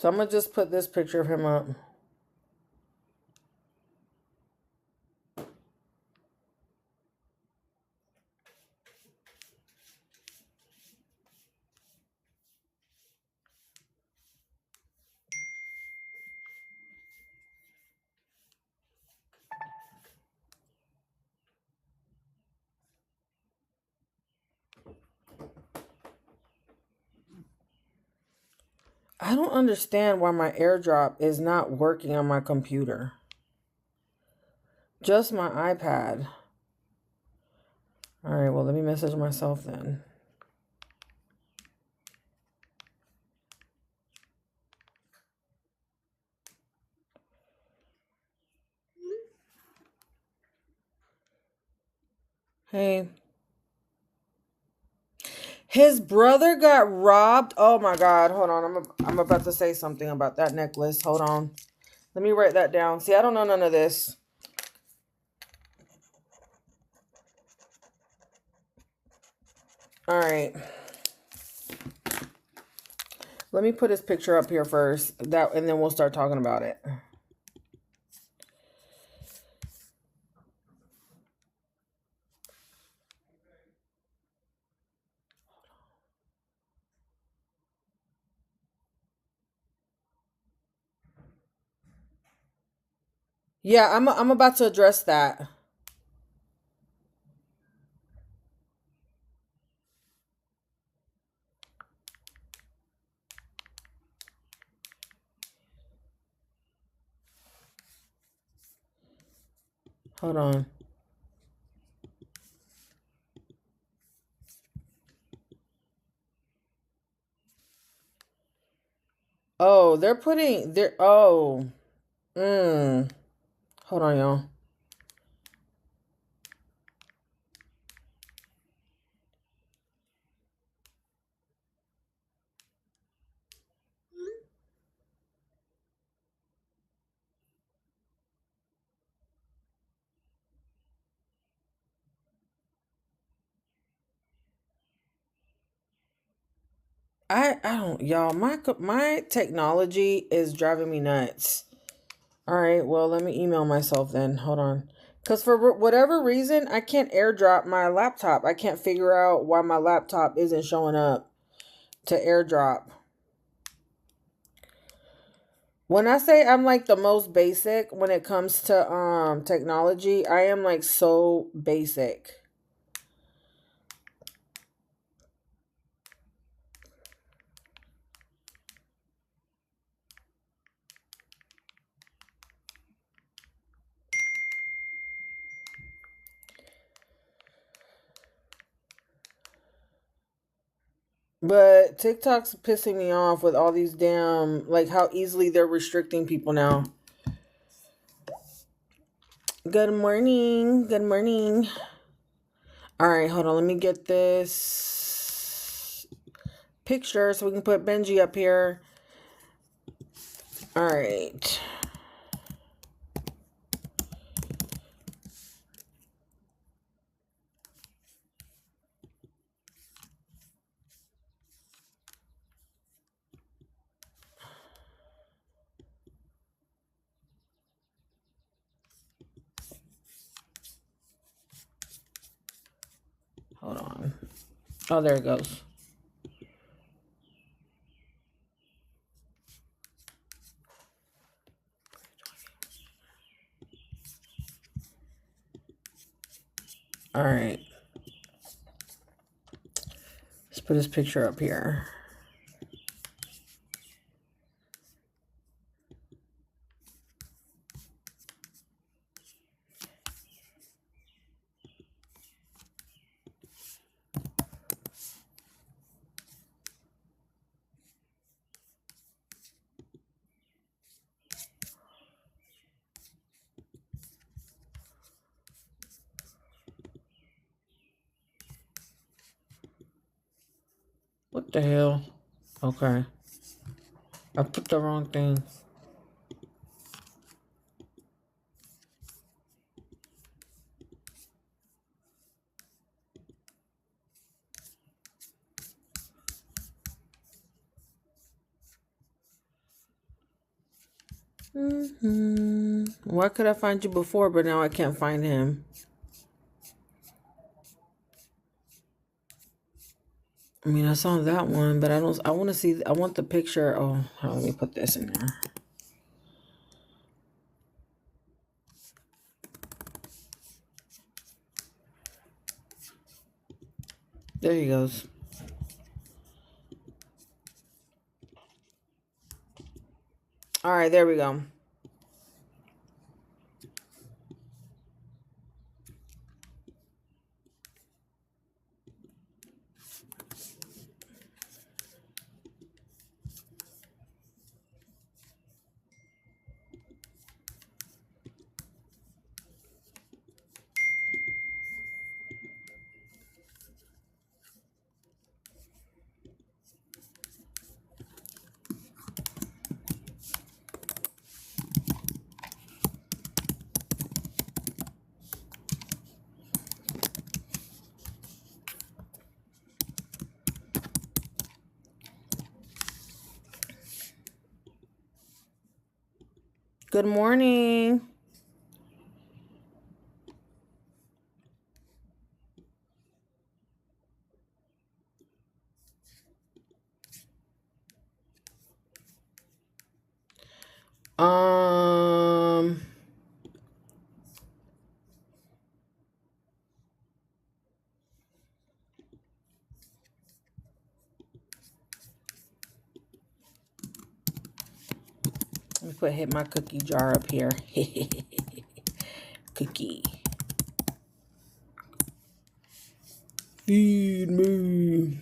So I'm going to just put this picture of him up. I don't understand why my AirDrop is not working on my computer. Just my iPad. All right, well, let me message myself then. Hey. His brother got robbed. Oh my God. Hold on. I'm about to say something about that necklace. Hold on. Let me write that down. See, I don't know none of this. All right. Let me put his picture up here first. And then we'll start talking about it. Yeah, I'm about to address that. Hold on. Oh, they're putting hold on, y'all. I don't, y'all, my technology is driving me nuts. All right, well, let me email myself then. Hold on. Because for whatever reason, I can't AirDrop my laptop. I can't figure out why my laptop isn't showing up to AirDrop. When I say I'm like the most basic when it comes to technology, I am like so basic. But TikTok's pissing me off with all these damn, like how easily they're restricting people now. Good morning. Good morning. All right, hold on. Let me get this picture so we can put Benji up here. All right. Hold on. Oh, there it goes. All right. Let's put his picture up here. What the hell? Okay. I put the wrong thing. Why could I find you before, but now I can't find him? I mean, I saw that one, but I don't. I want to see. I want the picture. Oh, let me put this in there. There he goes. All right, there we go. Good morning. Let me hit my cookie jar up here. Cookie. Feed me.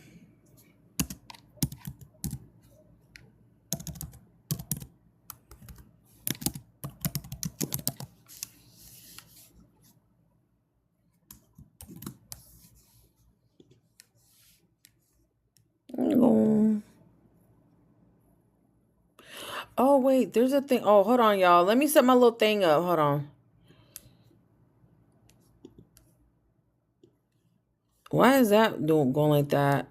Oh, wait, there's a thing. Oh, hold on, y'all. Let me set my little thing up. Hold on. Why is that going like that?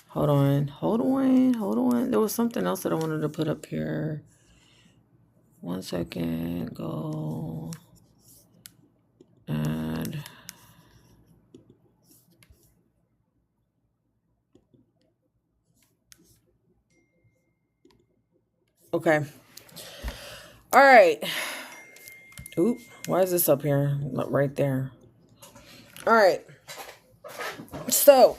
Hold on. There was something else that I wanted to put up here. 1 second. Go. Add. Okay. All right. Oop. Why is this up here? Right there. All right. So.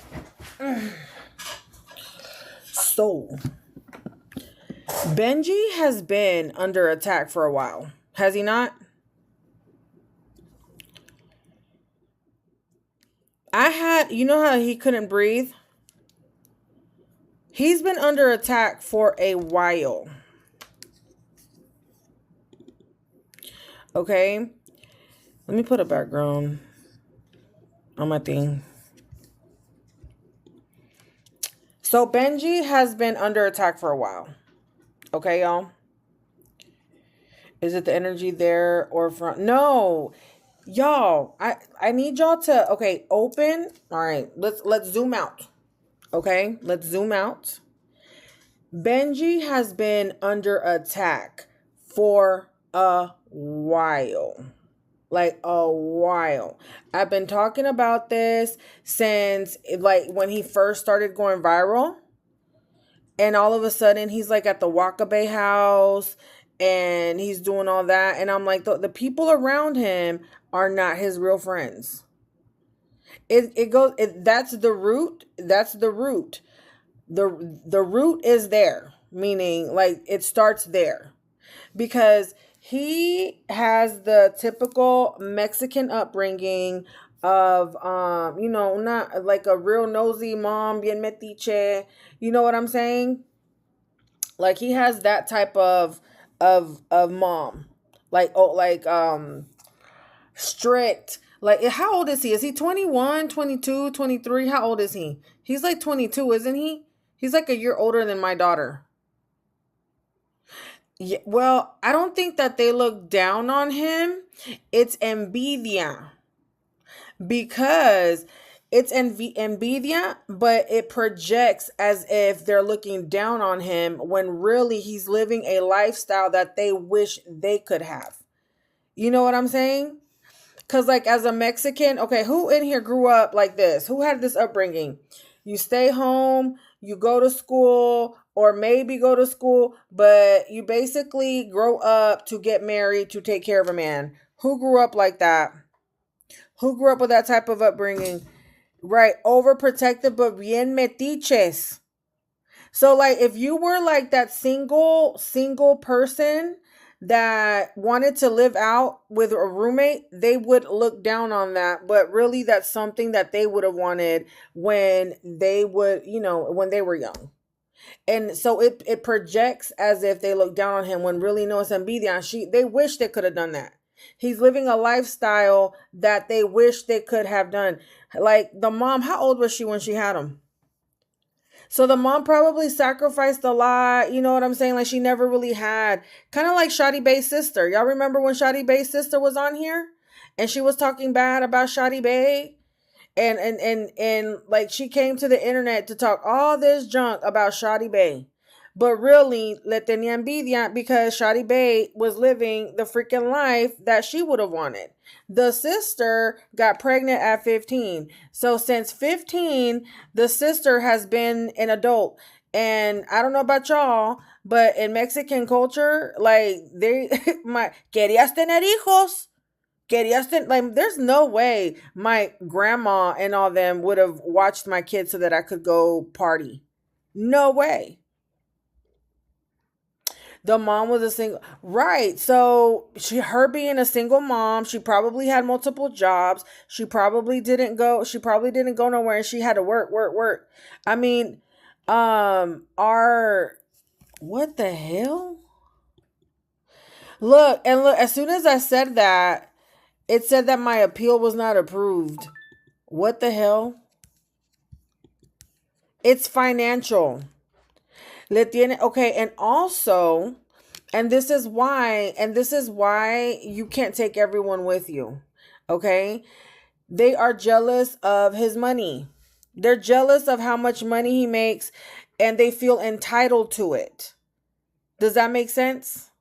Benji has been under attack for a while. Has he not? You know how he couldn't breathe? He's been under attack for a while. Okay. Let me put a background on my thing. So Benji has been under attack for a while. Okay, y'all? Is it the energy there or from? No. Y'all, I need y'all to, okay, open. All right, let's zoom out. Okay, let's zoom out. Benji has been under attack for a while. Like a while. I've been talking about this since like when he first started going viral. And all of a sudden he's like at the Wakabe house and he's doing all that. And I'm like, the people around him are not his real friends. That's the root. That's the root. The root is there, meaning like it starts there. Because he has the typical Mexican upbringing of not like a real nosy mom, bien metiche. You know what I'm saying? Like he has that type of mom. Like strict. Like how old is he? Is he 21, 22, 23? How old is he? He's like 22, isn't he? He's like a year older than my daughter. Yeah, well, I don't think that they look down on him. It's envidia. Because It's envidia, but it projects as if they're looking down on him when really he's living a lifestyle that they wish they could have. You know what I'm saying? Because, like, as a Mexican, okay, who in here grew up like this? Who had this upbringing? You stay home, you go to school, or maybe go to school, but you basically grow up to get married to take care of a man. Who grew up like that? Who grew up with that type of upbringing? Right, overprotective, but bien metiches. So, like, if you were like that single person that wanted to live out with a roommate, they would look down on that. But really, that's something that they would have wanted when they would, when they were young. And so it projects as if they look down on him when really no, it's envidia. They wish they could have done that. He's living a lifestyle that they wish they could have done. Like the mom, how old was she when she had him? So the mom probably sacrificed a lot. You know what I'm saying? Like she never really had. Kind of like Shadi Bay's sister. Y'all remember when Shadi Bay's sister was on here? And she was talking bad about Shadi Bay? And like she came to the internet to talk all this junk about Shadi Bay. But really, le tenía envidia because Shadi Bay was living the freaking life that she would have wanted. The sister got pregnant at 15. So since 15, the sister has been an adult. And I don't know about y'all, but in Mexican culture, like they querías tener hijos. Like there's no way my grandma and all them would have watched my kids so that I could go party. No way. The mom was a single, right? So her being a single mom, she probably had multiple jobs. She probably didn't go. She probably didn't go nowhere, and she had to work, work, work. I mean, our what the hell? Look and look. As soon as I said that, it said that my appeal was not approved. What the hell? It's financial. Okay, and also, and this is why you can't take everyone with you. Okay? They are jealous of his money. They're jealous of how much money he makes and they feel entitled to it. Does that make sense?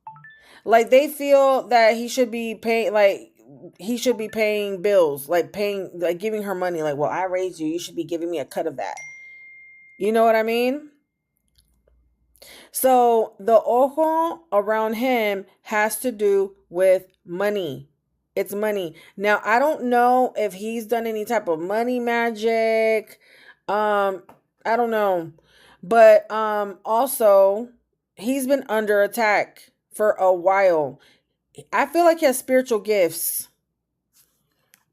Like they feel that he should be paying bills, like giving her money, like, well, I raised you, you should be giving me a cut of that. You know what I mean? So the ojo around him has to do with money. It's money. Now, I don't know if he's done any type of money magic. I don't know. But also he's been under attack for a while. I feel like he has spiritual gifts.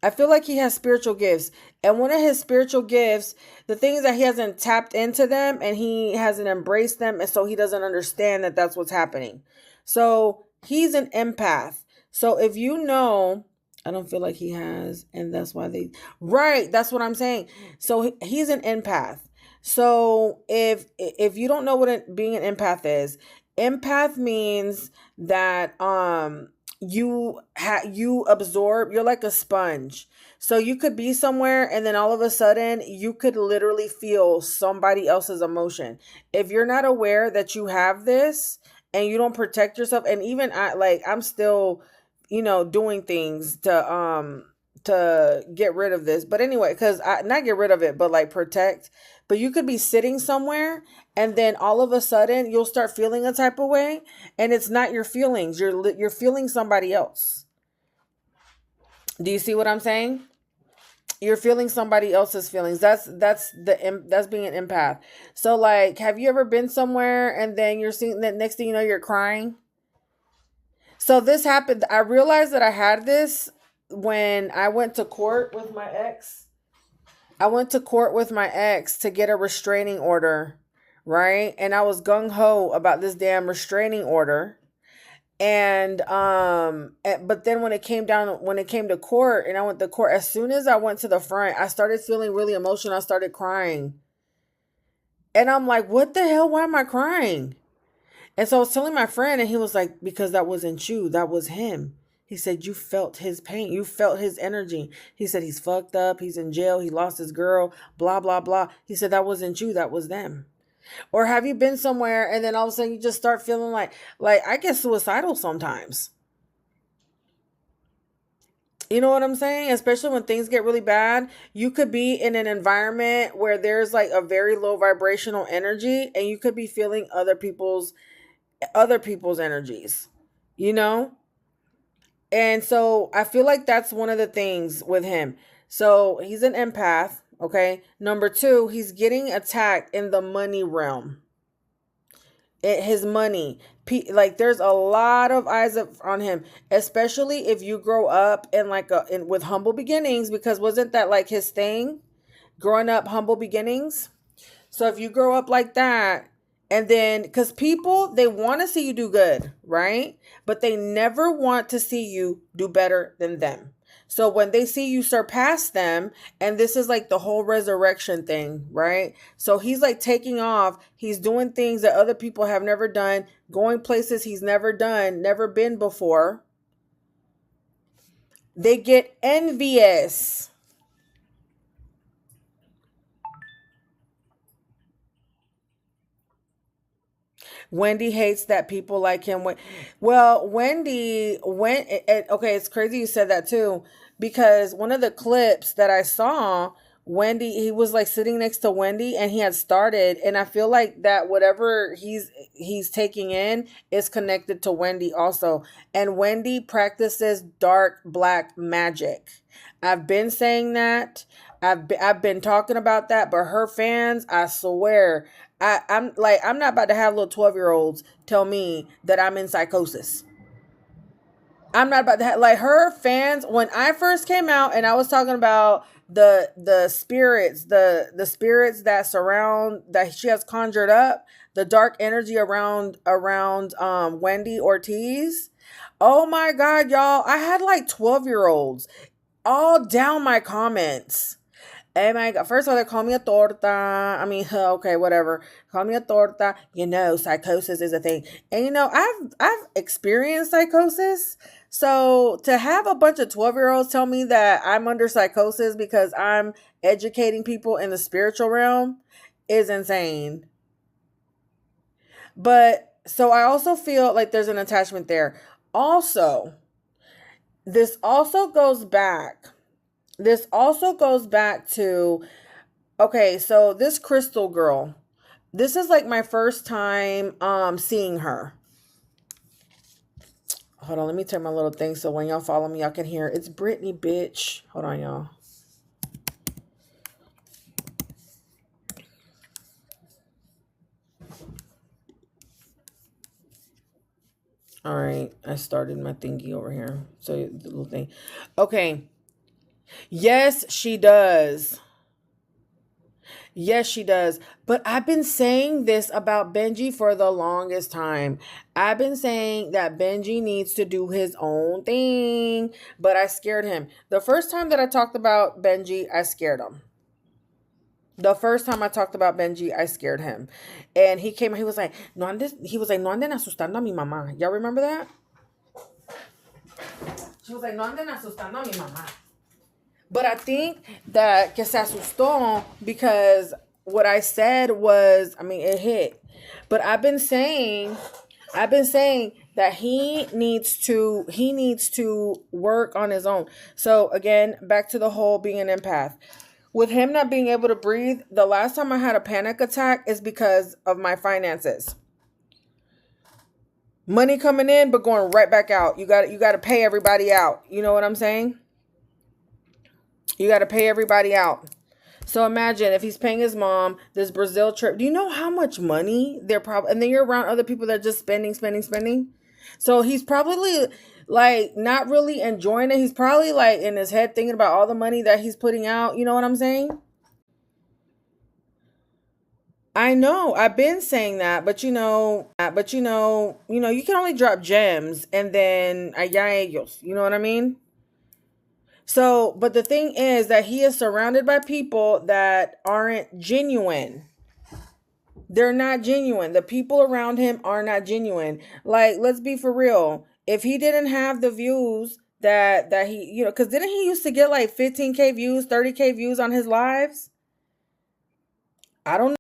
I feel like he has spiritual gifts. And one of his spiritual gifts, the thing is that he hasn't tapped into them and he hasn't embraced them. And so he doesn't understand that that's what's happening. So he's an empath. So if you know, I don't feel like he has. And that's why right. That's what I'm saying. So he's an empath. So if you don't know what being an empath is, empath means that, you absorb, you're like a sponge. So you could be somewhere and then all of a sudden you could literally feel somebody else's emotion. If you're not aware that you have this and you don't protect yourself, and even I'm still, doing things to get rid of this. But anyway, because I not get rid of it, but like protect. But you could be sitting somewhere and then all of a sudden you'll start feeling a type of way and it's not your feelings. You're feeling somebody else. Do you see what I'm saying? You're feeling somebody else's feelings. That's being an empath. So like, have you ever been somewhere and then you're seeing that next thing you know you're crying? So this happened. I realized that I had this when I went to court with my ex. I went to court with my ex to get a restraining order, right? And I was gung ho about this damn restraining order. And but then when it came to court and I went to court, as soon as I went to the front, I started feeling really emotional. I started crying. And I'm like, what the hell? Why am I crying? And so I was telling my friend and he was like, because that wasn't you. That was him. He said, you felt his pain. You felt his energy. He said, he's fucked up. He's in jail. He lost his girl, blah, blah, blah. He said, that wasn't you. That was them. Or have you been somewhere and then all of a sudden you just start feeling like I get suicidal sometimes. You know what I'm saying? Especially when things get really bad. You could be in an environment where there's like a very low vibrational energy and you could be feeling other people's energies, you know? And so I feel like that's one of the things with him. So he's an empath, okay? Number 2, he's getting attacked in the money realm. His money, like there's a lot of eyes on him, especially if you grow up in with humble beginnings, because wasn't that like his thing, growing up humble beginnings? So if you grow up like that, and then because people, they want to see you do good, right? But they never want to see you do better than them. So when they see you surpass them, and this is like the whole resurrection thing, right? So he's like taking off. He's doing things that other people have never done, going places he's never been before. They get envious. Wendy hates that people like him. Well, Wendy went. Okay, it's crazy you said that too, because one of the clips that I saw, Wendy, he was like sitting next to Wendy, and he had started, and I feel like that whatever he's taking in is connected to Wendy also, and Wendy practices dark black magic. I've been saying that. I've been talking about that, but her fans, I swear, I'm not about to have little 12-year-olds tell me that I'm in psychosis. I'm not about to have, like, her fans, when I first came out and I was talking about the spirits, the spirits that surround, that she has conjured up, the dark energy around Wendy Ortiz. Oh my God, y'all, I had like 12-year-olds all down my comments. Oh my God. First of all, they call me a torta. I mean, okay, whatever. Call me a torta. You know, psychosis is a thing. And you know, I've experienced psychosis. So to have a bunch of 12-year-olds tell me that I'm under psychosis because I'm educating people in the spiritual realm is insane. But so I also feel like there's an attachment there. Also, this also goes back to, okay, so this Crystal girl, this is like my first time seeing her. Hold on, let me turn my little thing so when y'all follow me, y'all can hear. It's Brittany, bitch. Hold on, y'all. All right, I started my thingy over here. So the little thing. Okay. Yes, she does. Yes, she does. But I've been saying this about Benji for the longest time. I've been saying that Benji needs to do his own thing, but I scared him. The first time that I talked about Benji, I scared him. The first time I talked about Benji, I scared him. And he came, he was like, no anden asustando a mi mamá. Y'all remember that? She was like, no anden asustando a mi mamá. But I think that que se asustó because what I said was, I mean, it hit. But I've been saying that he needs to work on his own. So again, back to the whole being an empath. With him not being able to breathe, the last time I had a panic attack is because of my finances. Money coming in, but going right back out. You got to pay everybody out. You know what I'm saying? You got to pay everybody out. So imagine if he's paying his mom this Brazil trip. Do you know how much money they're probably, and then you're around other people that are just spending. So he's probably like not really enjoying it. He's probably like in his head thinking about all the money that he's putting out. You know what I'm saying? I know. I've been saying that, but you can only drop gems and then allá ellos. You know what I mean? So, but the thing is that he is surrounded by people that aren't genuine. They're not genuine. The people around him are not genuine. Like, let's be for real. If he didn't have the views that he, because didn't he used to get like 15K views, 30K views on his lives? I don't know.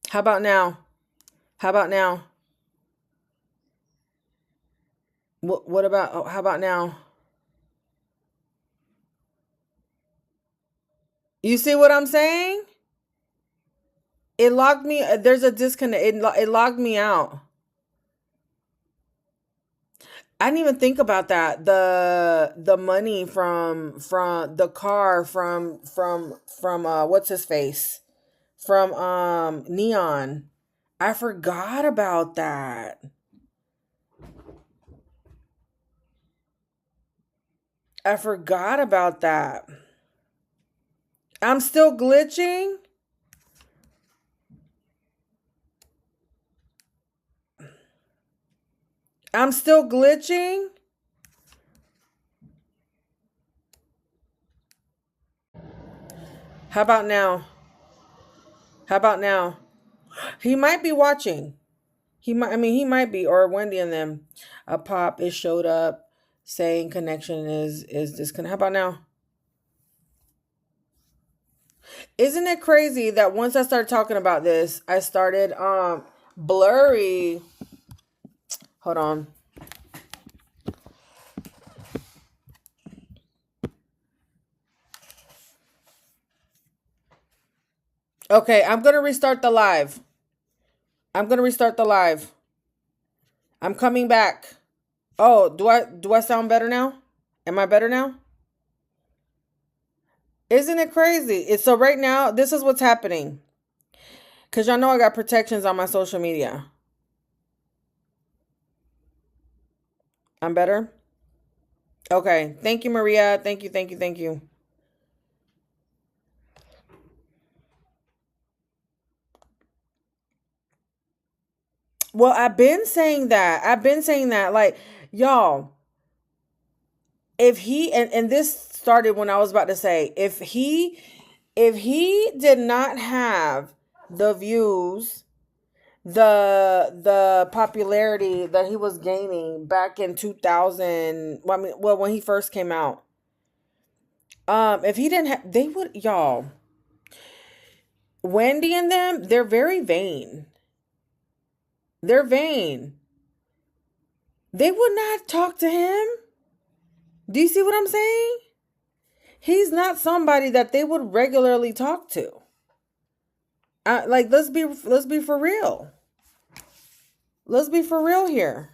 How about now? How about now? What about, how about now? You see what I'm saying? It logged me. There's a disconnect. It logged me out. I didn't even think about that. The money from the car from what's his face? From Neon. I forgot about that. I forgot about that. I'm still glitching. I'm still glitching. How about now? How about now? He might be watching. He might be, or Wendy and them. A pop is showed up saying connection is disconnected. How about now? Isn't it crazy that once I started talking about this, I started blurry. Hold on. Okay, I'm gonna restart the live. I'm gonna restart the live. I'm coming back. Oh, do I sound better now? Am I better now? Isn't it crazy? It's so right now, this is what's happening. Cause y'all know I got protections on my social media. I'm better? Okay. Thank you, Maria. Thank you, thank you, thank you. Well, I've been saying that. Like, y'all, if he and this started when I was about to say, if he did not have the views, the popularity that he was gaining back in 2000, well, when he first came out, if he didn't have, they would, y'all, Wendy and them, they're very vain. They're vain. They would not talk to him. Do you see what I'm saying? He's not somebody that they would regularly talk to. Like, let's be for real. Let's be for real here.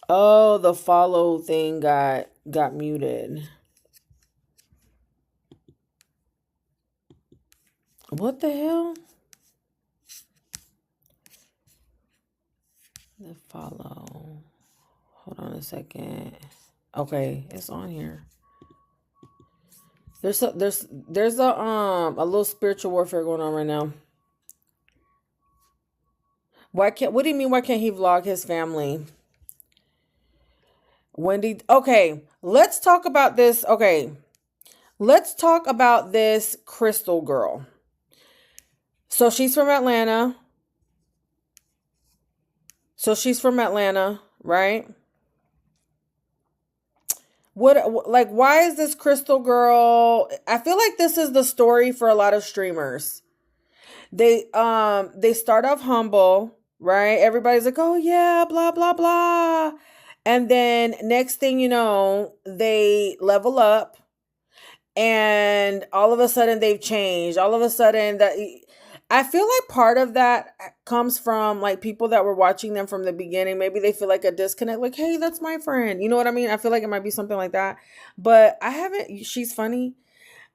Oh, the follow thing got muted. What the hell? The follow. Hold on a second. Okay, it's on here. There's a little spiritual warfare going on right now. What do you mean why can't he vlog his family? Wendy, okay, let's talk about this. Okay. Let's talk about this Crystal girl. So she's from Atlanta. Right? Why is this Crystal girl? I feel like this is the story for a lot of streamers. They start off humble, right? Everybody's like, "Oh yeah, blah blah blah." And then next thing you know, they level up and all of a sudden they've changed. All of a sudden that I feel like part of that comes from like people that were watching them from the beginning. Maybe they feel like a disconnect, like, hey, that's my friend. You know what I mean? I feel like it might be something like that. But I haven't, she's funny.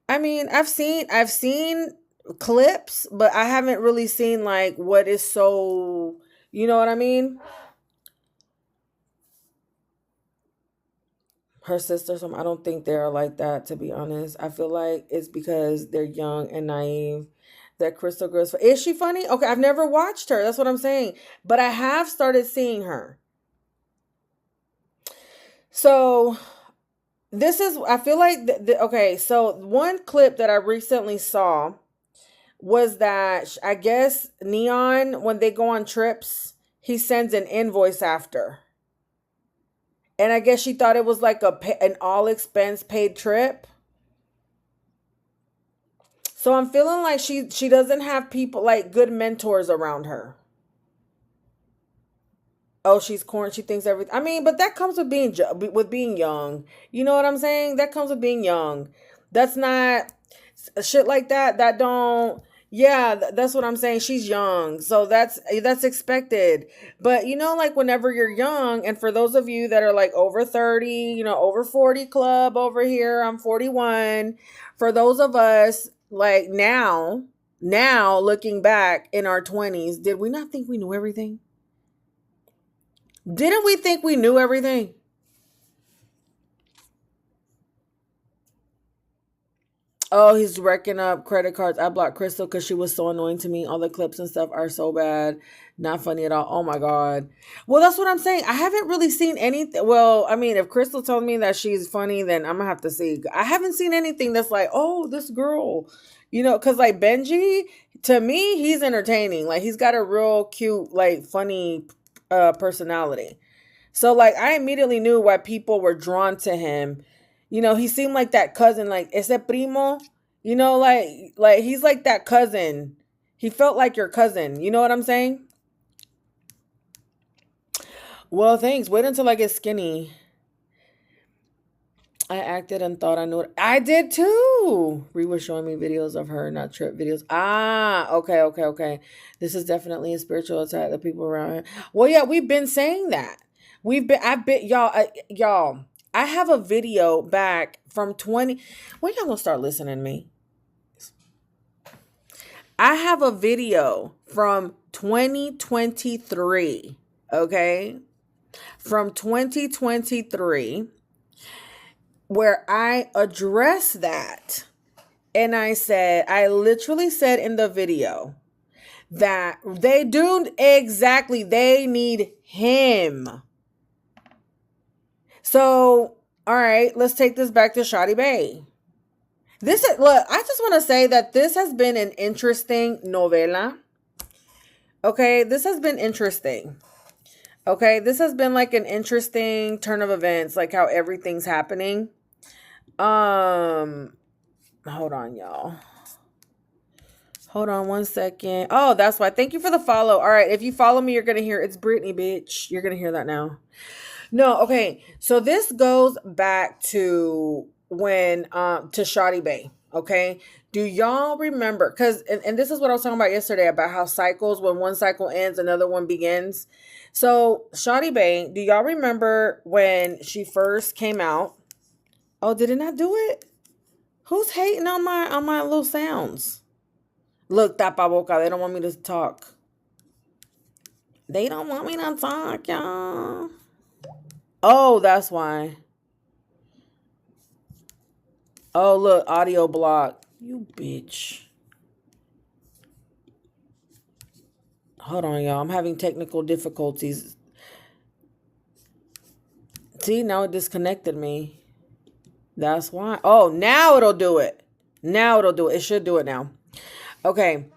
I mean, I've seen clips, but I haven't really seen like what is so, you know what I mean? Her sisters, I don't think they're like that, to be honest. I feel like it's because they're young and naive. That Crystal Girl's, is she funny? Okay, I've never watched her. That's what I'm saying. But I have started seeing her. So this is, I feel like, okay, so one clip that I recently saw was that I guess Neon, when they go on trips, he sends an invoice after. And I guess she thought it was like an all expense paid trip. So I'm feeling like she doesn't have people like good mentors around her. Oh, she's corn. She thinks everything. I mean, but that comes with being young. You know what I'm saying? That comes with being young. That's not shit like that. That don't. Yeah, that's what I'm saying. She's young, so that's expected. But you know, like whenever you're young, and for those of you that are like over 30, you know, over 40 club over here. I'm 41. For those of us like now looking back in our 20s, did we not think we knew everything? Didn't we think we knew everything? Oh, he's wrecking up credit cards. I blocked Crystal because she was so annoying to me. All the clips and stuff are so bad. Not funny at all. Oh my God. Well, that's what I'm saying. I haven't really seen anything. Well, I mean, if Crystal told me that she's funny, then I'm going to have to see. I haven't seen anything that's like, oh, this girl. You know, because like Benji, to me, he's entertaining. Like he's got a real cute, like funny personality. So like I immediately knew why people were drawn to him. You know, he seemed like that cousin, like ese primo. You know, like he's like that cousin. He felt like your cousin. You know what I'm saying? Well, thanks. Wait until I get skinny. I acted and thought I knew it. I did too. Ree was showing me videos of her, not trip videos. Ah, okay. This is definitely a spiritual attack. The people around her. Well, yeah, we've been saying that. I've been, y'all. I have a video back from 20. When y'all gonna start listening to me? I have a video from 2023. Okay, from 2023 where I address that. And I literally said in the video that they need him. So, all right, let's take this back to Shadi Bay. Look, I just want to say that this has been an interesting novela. Okay, this has been interesting. Okay, this has been like an interesting turn of events, like how everything's happening. Hold on, y'all. Hold on one second. Oh, that's why. Thank you for the follow. All right, if you follow me, you're gonna hear it's Brittany, bitch. You're gonna hear that now. No, okay. So this goes back to when to Shadi Bay. Okay. Do y'all remember? Because and this is what I was talking about yesterday about how cycles, when one cycle ends, another one begins. So Shadi Bay, do y'all remember when she first came out? Oh, did it not do it? Who's hating on my little sounds? Look, tapa boca. They don't want me to talk. They don't want me to talk, y'all. Oh, that's why. Oh, look, audio block. You bitch. Hold on, y'all. I'm having technical difficulties. See, now it disconnected me. That's why. Oh, now it'll do it. Now it'll do it. It should do it now. Okay.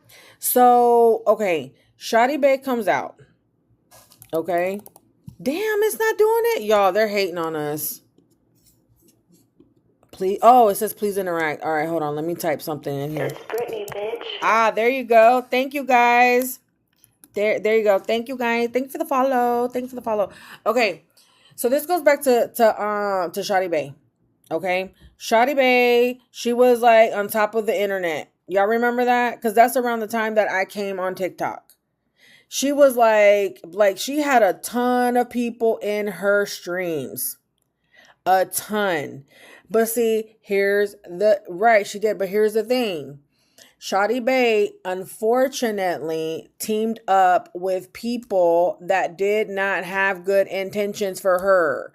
So, okay. Shadi Bay comes out. Okay. Damn, it's not doing it. Y'all, they're hating on us. Please. Oh, it says please interact. All right, hold on. Let me type something in here. It's Brittany, bitch. Ah, there you go. Thank you, guys. There you go. Thank you, guys. Thank you for the follow. Thanks for the follow. Okay. So this goes back to Shadi Bay. Okay. Shadi Bay, she was like on top of the internet. Y'all remember that? Because that's around the time that I came on TikTok. She was like she had a ton of people in her streams. A ton. But see, she did. But here's the thing. Shadi Bay, unfortunately, teamed up with people that did not have good intentions for her.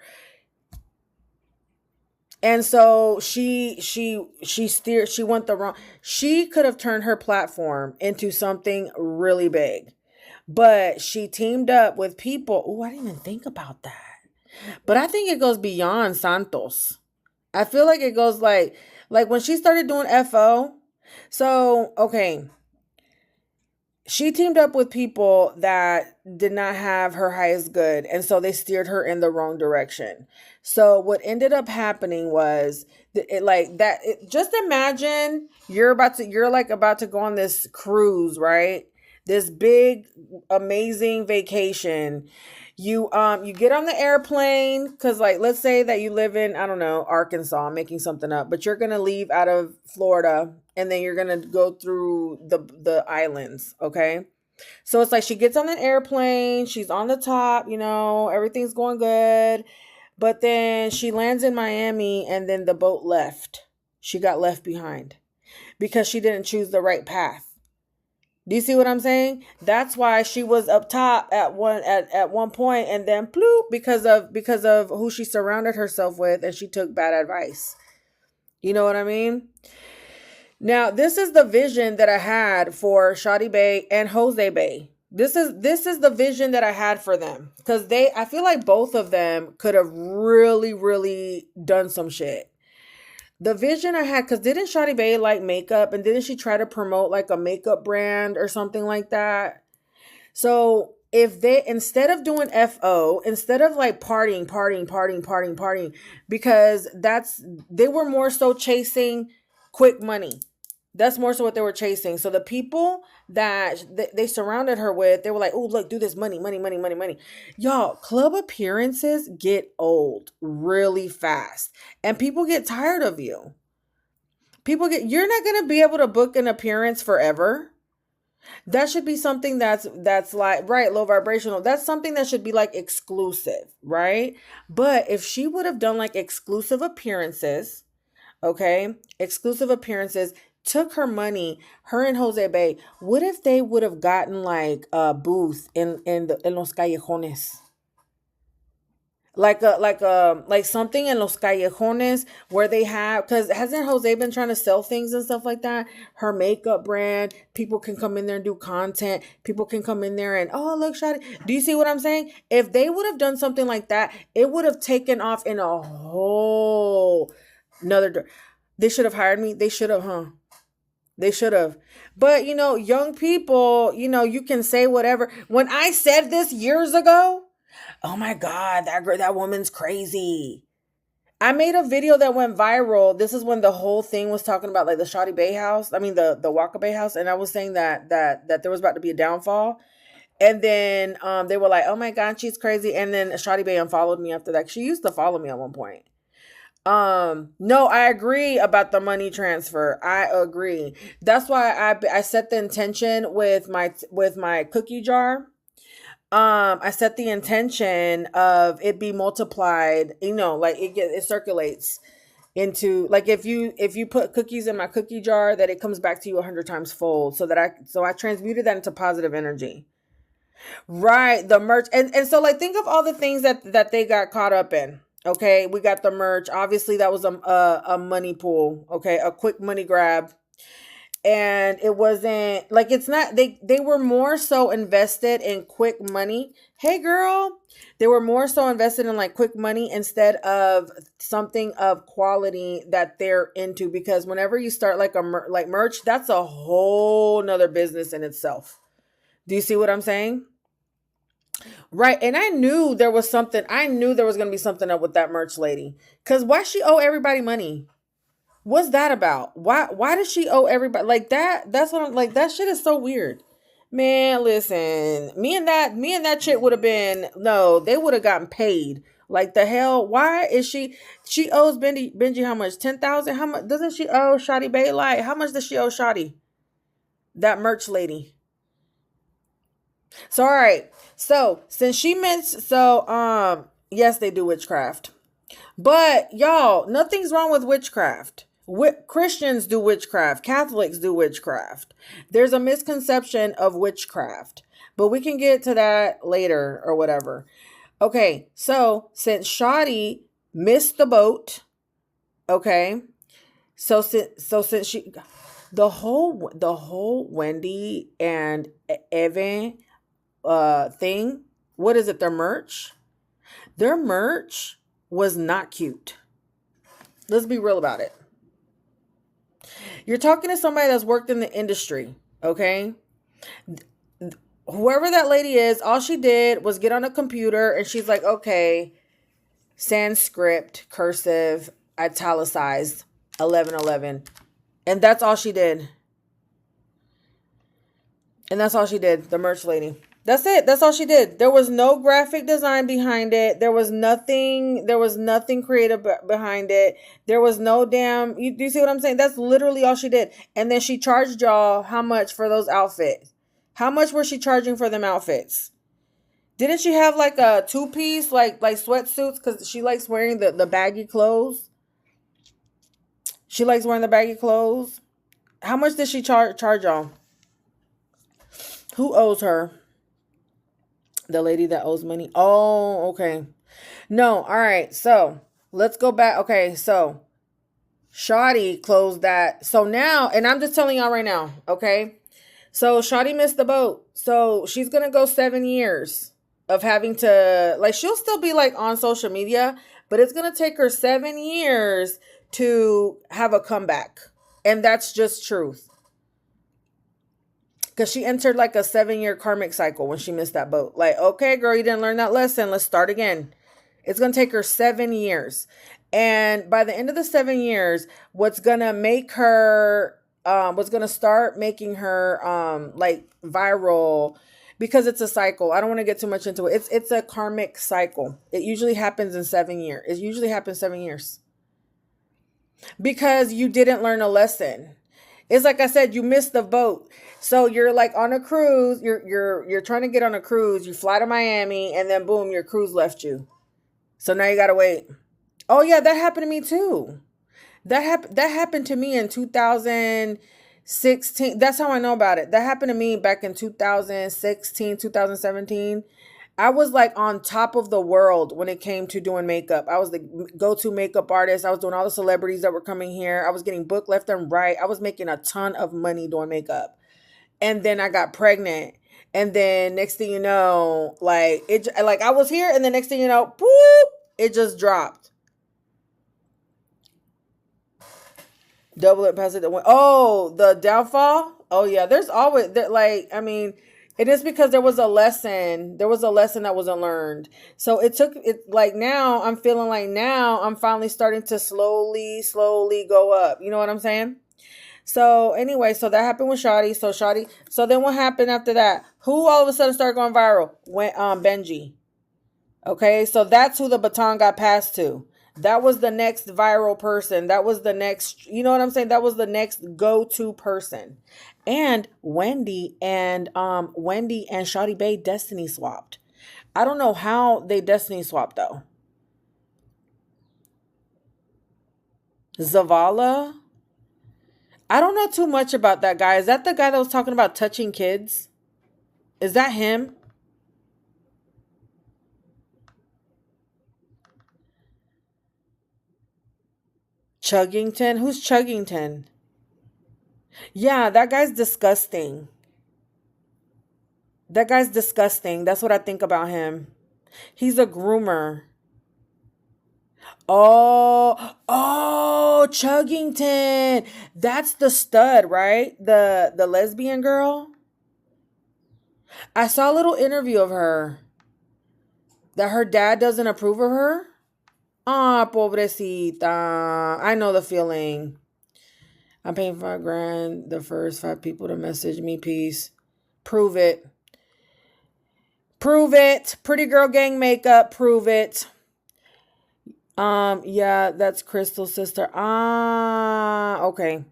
And so she went the wrong. She could have turned her platform into something really big. But she teamed up with people. Oh, I didn't even think about that. But I think it goes beyond Santos. I feel like it goes like when she started doing FO. So, okay, she teamed up with people that did not have her highest good, and so they steered her in the wrong direction. So what ended up happening was it like that just imagine you're like about to go on this cruise, right? This big amazing vacation. You get on the airplane cuz like let's say that you live in, I don't know, Arkansas, I'm making something up, but you're going to leave out of Florida and then you're going to go through the islands, okay? So it's like she gets on an airplane, she's on the top, everything's going good, but then she lands in Miami and then the boat left. She got left behind because she didn't choose the right path. Do you see what I'm saying? That's why she was up top at one point and then bloop because of who she surrounded herself with, and she took bad advice. You know what I mean? Now, this is the vision that I had for Shadi Bay and Jose Bay. This is the vision that I had for them, because I feel like both of them could have really, really done some shit. The vision I had, because didn't Shadi Bay like makeup, and didn't she try to promote like a makeup brand or something like that? So if they, instead of doing FO, instead of like partying, because they were more so chasing quick money. That's more so what they were chasing. So the people that they surrounded her with, they were like, oh, look, do this money, money, money, money, money. Y'all, club appearances get old really fast. And people get tired of you. You're not going to be able to book an appearance forever. That should be something that's like, right, low vibrational. That's something that should be like exclusive, right? But if she would have done like exclusive appearances, okay, exclusive appearances, took her money, her and Jose Bay, what if they would have gotten like a booth in Los Callejones? Like something in Los Callejones where they have, because hasn't Jose been trying to sell things and stuff like that? Her makeup brand, people can come in there and do content. People can come in there and, oh, look, Shadi. Do you see what I'm saying? If they would have done something like that, it would have taken off in a whole another. They should have hired me. They should have, huh? They should have. But, young people, you can say whatever. When I said this years ago, oh my God, that woman's crazy. I made a video that went viral. This is when the whole thing was talking about like the Shadi Bay house. I mean the Walker Bay house, and I was saying that there was about to be a downfall. And then they were like, "Oh my God, she's crazy." And then Shadi Bay unfollowed me after that. She used to follow me at one point. No, I agree about the money transfer. I agree. That's why I set the intention with my cookie jar. I set the intention of it be multiplied, like it circulates into, like if you put cookies in my cookie jar, that it comes back to you 100 times fold, so I transmuted that into positive energy. Right, the merch, and so like think of all the things that they got caught up in. Okay, we got the merch. Obviously, that was a money pool. Okay, a quick money grab. And it wasn't like, it's not, they were more so invested in quick money. Hey girl, they were more so invested in like quick money instead of something of quality that they're into, because whenever you start like like merch, that's a whole nother business in itself. Do you see what I'm saying? Right. And I knew there was going to be something up with that merch lady, because why she owe everybody money? What's that about? Why does she owe everybody like that? That's what I'm like. That shit is so weird. Man, listen, me and that chick would have been, no, they would have gotten paid. Like the hell? Why is she owes Benji how much? 10,000? How much doesn't she owe Shadi Bay? Like, how much does she owe Shadi? That merch lady. So all right. So since she meant, yes, they do witchcraft. But y'all, nothing's wrong with witchcraft. Christians do witchcraft. Catholics do witchcraft. There's a misconception of witchcraft, but we can get to that later or whatever. Okay, so since Shadi missed the boat, okay, since she, the whole Wendy and Evan thing, what is it? Their merch was not cute. Let's be real about it. You're talking to somebody that's worked in the industry, okay? Whoever that lady is, all she did was get on a computer and she's like, okay, Sanskrit, cursive, italicized, 1111. And that's all she did. And that's all she did, the merch lady. That's it. That's all she did. There was no graphic design behind it. There was nothing creative behind it. There was no damn, do you see what I'm saying? That's literally all she did. And then she charged y'all how much for those outfits? How much was she charging for them outfits? Didn't she have like a two-piece, like sweatsuits? Because she likes wearing the baggy clothes. She likes wearing the baggy clothes. How much did she charge y'all? Who owes her? The lady that owes money. Oh, okay. No, all right. So let's go back. Okay, so Shawty closed that. So now, and I'm just telling y'all right now, okay? So Shawty missed the boat. So she's gonna go 7 years of having to, like, she'll still be like on social media, but it's gonna take her 7 years to have a comeback. And that's just truth. Because she entered like a 7-year karmic cycle when she missed that boat. Like, okay, girl, you didn't learn that lesson. Let's start again. It's going to take her 7 years. And by the end of the 7 years, what's going to make her, what's going to start making her like viral, because it's a cycle. I don't want to get too much into it. It's a karmic cycle. It usually happens in 7 years. It usually happens 7 years. Because you didn't learn a lesson. It's like I said, you missed the boat. So you're like on a cruise, you're trying to get on a cruise, you fly to Miami, and then boom, your cruise left you. So now you gotta wait. Oh yeah, that happened to me too. That happened to me in 2016. That's how I know about it. That happened to me back in 2016, 2017. I was like on top of the world when it came to doing makeup. I was the go-to makeup artist. I was doing all the celebrities that were coming here. I was getting booked left and right. I was making a ton of money doing makeup. And then I got pregnant. And then next thing you know, like I was here, and the next thing you know, boop, it just dropped. Double it, pass it. Oh, the downfall. Oh yeah, there's always like, I mean, it is because there was a lesson. There was a lesson that wasn't learned. So it took it, like, now I'm feeling like now I'm finally starting to slowly go up. You know what I'm saying? So anyway, so that happened with Shawty. So then what happened after that? Who all of a sudden started going viral? Went Benji. Okay, so that's who the baton got passed to. That was the next viral person. That was the next, you know what I'm saying? That was the next go-to person. And Wendy and Shawty Bay destiny swapped. I don't know how they destiny swapped though. Zavala? I don't know too much about that guy. Is that the guy that was talking about touching kids? Is that him? Chuggington? Who's Chuggington? Yeah, that guy's disgusting. That guy's disgusting. That's what I think about him. He's a groomer. Oh, Chuggington. That's the stud, right? The lesbian girl. I saw a little interview of her. That her dad doesn't approve of her. Ah, pobrecita. I know the feeling. I'm paying $5,000. The first 5 people to message me, peace. Prove it. Prove it. Pretty girl gang makeup. Prove it. Yeah, that's Crystal's sister. Ah, okay.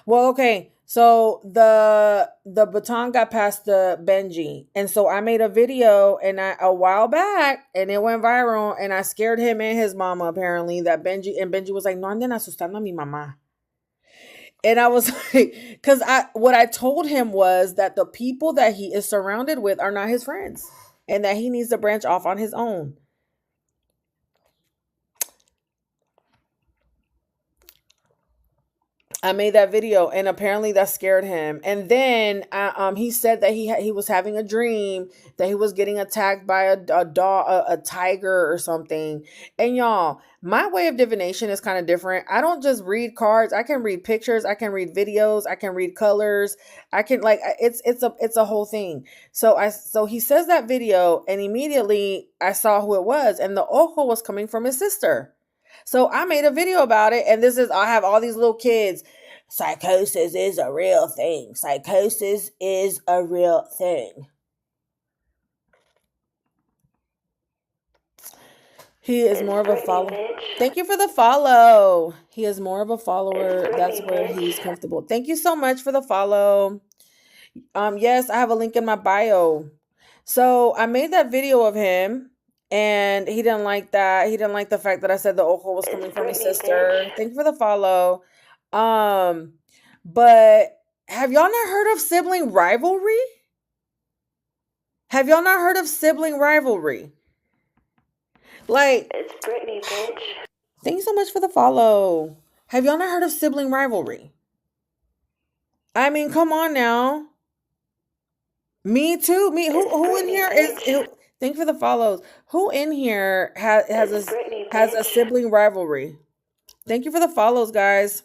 Well, okay. So the baton got passed to Benji. And so I made a video a while back, and it went viral, and I scared him and his mama, apparently, that Benji was like, "No anden asustando a mi mamá." And I was like, because what I told him was that the people that he is surrounded with are not his friends, and that he needs to branch off on his own. I made that video, and apparently that scared him. And then he said that he was having a dream that he was getting attacked by a dog, a tiger or something. And y'all, my way of divination is kind of different. I don't just read cards. I can read pictures. I can read videos. I can read colors. I can like it's a whole thing. So he says that video, and immediately I saw who it was, and the ojo was coming from his sister. So I made a video about it, and I have all these little kids. Psychosis is a real thing. Psychosis is a real thing. He is more of a follower. Thank you for the follow. He is more of a follower. That's where he's comfortable. Thank you so much for the follow. Yes, I have a link in my bio. So I made that video of him, and he didn't like that. He didn't like the fact that I said the ojo was coming from his sister. Thank you for the follow. But have y'all not heard of sibling rivalry? Have y'all not heard of sibling rivalry? Like, it's Brittany, bitch. Thank you so much for the follow. Have y'all not heard of sibling rivalry? I mean, come on now. Me too. Me. Who in here is? Thank you for the follows. Who in here has a sibling rivalry? Thank you for the follows, guys.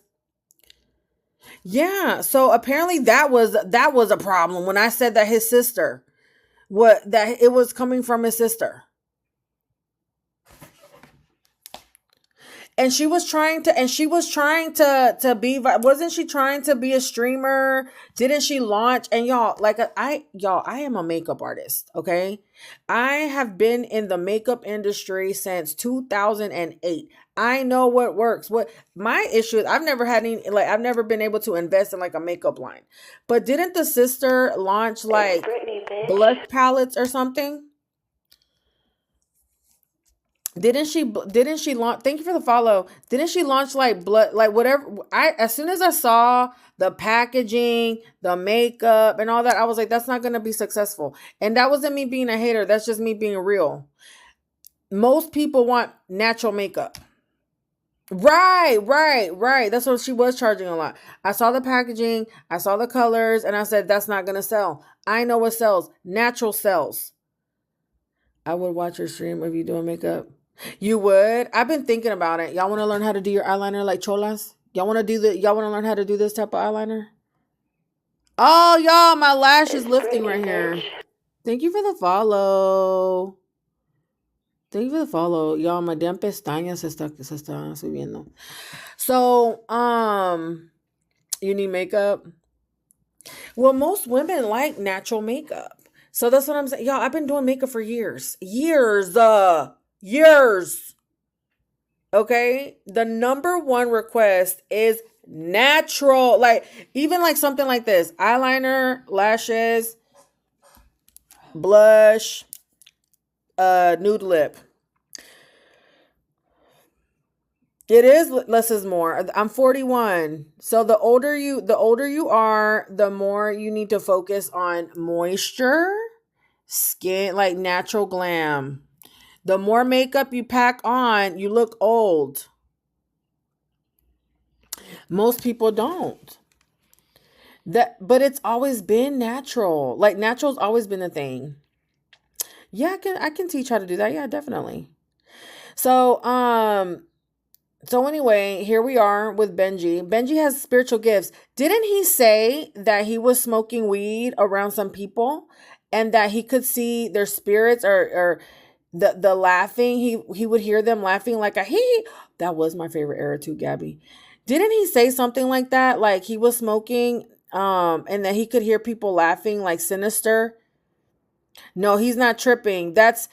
Yeah. So apparently that was a problem when I said that his sister, that it was coming from his sister. And she was trying to be, wasn't she trying to be a streamer? Didn't she launch? And y'all, I am a makeup artist. Okay. I have been in the makeup industry since 2008. I know what works. What my issue is, I've never been able to invest in like a makeup line. But didn't the sister launch like blush palettes or something? Didn't she launch? Thank you for the follow. Didn't she launch like blood, like whatever? As soon as I saw the packaging, the makeup, and all that, I was like, that's not going to be successful. And that wasn't me being a hater. That's just me being real. Most people want natural makeup. Right. That's what she was charging a lot. I saw the packaging, I saw the colors, and I said, that's not going to sell. I know what sells. Natural sells. I would watch your stream of you doing makeup. You would? I've been thinking about it. Y'all want to learn how to do your eyeliner like cholas? Y'all want to learn how to do this type of eyeliner? Oh, y'all, my lash is lifting right here. Thank you for the follow. Thank you for the follow. Y'all, my damn pestañas se están subiendo. So, you need makeup? Well, most women like natural makeup. So that's what I'm saying. Y'all, I've been doing makeup for years. Years. Okay? The number one request is natural. Like, even like something like this. Eyeliner, lashes, blush, nude lip. It is less is more. I'm 41. So the older you are, the more you need to focus on moisture, skin, like natural glam. The more makeup you pack on, you look old. Most people don't. But it's always been natural. Like natural's always been a thing. Yeah, I can teach how to do that. Yeah, definitely. So anyway, here we are with Benji. Benji has spiritual gifts. Didn't he say that he was smoking weed around some people and that he could see their spirits or the laughing? He would hear them laughing like a hee. That was my favorite era too, Gabby. Didn't he say something like that? Like he was smoking and that he could hear people laughing like sinister? No, he's not tripping. That's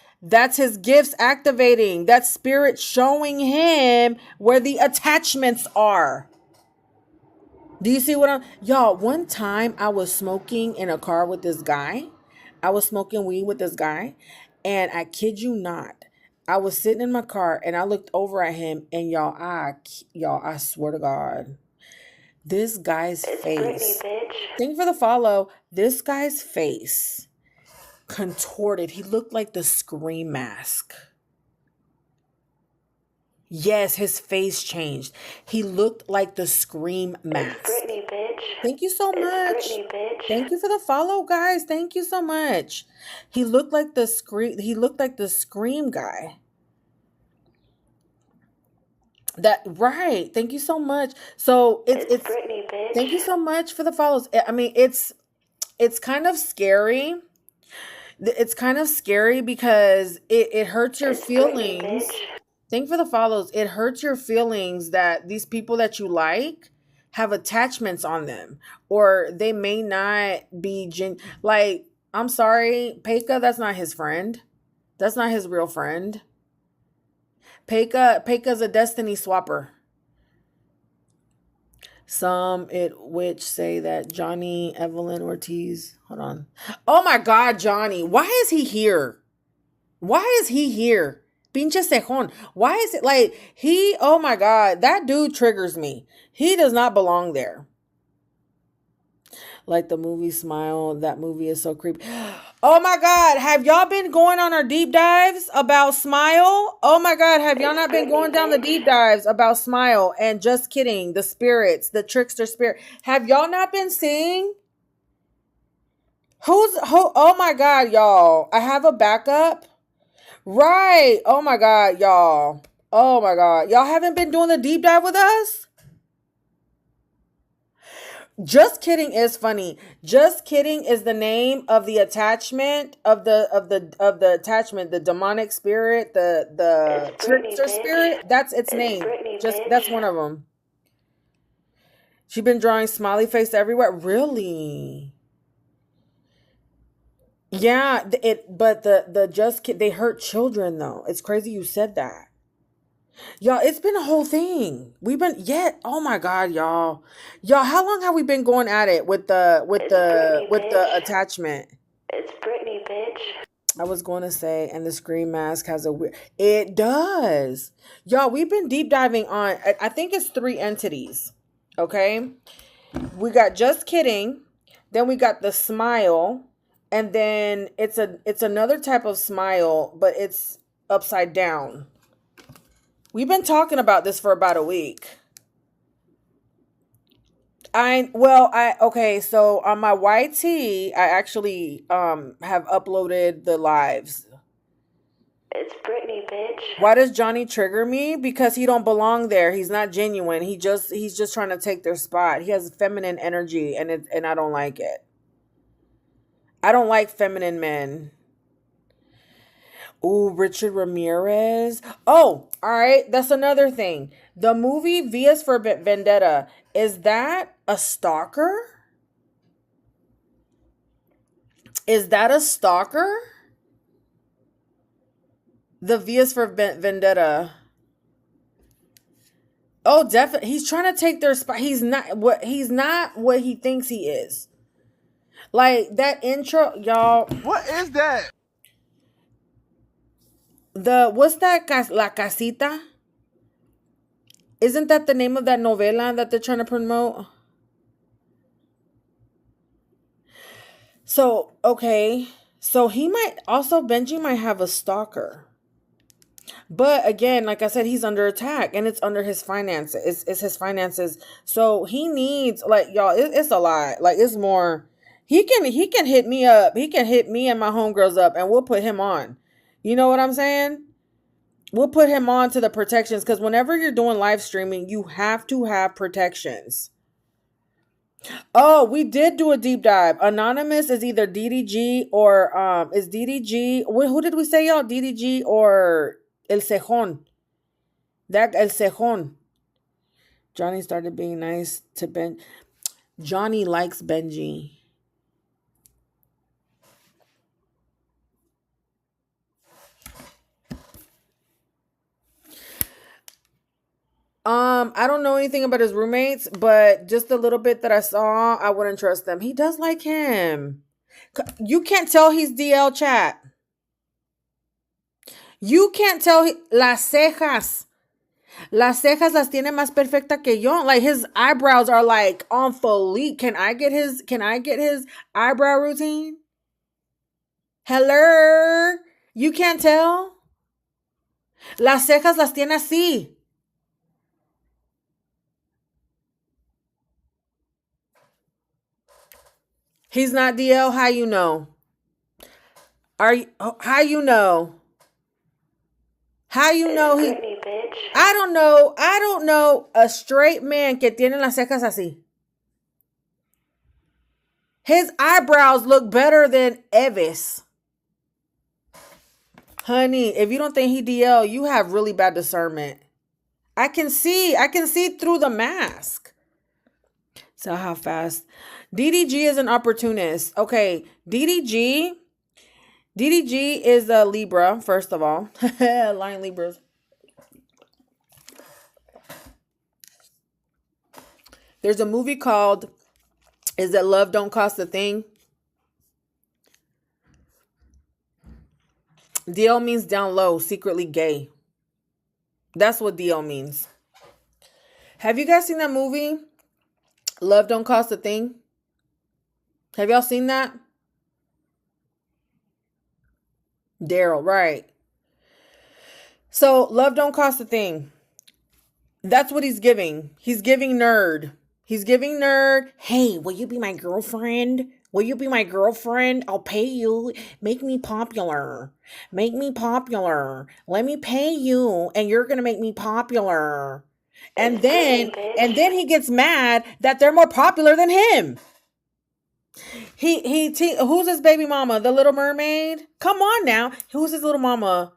his gifts activating. That's spirit showing him where the attachments are. Do you see what y'all, one time I was smoking in a car with this guy. I was smoking weed with this guy. And I kid you not, I was sitting in my car and I looked over at him and I swear to God, this guy's face. Thank you for the follow. This guy's face contorted. He looked like the Scream mask. Yes, his face changed. He looked like the Scream mask. It's Britney, bitch. Thank you so much. Britney, bitch. Thank you for the follow, guys. Thank you so much. He looked like the Scream. He looked like the Scream guy. That right. Thank you so much. So it's Britney, bitch. Thank you so much for the follows. I mean, it's kind of scary. It's kind of scary because it hurts your feelings. Thank you for the follows. It hurts your feelings that these people that you like have attachments on them, or they may not be like, I'm sorry, Peka, that's not his friend. That's not his real friend. Peka's a destiny swapper. Some which say that Johnny Evelyn Ortiz. Hold on. Oh my God, Johnny. Why is he here? Why is he here? Pinche cejón. Why is it like oh my God, that dude triggers me. He does not belong there. Like the movie Smile. That movie is so creepy. Oh my God. Have y'all been going on our deep dives about Smile? Oh my God. Have y'all not been going down the deep dives about Smile and Just Kidding, the spirits, the trickster spirit? Have y'all not been seeing? Oh my God, y'all. I have a backup. Right. Oh my God, y'all. Oh my God. Y'all haven't been doing the deep dive with us? Just Kidding is funny. Just Kidding is the name of the attachment of the attachment, the demonic spirit, the trickster spirit. That's its name. That's one of them. She's been drawing smiley face everywhere. Really? Yeah, but the Just Kid, they hurt children though. It's crazy you said that. Y'all, it's been a whole thing. Oh my God, y'all. Y'all, how long have we been going at it with the attachment? It's Britney, bitch. I was going to say, and the Scream mask has a weird, it does. Y'all, we've been deep diving on, I think it's 3 entities. Okay. We got Just Kidding. Then we got the Smile. And then it's another type of smile, but it's upside down. We've been talking about this for about a week. Okay, so on my YT, I actually have uploaded the lives. It's Britney, bitch. Why does Johnny trigger me? Because he don't belong there. He's not genuine. He's just trying to take their spot. He has feminine energy, and I don't like it. I don't like feminine men. Ooh, Richard Ramirez. Oh, all right. That's another thing. The movie V for Vendetta. Is that a stalker? Is that a stalker? The V for Vendetta. Oh, definitely. He's trying to take their spot. He's not what he thinks he is. Like that intro, y'all. What is that? What's that? La Casita? Isn't that the name of that novela that they're trying to promote? So, okay. So Benji might have a stalker. But again, like I said, he's under attack and it's under his finances. It's his finances. So he needs, like, y'all, it's a lot. Like, it's more. He can hit me up. He can hit me and my homegirls up and we'll put him on. You know what I'm saying? We'll put him on to the protections because whenever you're doing live streaming, you have to have protections. Oh, we did do a deep dive. Anonymous is either DDG or is DDG. Who did we say, y'all? DDG or El Cejón? That El Cejón. Johnny started being nice to Ben. Johnny likes Benji. I don't know anything about his roommates, but just a little bit that I saw, I wouldn't trust them. He does like him. You can't tell he's DL chat. You can't tell las cejas. Las cejas las tiene más perfecta que yo. Like his eyebrows are like on fleek. Can I get his eyebrow routine? Hello? You can't tell? Las cejas las tiene así. He's not DL. How you know? Are you? How you know? How you It's know he? Britney, bitch. I don't know. I don't know a straight man que tiene las cejas así. His eyebrows look better than Evis. Honey, if you don't think he DL, you have really bad discernment. I can see through the mask. So how fast? DDG is an opportunist. Okay, DDG is a Libra, first of all. Lion Libras. There's a movie called Is That Love Don't Cost a Thing? DL means down low, secretly gay. That's what DL means. Have you guys seen that movie? Love Don't Cost a Thing? Have y'all seen that? Daryl, right. So, love don't cost a thing. That's what he's giving. He's giving nerd. He's giving nerd. Hey, will you be my girlfriend? Will you be my girlfriend? I'll pay you. Make me popular. Make me popular. Let me pay you and you're going to make me popular. And then he gets mad that they're more popular than him. Who's his baby mama? The Little Mermaid? Come on now. Who's his little mama?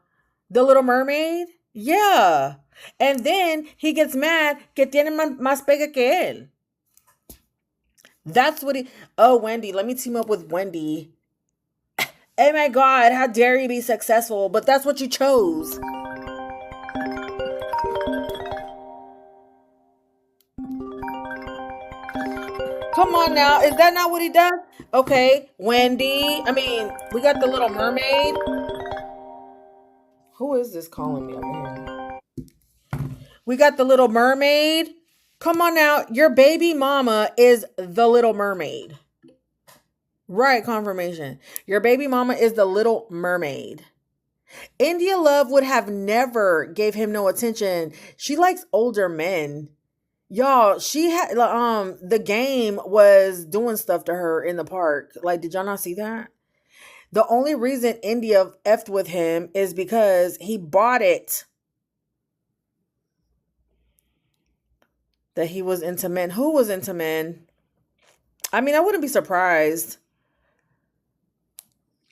The Little Mermaid? Yeah. And then he gets mad que tiene más pega que él. That's what he... Oh, Wendy. Let me team up with Wendy. Oh my God. How dare you be successful? But that's what you chose. Come on now. Is that not what he does? Okay. Wendy. I mean, we got the Little Mermaid. Who is this calling me over here? We got the Little Mermaid. Come on now. Your baby mama is the Little Mermaid. Right, confirmation. Your baby mama is the Little Mermaid. India Love would have never gave him no attention. She likes older men. Y'all, she had the game was doing stuff to her in the park. Like, did y'all not see that? The only reason India effed with him is because he bought it. That he was into men. Who was into men? I mean, I wouldn't be surprised.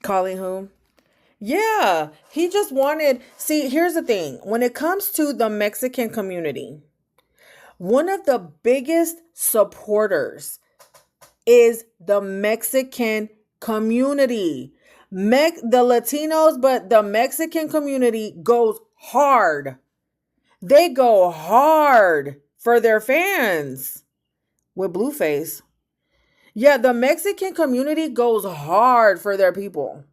Calling who? Yeah, he just wanted... See, here's the thing. When it comes to the Mexican community, one of the biggest supporters is the Mexican community. The Latinos, but the Mexican community goes hard. They go hard for their fans with Blueface. Yeah, the Mexican community goes hard for their people.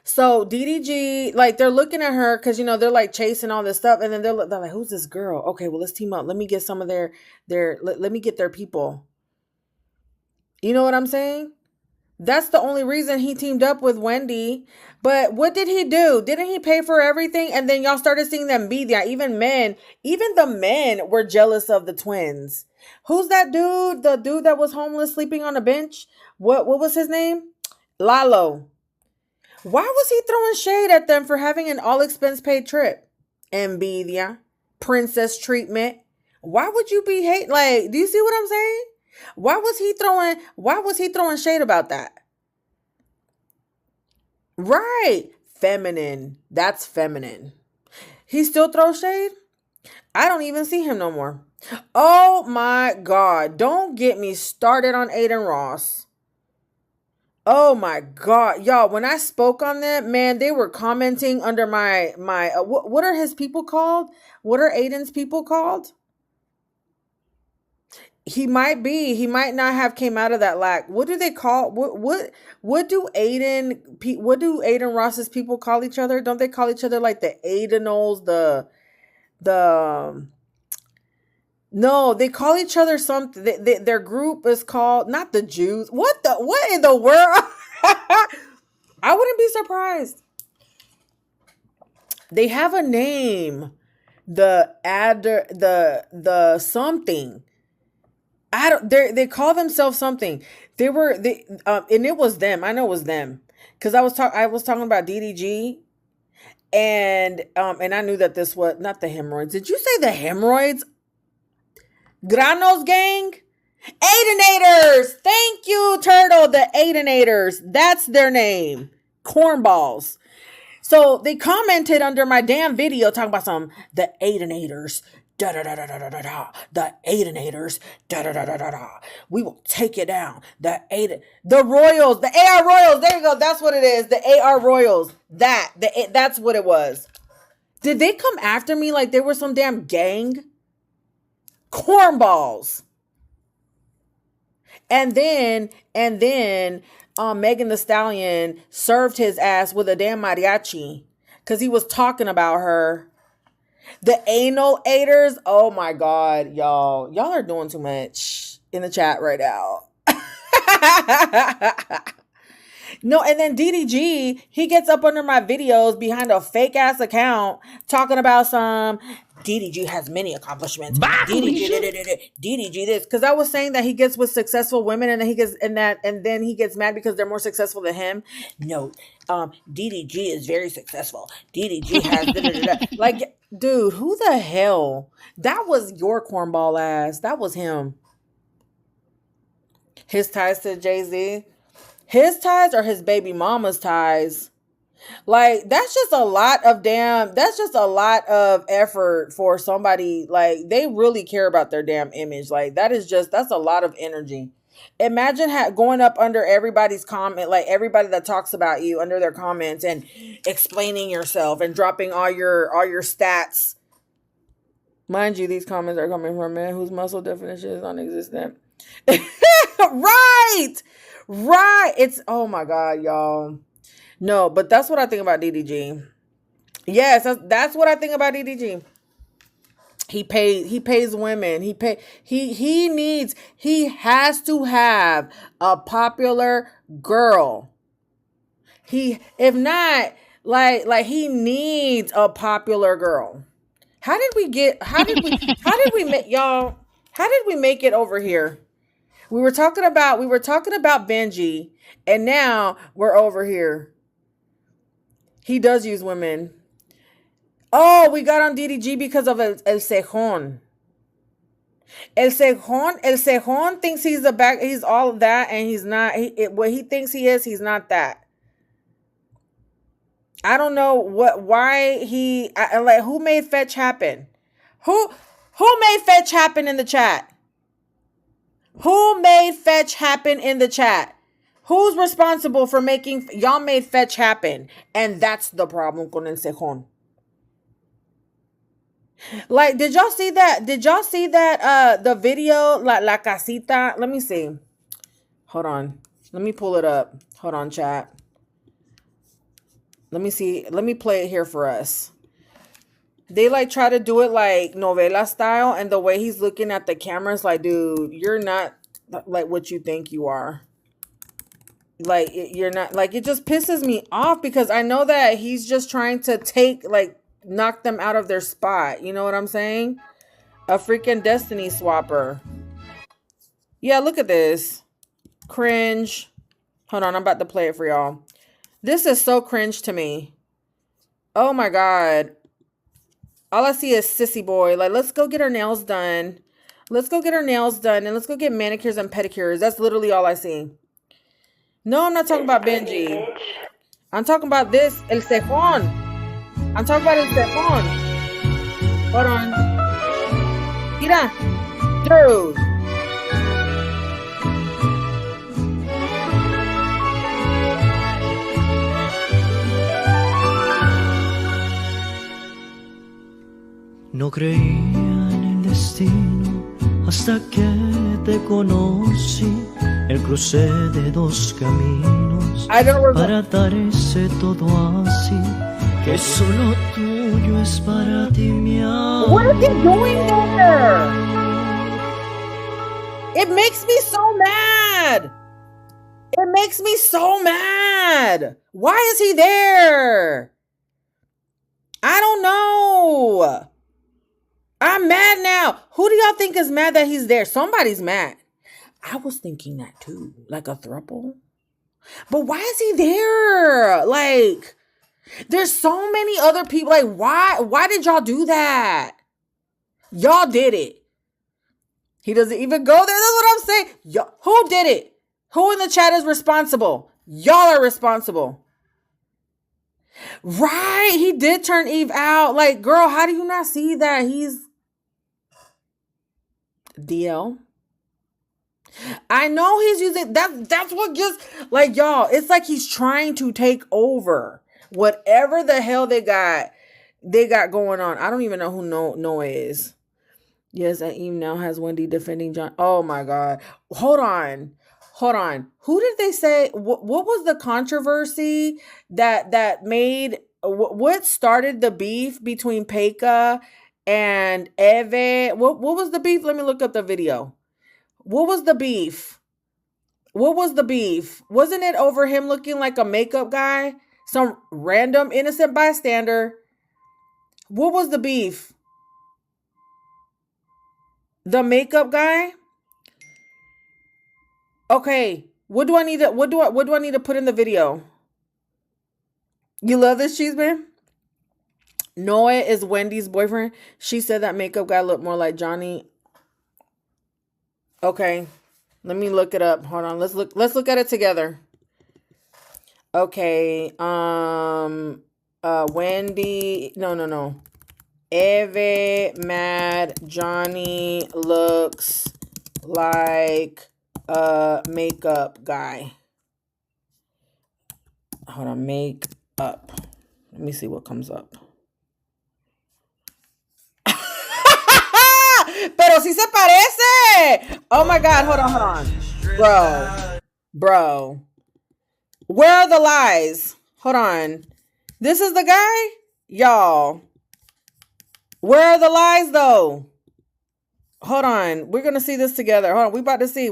So DDG, like, they're looking at her because, you know, they're like chasing all this stuff. And then they're like, who's this girl? Okay, well, let's team up. Let me get some of let me get their people. You know what I'm saying? That's the only reason he teamed up with Wendy. But what did he do? Didn't he pay for everything? And then y'all started seeing them be there. Even the men were jealous of the twins. Who's that dude? The dude that was homeless sleeping on a bench? What was his name? Lalo. Why was he throwing shade at them for having an all expense paid trip? Envidia. Princess treatment. Why would you be hate? Like, do you see what I'm saying? Why was he throwing shade about that? Right. Feminine. That's feminine. He still throws shade? I don't even see him no more. Oh my God. Don't get me started on Aiden Ross. Oh my God. Y'all, when I spoke on that, man, they were commenting under my what are his people called? What are Aiden's people called? He might not have came out of that lack. What do they call what do Aiden Ross's people call each other? Don't they call each other like the Aidenols, no, they call each other something. Their group is called not the Jews. What in the world? I wouldn't be surprised. They have a name. The something. I don't. They call themselves something. And it was them. I know it was them because I was talking about DDG, and I knew that this was not the hemorrhoids. Did you say the hemorrhoids? Granos gang. Aidenators. Thank you, Turtle. The Aidenators. That's their name. Cornballs. So they commented under my damn video talking about the Aidenators. Da da da da da da da da. The Aidenators. Da da da da da da. We will take it down. The Royals. The AR Royals. There you go. That's what it is. The AR Royals. That's what it was. Did they come after me like they were some damn gang? Cornballs. And then Megan Thee Stallion served his ass with a damn mariachi because he was talking about her. The anal aiders. Oh my God, y'all are doing too much in the chat right now. No, and then DDG, he gets up under my videos behind a fake ass account talking about some DDG has many accomplishments. DDG this, because I was saying that he gets with successful women, and then he gets mad because they're more successful than him. No, DDG is very successful. DDG has like, dude, who the hell? That was your cornball ass. That was him. His ties to Jay-Z. His ties or his baby mama's ties? Like, that's just a lot of effort for somebody. Like, they really care about their damn image. Like, that's a lot of energy. Imagine going up under everybody's comment, like everybody that talks about you under their comments and explaining yourself and dropping all your stats. Mind you, these comments are coming from a man whose muscle definition is non-existent. Right. It's, oh my God, y'all. No, but that's what I think about DDG. Yes, that's what I think about DDG. He pays women. He has to have a popular girl. If not, like he needs a popular girl. How did we make it over here? We were talking about Benji, and now we're over here. He does use women. Oh, we got on DDG because of El Cejon. El Cejon thinks he's all of that, and he's not. What he thinks he is, he's not that. I don't know why who made fetch happen? Who made fetch happen in the chat? Who made fetch happen in the chat? Who's responsible for making y'all made fetch happen? And that's the problem con El Cejon. Like, did y'all see that? The video, La Casita? Let me see. Hold on. Let me pull it up. Hold on, chat. Let me see. Let me play it here for us. They like try to do it like novela style, and the way he's looking at the camera is like, dude, you're not like what you think you are. Like, you're not, like, it just pisses me off because I know that he's just trying to knock them out of their spot. You know what I'm saying? A freaking destiny swapper. Yeah, look at this. Cringe. Hold on, I'm about to play it for y'all. This is so cringe to me. Oh my God. All I see is sissy boy. Like, let's go get our nails done. And let's go get manicures and pedicures. That's literally all I see. No, I'm not talking about Benji. I'm talking about this, El Cejon. I'm talking about El Cejon. Hold on. Mira. Dude. No creía en el destino hasta que te conocí. El cruce de dos caminos para darse todo así, que solo tuyo es para ti, mi amor. What is he doing there? It makes me so mad. Why is he there? I don't know. I'm mad now. Who do y'all think is mad that he's there? Somebody's mad. I was thinking that too, like a throuple. But why is he there? Like, there's so many other people. Like, why did y'all do that? Y'all did it. He doesn't even go there. That's what I'm saying. Who did it? Who in the chat is responsible? Y'all are responsible. Right. He did turn Eve out. Like, girl, how do you not see that? He's DL. I know he's using that's what just like y'all, it's like he's trying to take over whatever the hell they got going on. I don't even know who Noah is. Yes, and Eve now has Wendy defending John. Oh my God. Hold on. Who did they say? What was the controversy that made what started the beef between Peka and Eve? What was the beef? Let me look up the video. What was the beef? Wasn't it over him looking like a makeup guy? Some random innocent bystander. What was the beef? The makeup guy? Okay. What do I need to put in the video? You love this, Chisme? Noah is Wendy's boyfriend. She said that makeup guy looked more like Johnny. Okay. Let me look it up. Hold on. Let's look at it together. Okay. Wendy. No. Eve mad Johnny looks like a makeup guy. Hold on. Make up. Let me see what comes up. Pero si se parece. Oh my God. Hold on. Bro. Where are the lies? Hold on. This is the guy? Y'all. Where are the lies though? Hold on. We're going to see this together. Hold on. We about to see.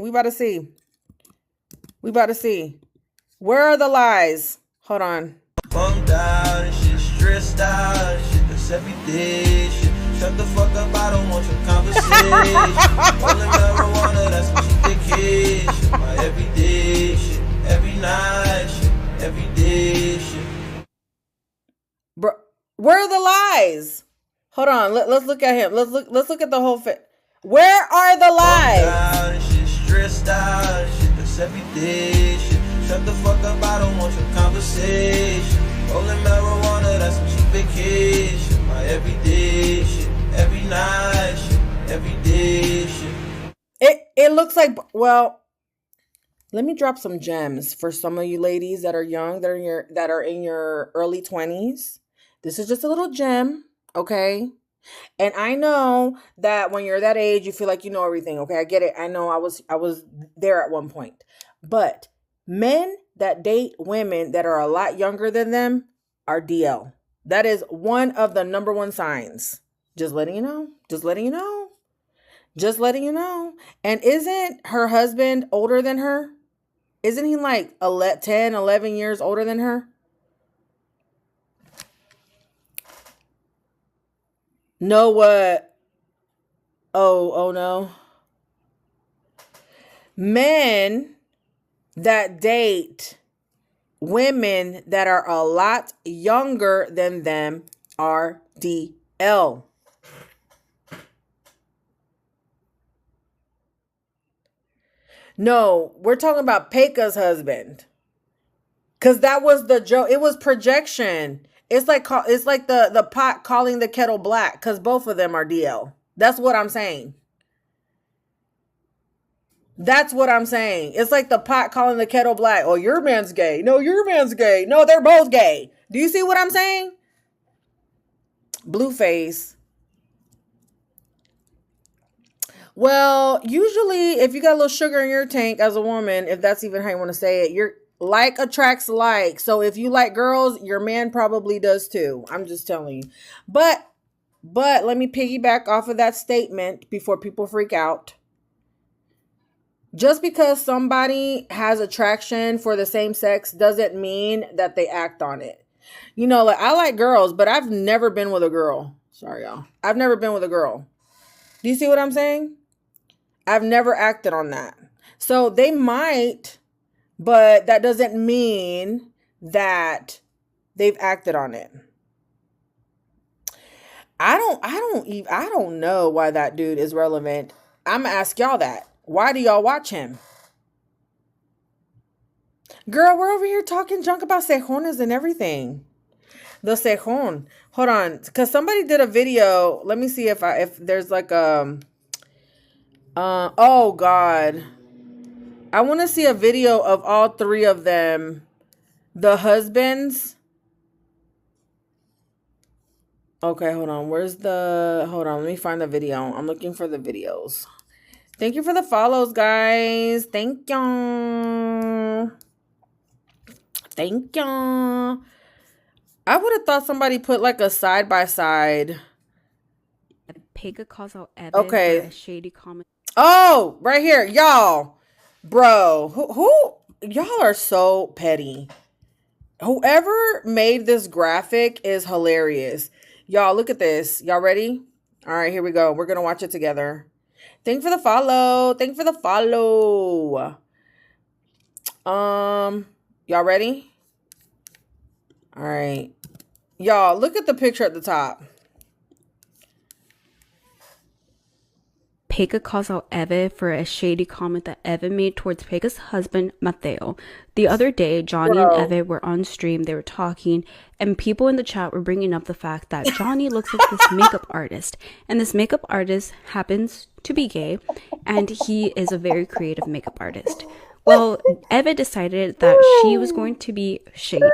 Where are the lies? Hold on. Bummed out and shit, stressed out, shit, that's everyday shit. Shut the fuck up, I don't want your conversation. Rolling marijuana, that's what you vacation. My everyday shit, every night shit, everyday shit. Bro, where are the lies? Hold on, let's look at him. Let's look at the whole fit. Where are the lies? Shit, stressed out, shit, that's everyday shit. Shut the fuck up, I don't want your conversation. Rolling marijuana, that's what you vacation. My everyday shit, every night shit, everyday shit. It looks like, well, let me drop some gems for some of you ladies that are young, that are in your early 20s. This is just a little gem, okay? And I know that when you're that age, you feel like you know everything, okay? I get it. I know I was there at one point. But men that date women that are a lot younger than them are DL. That is one of the number one signs. Just letting you know. And isn't her husband older than her? Isn't he like 10, 11 years older than her? Know what? Oh no. Men that date women that are a lot younger than them are DL. No, we're talking about Peka's husband. Because that was the joke. It was projection. It's like the pot calling the kettle black because both of them are DL. That's what I'm saying. It's like the pot calling the kettle black. Oh, your man's gay. No, your man's gay. No, they're both gay. Do you see what I'm saying? Blueface. Well, usually if you got a little sugar in your tank as a woman, if that's even how you want to say it, you're like attracts like. So if you like girls, your man probably does too. I'm just telling you. But let me piggyback off of that statement before people freak out. Just because somebody has attraction for the same sex doesn't mean that they act on it. You know, like I like girls, but I've never been with a girl. Sorry, y'all. I've never been with a girl. Do you see what I'm saying? I've never acted on that. So they might, but that doesn't mean that they've acted on it. I don't know why that dude is relevant. I'm gonna ask y'all that. Why do y'all watch him? Girl, we're over here talking junk about cejones and everything. The cejon. Hold on, because somebody did a video. Let me see if there's like oh God. I want to see a video of all three of them. The husbands. Okay, hold on. Hold on, let me find the video. I'm looking for the videos. Thank you for the follows, guys. Thank y'all. Thank y'all. I would have thought somebody put like a side by side. Pega calls out Evan Okay. for a shady comment. Oh, right here, y'all. Bro, who y'all are so petty. Whoever made this graphic is hilarious. Y'all, look at this. Y'all ready? All right, here we go. We're going to watch it together. Thank you for the follow. Thank you for the follow. Y'all ready? All right. Y'all, look at the picture at the top. Pega calls out Eve for a shady comment that Eve made towards Pega's husband, Mateo. The other day, Johnny and Eve were on stream, they were talking, and people in the chat were bringing up the fact that Johnny looks like this makeup artist, and this makeup artist happens to be gay, and he is a very creative makeup artist. Well, Eve decided that she was going to be shady,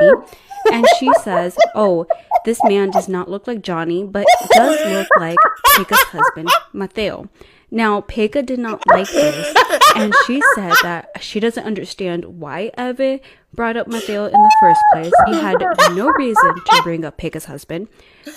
and she says, oh, this man does not look like Johnny, but does look like Pega's husband, Mateo. Now, Pega did not like this, and she said that she doesn't understand why Eve brought up Mateo in the first place. He had no reason to bring up Pega's husband,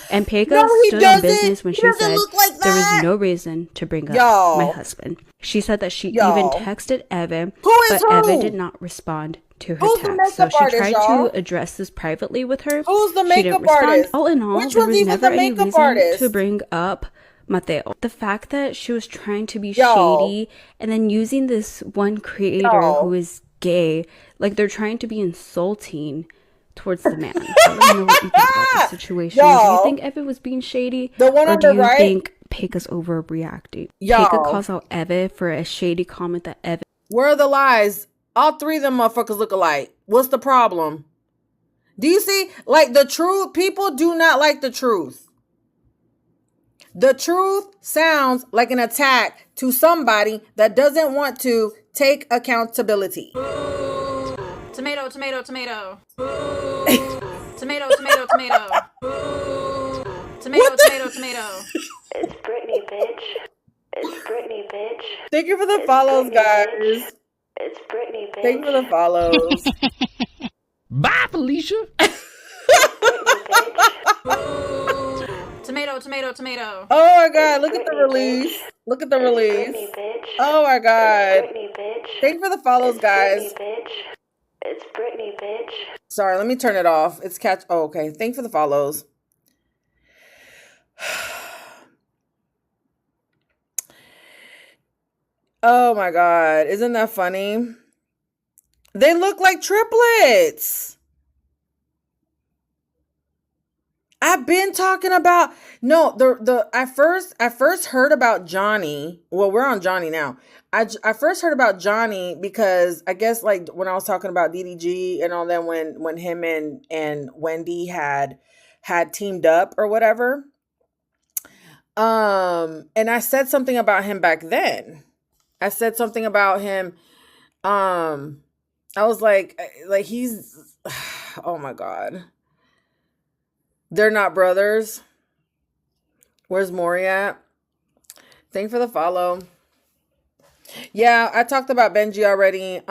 and Pega stood on business when she said there was no reason to bring up my husband. She said that she even texted Eve, but Eve did not respond to her text. So she tried to address this privately with her. Who's the She didn't makeup respond. artist? All in all, Which there one's was even never the any makeup reason artist? to bring up Mateo. The fact that she was trying to be Y'all. shady and then using this one creator Y'all. who is gay, like they're trying to be insulting towards the man. I don't know what you think about this situation. Do you Y'all. think Eve was being shady? The one or on do the you right? think Peka's overreacting? Y'all. Peka calls out Eve for a shady comment that Eve Where are the lies? All three of them motherfuckers look alike. What's the problem? Do you see? Like the truth, people do not like the truth. The truth sounds like an attack to somebody that doesn't want to take accountability. Tomato, tomato, tomato. Tomato, tomato, tomato. Tomato, tomato, tomato. It's Britney, bitch. It's Britney, bitch. Thank you for the It's follows, Britney, guys. bitch. It's Britney, bitch. Thank you for the follows. Bye, Felicia. Britney, bitch. Tomato, tomato, tomato. Oh my God, look at the Britney, release. Look at the It's release. Britney, bitch. Oh my God. Britney, bitch. Thank you for the follows, It's guys. Britney, bitch. It's Britney, bitch. Sorry, let me turn it off. It's catch. Oh, okay. Thank you for the follows. Oh my God. Isn't that funny? They look like triplets. I've been talking about I first heard about Johnny. Well, we're on Johnny now. I first heard about Johnny because I guess like when I was talking about DDG and all that when him and Wendy had teamed up or whatever. And I said something about him back then. I said something about him. I was like he's oh my God. They're not brothers. Where's Maury at? Thank you for the follow. Yeah, I talked about Benji already.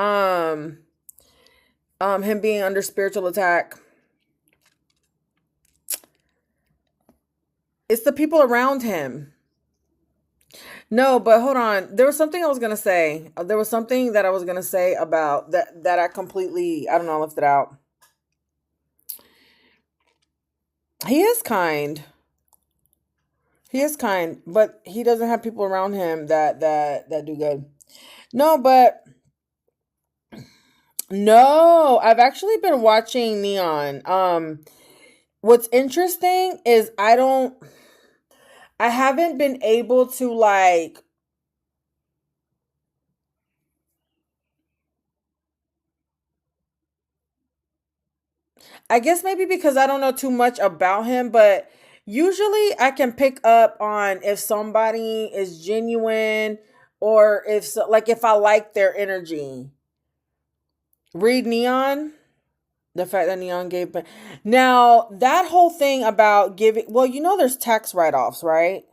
Him being under spiritual attack. It's the people around him. No, but hold on. There was something I was gonna say. There was something that I was gonna say about that I completely, I don't know, left it out. He is kind. He is kind, but he doesn't have people around him that do good. No, but No, I've actually been watching Neon. What's interesting is I haven't been able to like I guess maybe because I don't know too much about him, but usually I can pick up on if somebody is genuine or like if I like their energy. Read Neon. The fact that Neon gave, now that whole thing about giving, well, there's tax write-offs, right?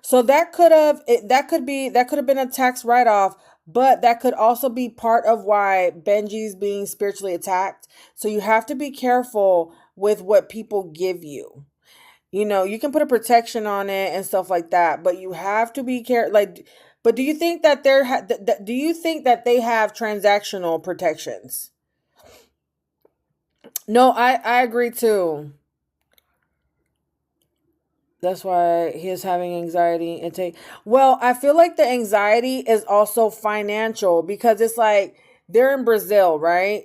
So that could have been a tax write-off, but that could also be part of why Benji's being spiritually attacked. So you have to be careful with what people give you. You can put a protection on it and stuff like that, but you have to be careful. But do you think that do you think that they have transactional protections? No, I agree too. That's why he is having anxiety and well, I feel like the anxiety is also financial because it's like they're in Brazil, right?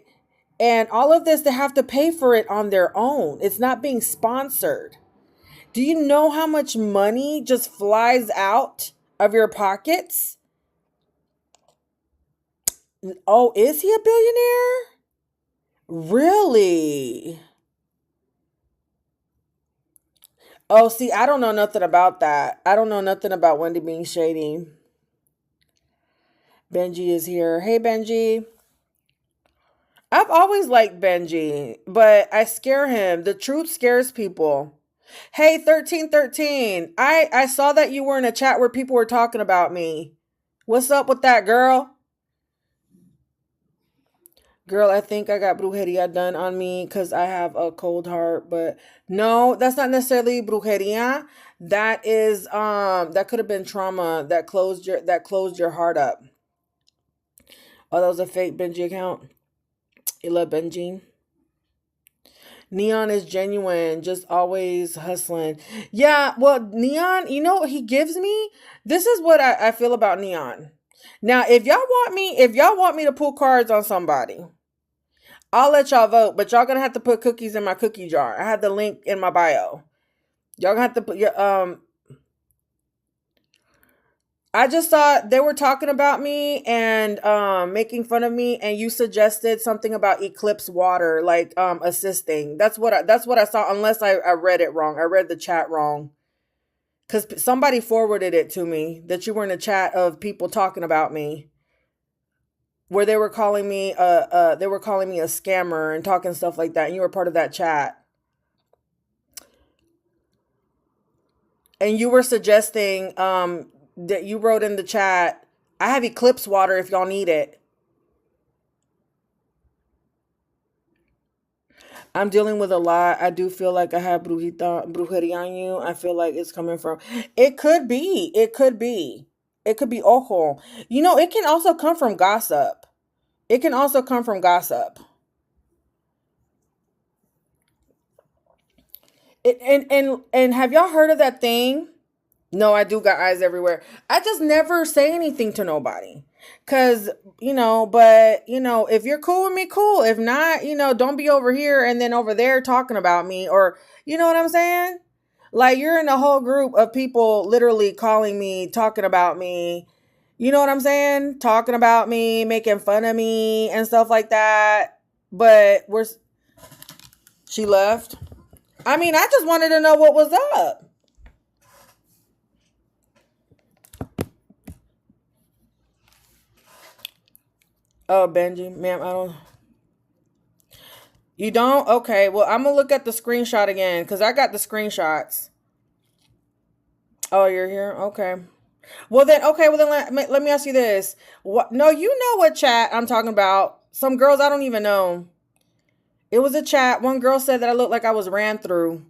And all of this, they have to pay for it on their own. It's not being sponsored. Do you know how much money just flies out of your pockets? Oh, is he a billionaire? Really? Oh, see, I don't know nothing about that. I don't know nothing about Wendy being shady. Benji is here. Hey, Benji. I've always liked Benji, but I scare him. The truth scares people. Hey, 1313. I saw that you were in a chat where people were talking about me. What's up with that, girl? Girl, I think I got brujeria done on me because I have a cold heart, but no, that's not necessarily brujeria. That is that could have been trauma that closed your heart up. Oh, that was a fake Benji account. You love Benji. Neon is genuine, just always hustling. Yeah, well, Neon, you know what he gives me? This is what I feel about Neon. Now, if y'all want me to pull cards on somebody, I'll let y'all vote, but y'all gonna have to put cookies in my cookie jar. I have the link in my bio. Y'all gonna have to put your I just thought they were talking about me and making fun of me, and you suggested something about eclipse water, like assisting. That's what I saw, unless I read it wrong. I read the chat wrong. Because somebody forwarded it to me that you were in a chat of people talking about me. Where they were calling me a scammer and talking stuff like that, and you were part of that chat. And you were suggesting that you wrote in the chat, I have eclipse water if y'all need it. I'm dealing with a lot. I do feel like I have brujeria on you. I feel like it's coming from, it could be ojo. It can also come from gossip. And have y'all heard of that thing? No, I do got eyes everywhere. I just never say anything to nobody. Cause, if you're cool with me, cool. If not, don't be over here and then over there talking about me, or, you know what I'm saying? Like, you're in a whole group of people literally calling me, talking about me. You know what I'm saying? Talking about me, making fun of me and stuff like that. But she left. I mean, I just wanted to know what was up. Oh, Benji, ma'am, I don't. You don't? Okay, well, I'm gonna look at the screenshot again because I got the screenshots. Oh, you're here? Okay. Well then, let me ask you this. What? No, you know what chat I'm talking about. Some girls I don't even know. It was a chat. One girl said that I looked like I was ran through.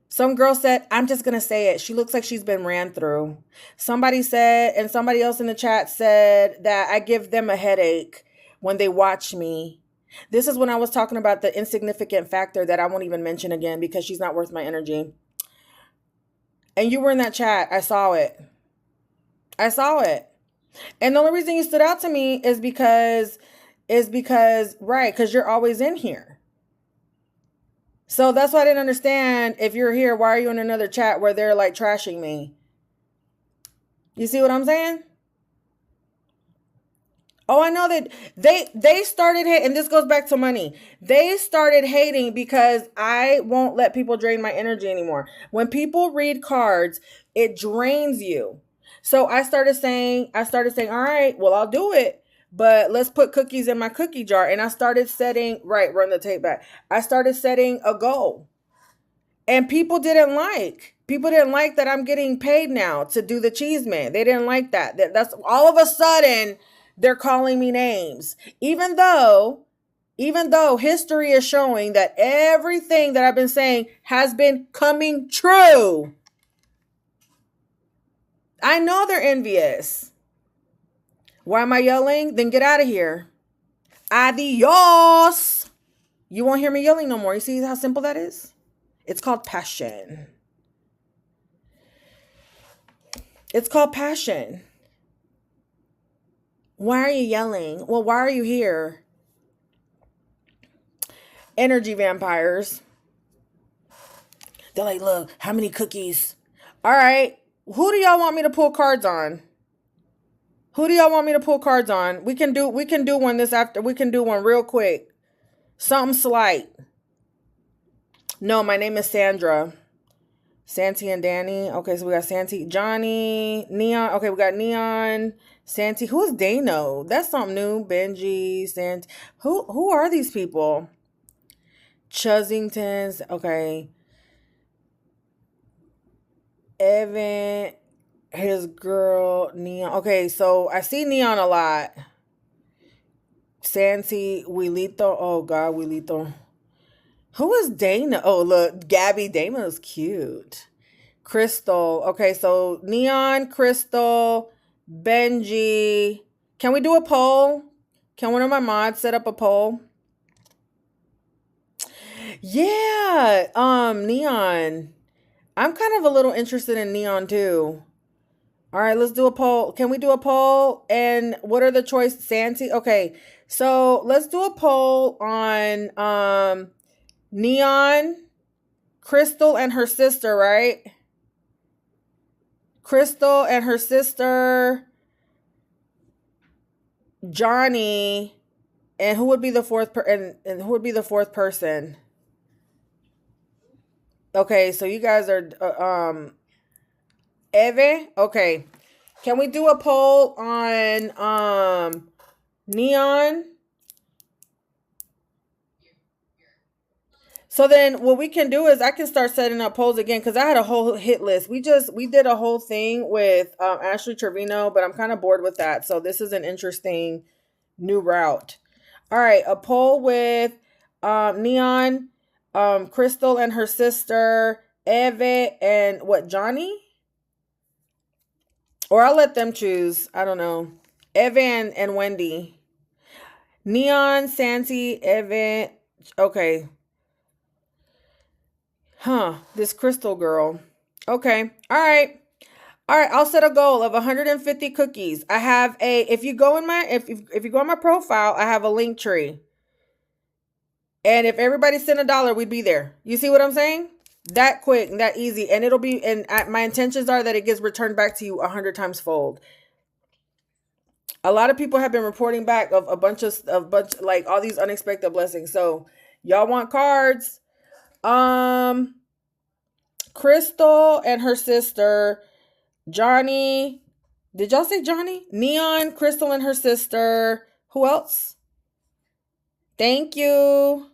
Some girl said, I'm just going to say it, she looks like she's been ran through. Somebody said, and somebody else in the chat said that I give them a headache when they watch me. This is when I was talking about the insignificant factor that I won't even mention again because she's not worth my energy. And you were in that chat. I saw it. And the only reason you stood out to me is because is because, right, because you're always in here. So that's why I didn't understand. If you're here, why are you in another chat where they're like trashing me? You see what I'm saying? Oh, I know that they started hating, and this goes back to money. They started hating because I won't let people drain my energy anymore. When people read cards, it drains you. So I started saying, all right, well, I'll do it, but let's put cookies in my cookie jar. And I started setting, right, run the tape back. I started setting a goal. And people didn't like that I'm getting paid now to do the Chisme. They didn't like that. That's all of a sudden they're calling me names. Even though history is showing that everything that I've been saying has been coming true. I know they're envious. Why am I yelling? Then get out of here. Adios. You won't hear me yelling no more. You see how simple that is? It's called passion. It's called passion. Why are you yelling? Well, why are you here? Energy vampires. They're like, look, how many cookies? All right. Who do y'all want me to pull cards on? Who do y'all want me to pull cards on? We can do one this after. We can do one real quick. Something slight. No, my name is Sandra. Santi and Danny. Okay, so we got Santi, Johnny, Neon. Okay, we got Neon, Santi. Who's Dano? That's something new. Benji, Santi. Who are these people? Chuzingtons. Okay. Evan, his girl, Neon. Okay, so I see Neon a lot. Santi, Wilito. Oh, God, Wilito. Who is Dana? Oh, look, Gabby. Dana's cute. Crystal. Okay, so Neon, Crystal, Benji. Can we do a poll? Can one of my mods set up a poll? Yeah, Neon. I'm kind of a little interested in Neon too. All right, let's do a poll. Can we do a poll? And what are the choices? Santi. Okay, so let's do a poll on Neon, Crystal, and her sister, right? Crystal and her sister, Johnny, and who would be the fourth and who would be the fourth person? Okay, so you guys are Eve. Okay, can we do a poll on Neon? So then what we can do is I can start setting up polls again, because I had a whole hit list. We did a whole thing with Ashley Trevino, but I'm kind of bored with that. So this is an interesting new route. All right, a poll with Neon, Crystal and her sister, Eve, and what, Johnny? Or I'll let them choose. I don't know. Eve and Wendy. Neon, Santi, Eve. Okay. Huh, this Crystal girl. Okay. All right. I'll set a goal of 150 cookies. I have if you go on my profile, I have a link tree. And if everybody sent $1, we'd be there. You see what I'm saying? That quick, that easy. And it'll be, and my intentions are that it gets returned back to you 100 times fold. A lot of people have been reporting back of a bunch like all these unexpected blessings. So y'all want cards? Crystal and her sister, Johnny. Did y'all say Johnny? Neon, Crystal and her sister. Who else? Thank you.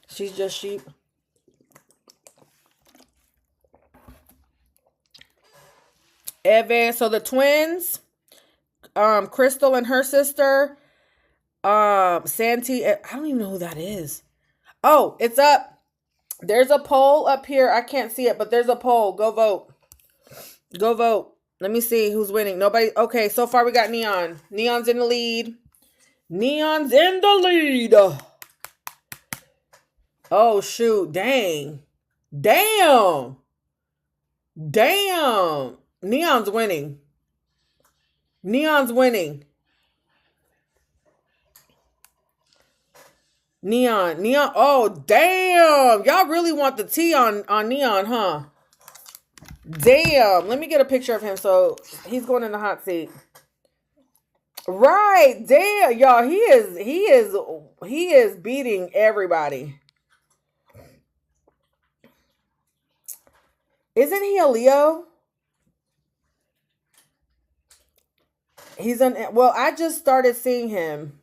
She's just sheep. Evan. So the twins, Crystal and her sister, Santi. I don't even know who that is. Oh, it's up. There's a poll up here. I can't see it, but there's a poll. Go vote. Go vote. Let me see who's winning. Nobody. Okay, so far we got Neon. Neon's in the lead. Neon's in the lead. Oh, shoot. Dang. Damn. Neon's winning. Neon's winning. Neon. Oh, damn. Y'all really want the tea on Neon, huh? Damn. Let me get a picture of him. So he's going in the hot seat. Right. Damn. Y'all, he is beating everybody. Isn't he a Leo? Well, I just started seeing him.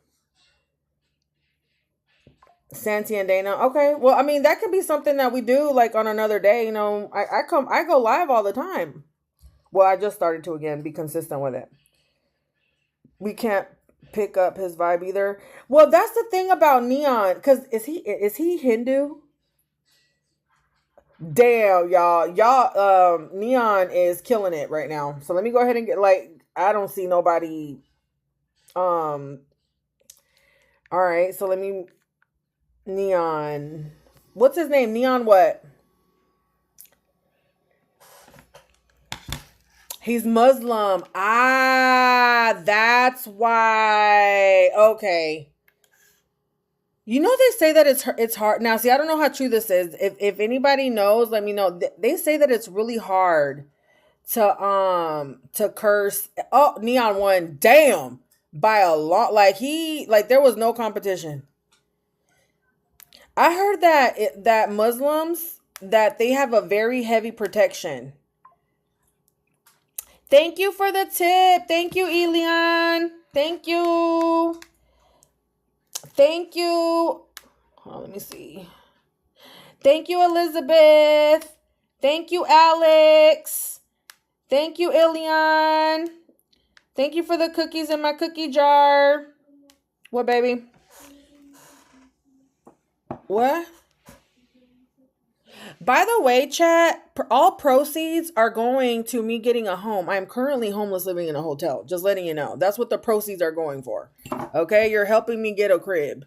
Santi and Dana. Okay. Well, I mean, that could be something that we do like on another day. You know, I go live all the time. Well, I just started to again. Be consistent with it. We can't pick up his vibe either. Well, that's the thing about Neon. Because is he Hindu? Damn, y'all, Neon is killing it right now. So let me go ahead and get, like, I don't see nobody. All right, so let me, Neon. What's his name? Neon what? He's Muslim. Ah, that's why. Okay. You know, they say that it's hard. Now, see, I don't know how true this is. If anybody knows, let me know. They say that it's really hard to curse. Oh, Neon won. Damn. By a lot. Like there was no competition. I heard that Muslims, that they have a very heavy protection. Thank you for the tip. Thank you, Elian. Thank you. Thank you. Oh, let me see. Thank you, Elizabeth. Thank you, Alex. Thank you, Ilian. Thank you for the cookies in my cookie jar. What, baby? What? By the way, chat, all proceeds are going to me getting a home. I am currently homeless living in a hotel. Just letting you know. That's what the proceeds are going for. Okay? You're helping me get a crib.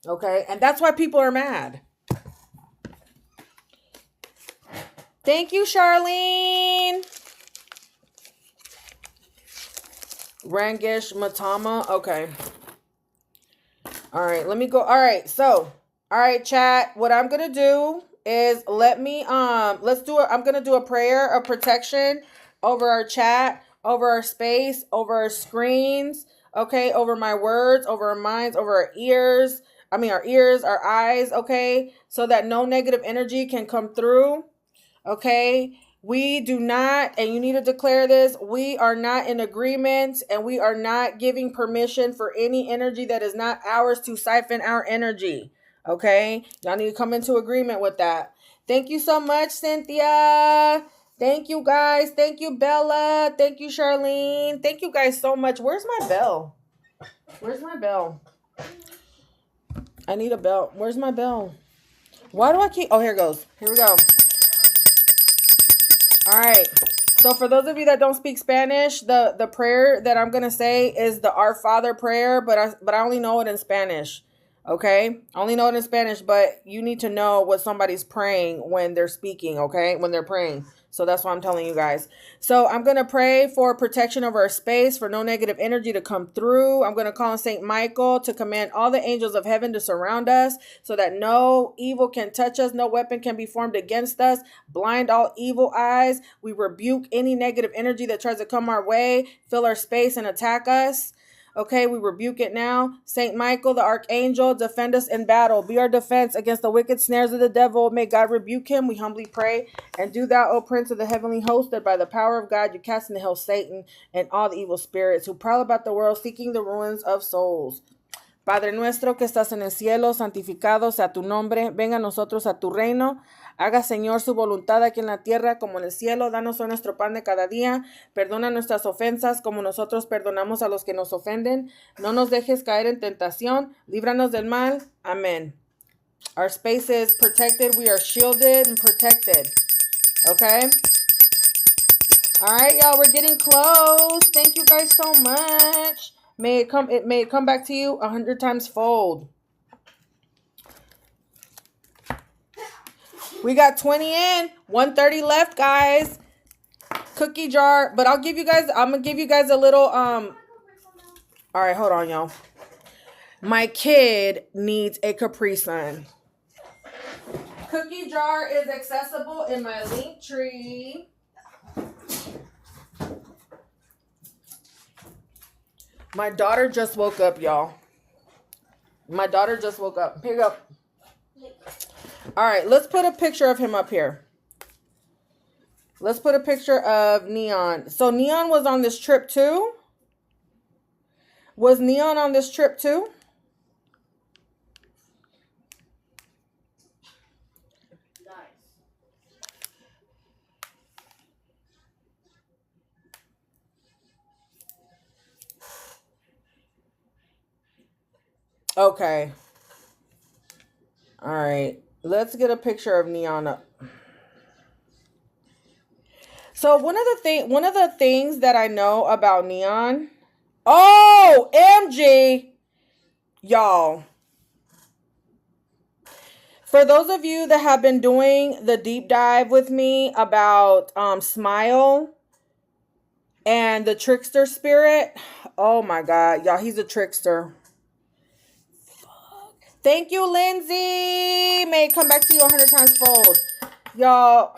Okay? And that's why people are mad. Thank you, Charlene. Rangish Matama. Okay. All right. Let me go. All right. So, all right, chat. What I'm going to do is I'm going to do a prayer of protection over our chat, over our space, over our screens, okay, over my words, over our minds, over our ears, our eyes, okay, so that no negative energy can come through, okay. We do not, and you need to declare this, we are not in agreement, and we are not giving permission for any energy that is not ours to siphon our energy. Okay, y'all need to come into agreement with that. Thank you so much, Cynthia. Thank you, guys. Thank you, Bella. Thank you, Charlene. Thank you guys so much. Where's my bell? Where's my bell? I need a bell. Where's my bell? Why do I keep... Oh, here it goes. Here we go. All right. So for those of you that don't speak Spanish, the prayer that I'm going to say is the Our Father prayer, but I only know it in Spanish. Okay, I only know it in Spanish, but you need to know what somebody's praying when they're speaking, okay, when they're praying. So that's why I'm telling you guys. So I'm going to pray for protection over our space, for no negative energy to come through. I'm going to call on Saint Michael to command all the angels of heaven to surround us so that no evil can touch us. No weapon can be formed against us. Blind all evil eyes. We rebuke any negative energy that tries to come our way, fill our space and attack us. Okay, we rebuke it now. Saint Michael, the archangel, defend us in battle. Be our defense against the wicked snares of the devil. May God rebuke him, we humbly pray. And do thou, O Prince of the heavenly host, that by the power of God you cast into hell Satan and all the evil spirits who prowl about the world seeking the ruins of souls. Padre nuestro que estás en el cielo, santificado sea tu nombre. Venga a nosotros a tu reino. Haga, Señor, su voluntad aquí en la tierra como en el cielo. Danos hoy nuestro pan de cada día. Perdona nuestras ofensas como nosotros perdonamos a los que nos ofenden. No nos dejes caer en tentación. Líbranos del mal. Amen. Our space is protected. We are shielded and protected. Okay? All right, y'all. We're getting close. Thank you guys so much. May it come back to you 100 times fold. We got 20 in, 130 left, guys. cookie jar, but I'm gonna give you guys a little, all right, hold on, y'all. My kid needs a Capri Sun. Cookie jar is accessible in my link tree. My daughter just woke up, y'all. My daughter just woke up. Here you go. All right, let's put a picture of him up here. Let's put a picture of Neon. So Neon was on this trip too? Was Neon on this trip too? Okay. All right. Let's get a picture of Neon up. So one of the things that I know about Neon. Oh, MG. Y'all. For those of you that have been doing the deep dive with me about Smile and the trickster spirit. Oh my God. Y'all, he's a trickster. Thank you, Lindsay. May it come back to you 100 times fold. Y'all,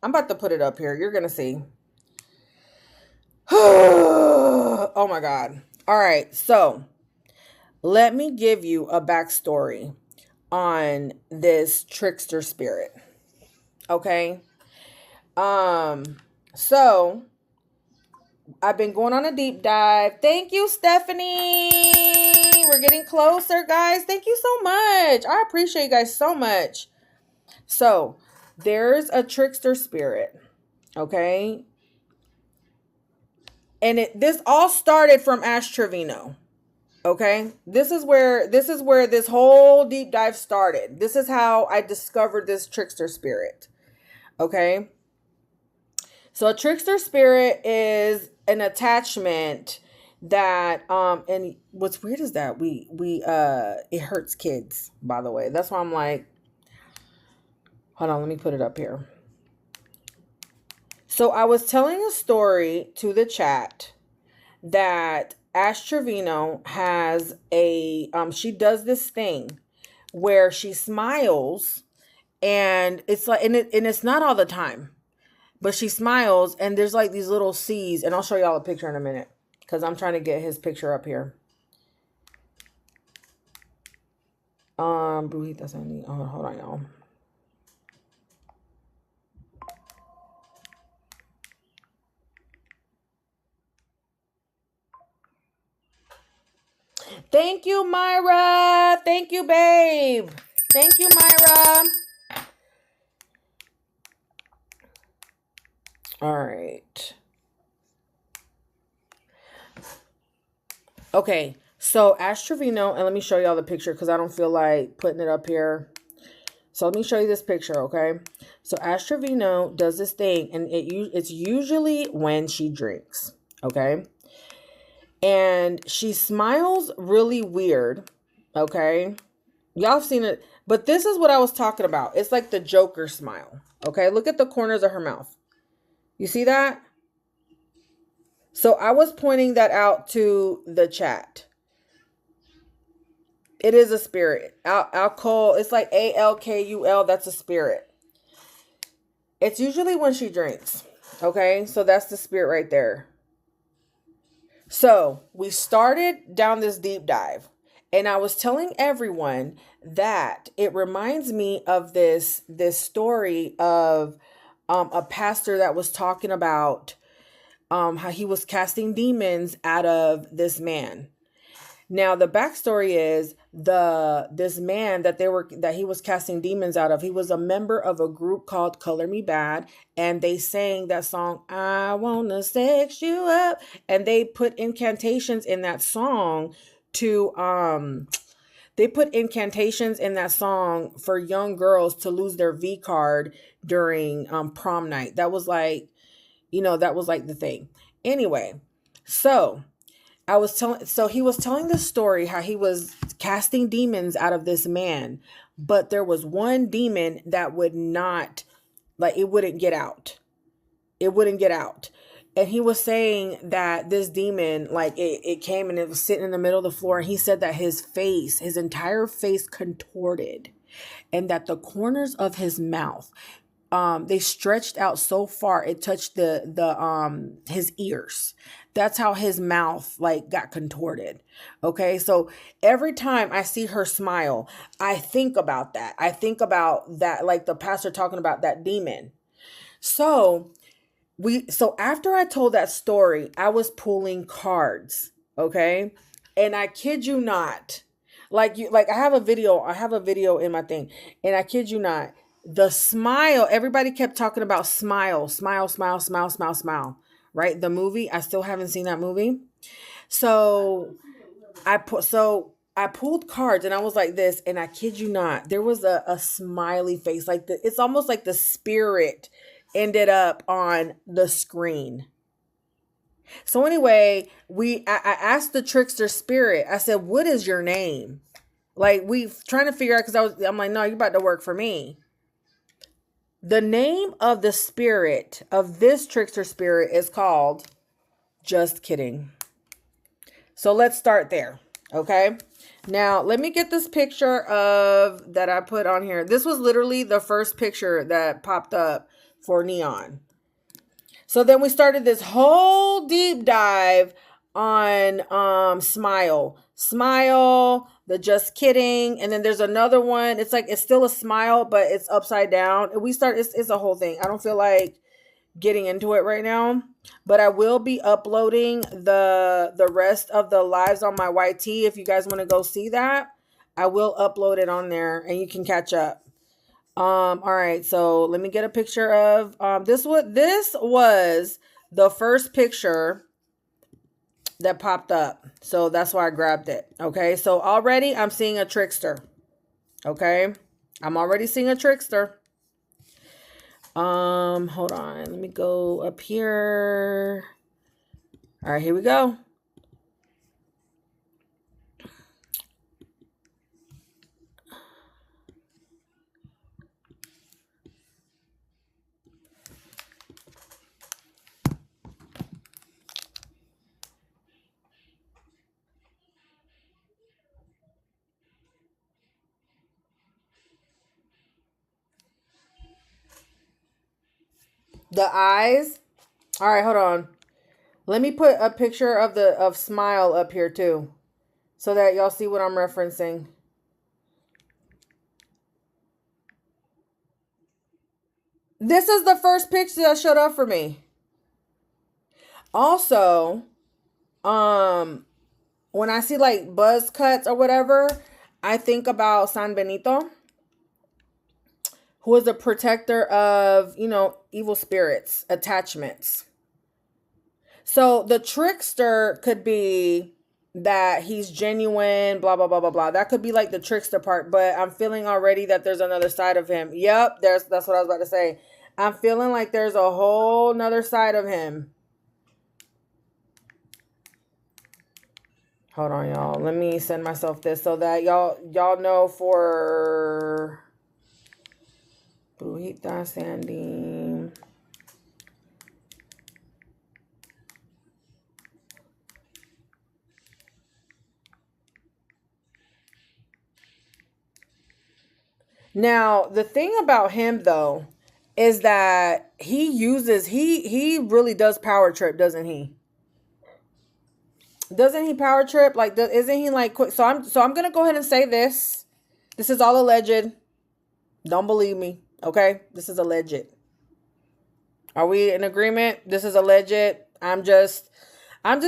I'm about to put it up here. You're going to see. Oh, my God. All right. So, let me give you a backstory on this trickster spirit. Okay? So, I've been going on a deep dive. Thank you, Stephanie. We're getting closer, guys. Thank you so much. I appreciate you guys so much. So, there's a trickster spirit. Okay? And this all started from Ash Trevino. Okay? This is where this whole deep dive started. This is how I discovered this trickster spirit. Okay? So a trickster spirit is an attachment that and what's weird is that we it hurts kids, by the way. That's why I'm like, hold on, let me put it up here. So I was telling a story to the chat that Ash Trevino has a she does this thing where she smiles, and it's like and it's not all the time. But she smiles, and there's like these little C's, and I'll show y'all a picture in a minute because I'm trying to get his picture up here. Brujita Sandy. Oh, hold on, y'all. Thank you, Myra. Thank you, babe. Thank you, Myra. All right. Okay, so Ash Trevino, and let me show y'all the picture because I don't feel like putting it up here. So let me show you this picture, okay? So Ash Trevino does this thing, and it's usually when she drinks, okay? And she smiles really weird, okay? Y'all have seen it, but this is what I was talking about. It's like the Joker smile, okay? Look at the corners of her mouth. You see that? So I was pointing that out to the chat. It is a spirit. Alcohol, it's like ALKUL, that's a spirit. It's usually when she drinks, okay? So that's the spirit right there. So we started down this deep dive, and I was telling everyone that it reminds me of this story of a pastor that was talking about how he was casting demons out of this man. Now the backstory is this man that he was casting demons out of. He was a member of a group called Color Me Bad, and they sang that song, I Wanna Sex You Up, and they put incantations in that song to they put incantations in that song for young girls to lose their V card during prom night. That was like, that was like the thing. Anyway, so he was telling the story how he was casting demons out of this man, but there was one demon that would not, like, it wouldn't get out. it wouldn't get out. And he was saying that this demon, like it came and it was sitting in the middle of the floor. And he said that his entire face contorted, and that the corners of his mouth, they stretched out so far it touched his ears. That's how his mouth like got contorted. Okay, so every time I see her smile, I think about that. I think about that, like the pastor talking about that demon. So after I told that story, I was pulling cards. Okay, and I kid you not, like I have a video in my thing, and I kid you not, the smile, everybody kept talking about smile, smile, smile, smile, smile, smile, right? The movie, I still haven't seen that movie. So I pulled cards and I was like this, and I kid you not, there was a smiley face. Like it's almost like the spirit ended up on the screen. So anyway, I asked the trickster spirit, I said, what is your name? Like we trying to figure out, because I'm like, no, you're about to work for me. The name of the spirit of this trickster spirit is called Just Kidding. So let's start there. Okay. Now let me get this picture that I put on here. This was literally the first picture that popped up for N3ON. So then we started this whole deep dive on smile, the Just Kidding, and then there's another one. It's like it's still a smile, but it's upside down. And it's a whole thing. I don't feel like getting into it right now, but I will be uploading the rest of the lives on my YT. If you guys want to go see that, I will upload it on there and you can catch up. All right, so let me get a picture of this was the first picture that popped up. So that's why I grabbed it. Okay, so already I'm seeing a trickster. Okay, I'm already seeing a trickster. Hold on, let me go up here. All right, here we go. The eyes. All right, hold on. Let me put a picture of smile up here too, so that y'all see what I'm referencing. This is the first picture that showed up for me. Also, when I see like buzz cuts or whatever, I think about San Benito, who is a protector of, evil spirits, attachments. So the trickster could be that he's genuine, blah, blah, blah, blah, blah. That could be like the trickster part, but I'm feeling already that there's another side of him. Yep, that's what I was about to say. I'm feeling like there's a whole nother side of him. Hold on, y'all. Let me send myself this so that y'all know for Brujita, Sandy. Now, the thing about him though is that he really does power trip, doesn't he? Doesn't he power trip? Like, isn't he like quick? So I'm gonna go ahead and say this. This is all alleged. Don't believe me, okay? This is alleged. Are we in agreement? This is alleged. I'm just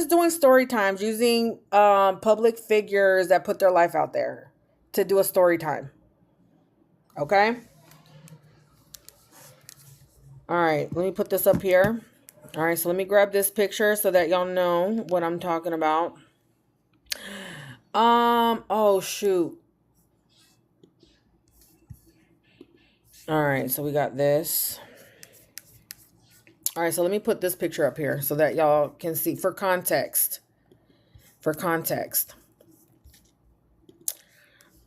doing story times using public figures that put their life out there to do a story time. Okay? All right, let me put this up here. All right, so let me grab this picture so that y'all know what I'm talking about. Oh shoot. All right, so we got this. All right, so let me put this picture up here so that y'all can see for context. For context.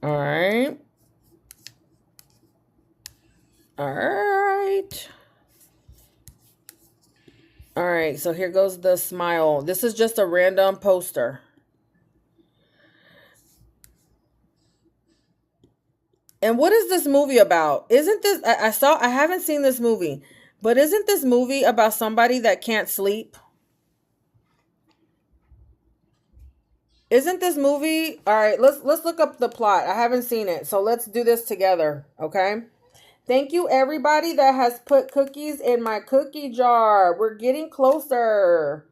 All right. All right. right, so here goes the smile. This is just a random poster. And what is this movie about? Isn't this, I haven't seen this movie, but isn't this movie about somebody that can't sleep? Isn't this movie? All right, let's look up the plot. I haven't seen it, so let's do this together, okay? Thank you, everybody that has put cookies in my cookie jar. We're getting closer.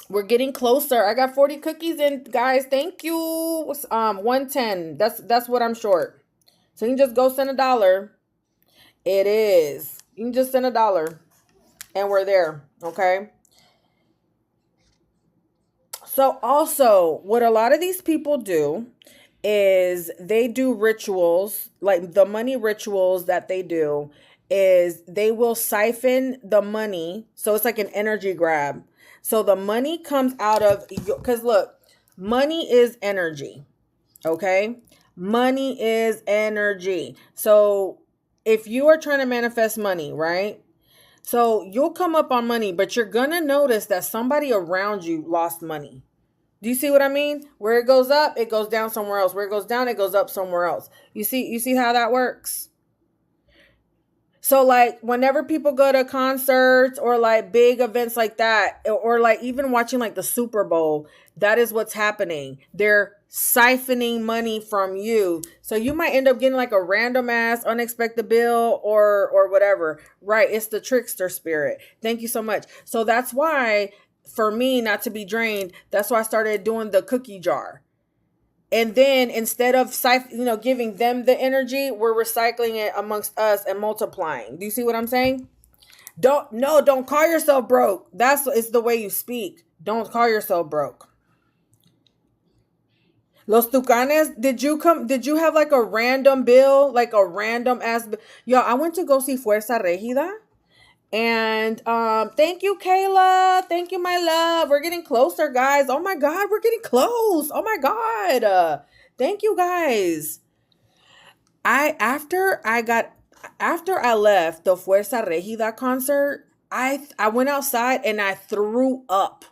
We're getting closer. I got 40 cookies in, guys. Thank you. 110. That's what I'm short. So you can just go send $1. It is. You can just send $1, and we're there, okay? So also, what a lot of these people do is they do rituals, like the money rituals that they do is they will siphon the money. So it's like an energy grab. So the money comes out of, because look, money is energy, okay? Money is energy. So if you are trying to manifest money, right? So you'll come up on money, but you're going to notice that somebody around you lost money. Do you see what I mean? Where it goes up, it goes down somewhere else. Where it goes down, it goes up somewhere else. You see how that works? So like whenever people go to concerts or like big events like that, or like even watching like the Super Bowl, that is what's happening. They're siphoning money from you. So you might end up getting like a random ass unexpected bill or whatever. Right. It's the trickster spirit. Thank you so much. So that's why, for me not to be drained, that's why I started doing the cookie jar. And then instead of giving them the energy, we're recycling it amongst us and multiplying. Do you see what I'm saying? Don't call yourself broke. It's the way you speak. Don't call yourself broke. Los Tucanes, did you have like a random bill, like a random ass bill? Yo, I went to go see Fuerza Regida. And thank you, Kayla. Thank you, my love. We're getting closer, guys. Oh my God, we're getting close. Oh my God. Thank you, guys. After I left the Fuerza Regida concert, I went outside and I threw up.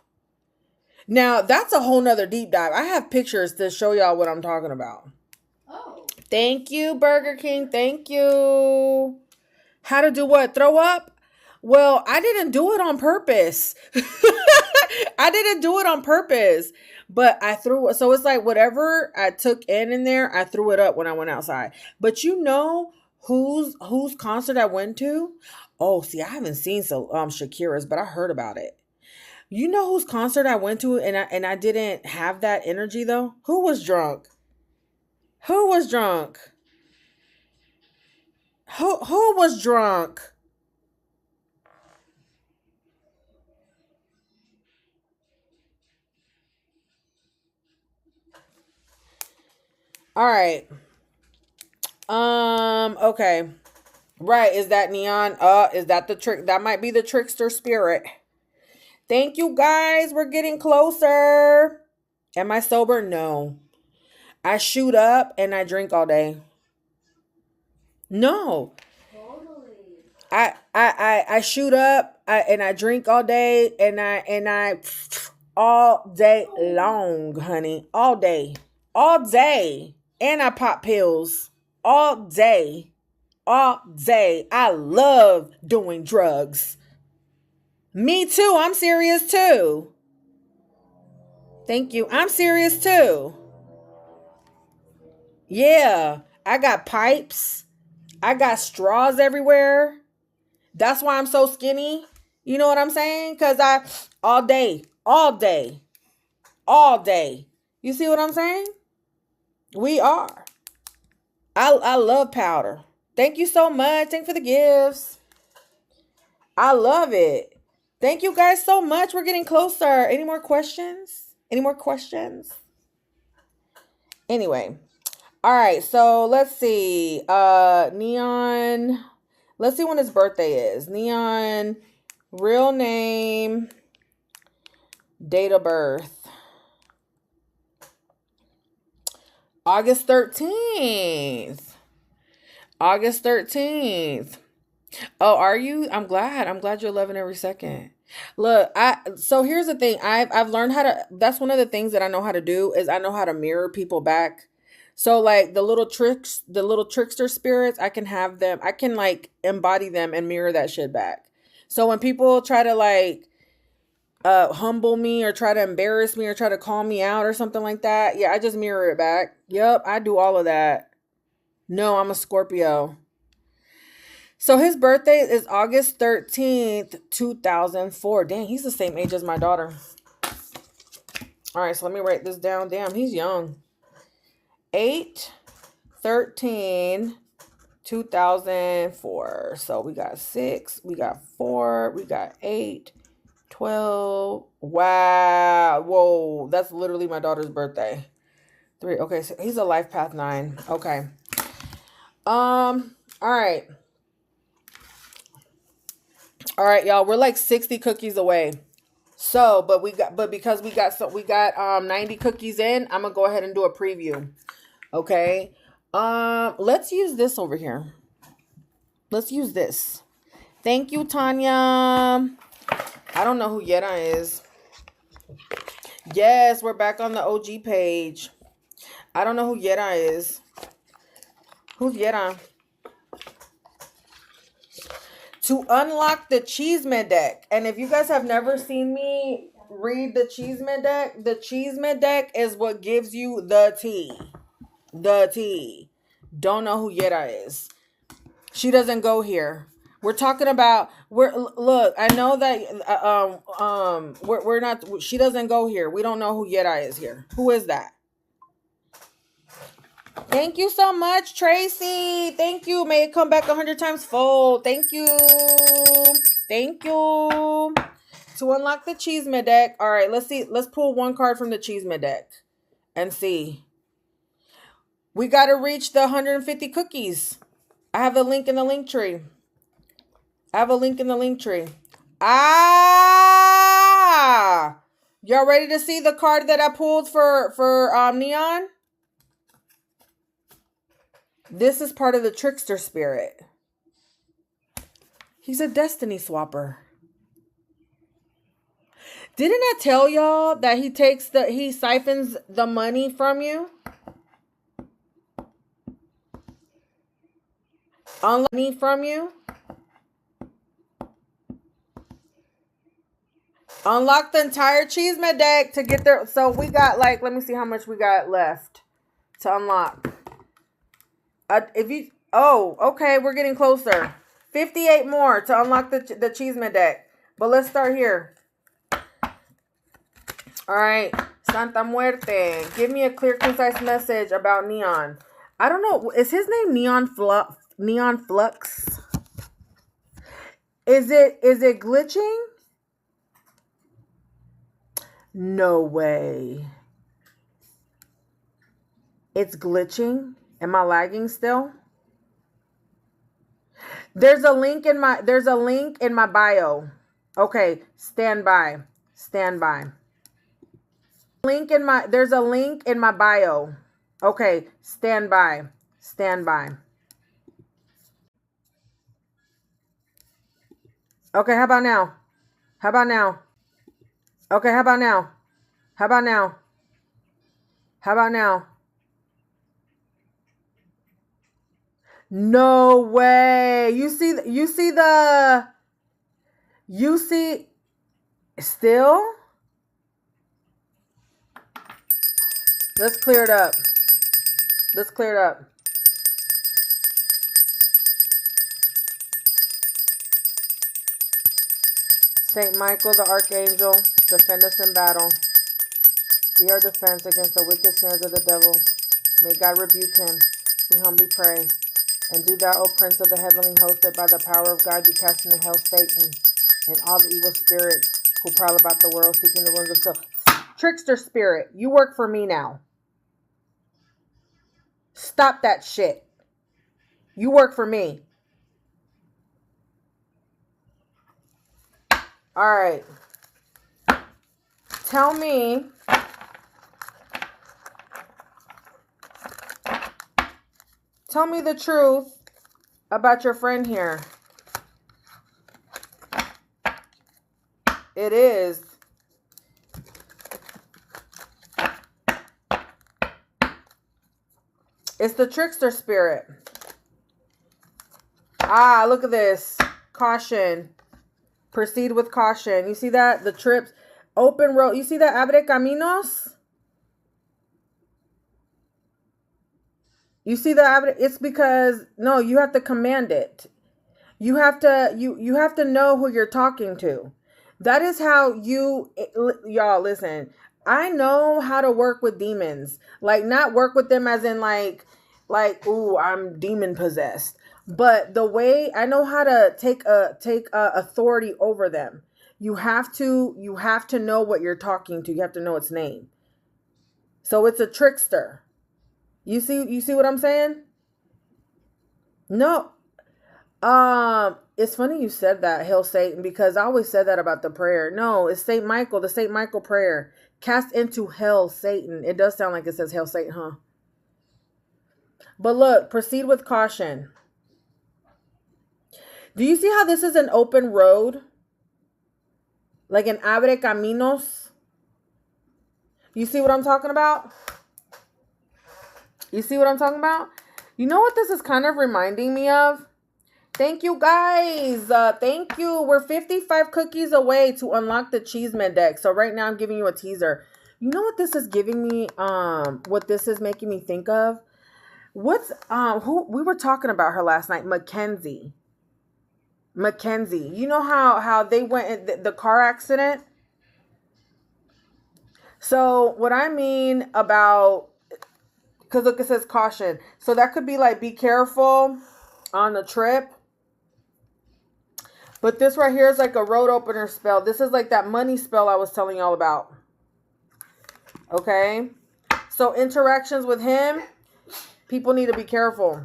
Now that's a whole nother deep dive. I have pictures to show y'all what I'm talking about. Oh. Thank you, Burger King. Thank you. How to do what? Throw up? Well, I didn't do it on purpose. I didn't do it on purpose, but I threw it. So it's like whatever I took in there, I threw it up when I went outside. But you know whose concert I went to? Oh, see, I haven't seen Shakira's, but I heard about it. You know whose concert I went to and I didn't have that energy though? Who was drunk? Who was drunk? Who was drunk? All right. Okay. Right. Is that neon? Is that the trick? That might be the trickster spirit. Thank you, guys. We're getting closer. Am I sober? No. I shoot up and I drink all day. No. I shoot up and I drink all day and I all day long, honey. All day. All day. And I pop pills all day. All day. I love doing drugs. Me too. I'm serious too. Thank you. I'm serious too. Yeah. I got pipes. I got straws everywhere. That's why I'm so skinny. You know what I'm saying? Because all day. You see what I'm saying? We are. I love powder. Thank you so much. Thank you for the gifts. I love it. Thank you guys so much. We're getting closer. Any more questions? Anyway. All right. So let's see. Neon. Let's see when his birthday is. Neon. Real name. Date of birth. August 13th. Oh, are you? I'm glad. I'm glad you're loving every second. Look, so here's the thing. I've learned how to, that's one of the things that I know how to do is I know how to mirror people back. So like the little tricks, the little trickster spirits, I can have them, I can like embody them and mirror that shit back. So when people try to like humble me or try to embarrass me or try to call me out or something like that, yeah, I just mirror it back. Yep, I do all of that. No, I'm a Scorpio. So his birthday is August 13th, 2004. Dang, he's the same age as my daughter. All right, so let me write this down. Damn, he's young. 8/13/2004. So we got 6, we got 4, we got 8, 12. Wow. Whoa, that's literally my daughter's birthday. 3. Okay, so he's a life path 9. Okay. All right. All right, y'all. We're like 60 cookies away. So, but because we got 90 cookies in, I'm gonna go ahead and do a preview. Okay. Let's use this over here. Let's use this. Thank you, Tanya. I don't know who Yera is. Yes, we're back on the OG page. I don't know who Yera is. Who's Yera? To unlock the Chisme deck. And if you guys have never seen me read the Chisme deck is what gives you the tea. The tea. Don't know who Yera is. She doesn't go here. We're talking about look, I know that we're not, she doesn't go here. We don't know who Yera is here. Who is that? Thank you so much, Tracy. Thank you. May it come back 100 times fold. Thank you. Thank you. To unlock the Chisme deck. All right, let's see. Let's pull one card from the Chisme deck and see. We got to reach the 150 cookies. I have a link in the link tree. Ah! Y'all ready to see the card that I pulled for N3ON? This is part of the trickster spirit. He's a destiny swapper. Didn't I tell y'all that he siphons the money from you? Unlock money from you. Unlock the entire Chisme deck to get there. So we got like, let me see how much we got left to unlock. Okay, we're getting closer. 58 more to unlock the Chisme deck. But let's start here. All right, Santa Muerte. Give me a clear, concise message about N3ON. I don't know. Is his name Neon Flux? Is it glitching? No way. It's glitching. Am I lagging still? There's a link in my bio. Okay, stand by. There's a link in my bio. Okay, stand by. Okay, how about now? Okay, how about now? No way. You see still? Let's clear it up. Saint Michael the Archangel, defend us in battle. Be our defense against the wicked snares of the devil. May God rebuke him, we humbly pray. And do thou, O Prince of the heavenly host, that by the power of God you cast into hell Satan and all the evil spirits who prowl about the world seeking the ruins of soul. Trickster spirit, you work for me now. Stop that shit. You work for me. All right. Tell me the truth about your friend here. It is. It's the trickster spirit. Ah, look at this. Caution. Proceed with caution. You see that? The trips. Open road. You see that? Abre caminos? You see that? It's because, no, you have to command it. You have to, you have to know who you're talking to. That is how y'all listen. I know how to work with demons. Like, not work with them as in like, ooh, I'm demon possessed. But the way I know how to take authority over them. You have to know what you're talking to. You have to know its name. So it's a trickster. You see what I'm saying? No. It's funny you said that, Hail Satan, because I always said that about the prayer. No, it's Saint Michael, the Saint Michael prayer. Cast into hell, Satan. It does sound like it says Hail Satan, huh? But look, proceed with caution. Do you see how this is an open road? Like an abre caminos? You see what I'm talking about? You see what I'm talking about? You know what this is kind of reminding me of? Thank you, guys. Thank you. We're 55 cookies away to unlock the Chisme deck. So right now I'm giving you a teaser. You know what this is giving me? What this is making me think of? What's who we were talking about her last night? Mackenzie. You know how they went in the car accident? So what I mean about, because look, it says caution. So that could be like, be careful on the trip. But this right here is like a road opener spell. This is like that money spell I was telling y'all about. Okay? So interactions with him, people need to be careful.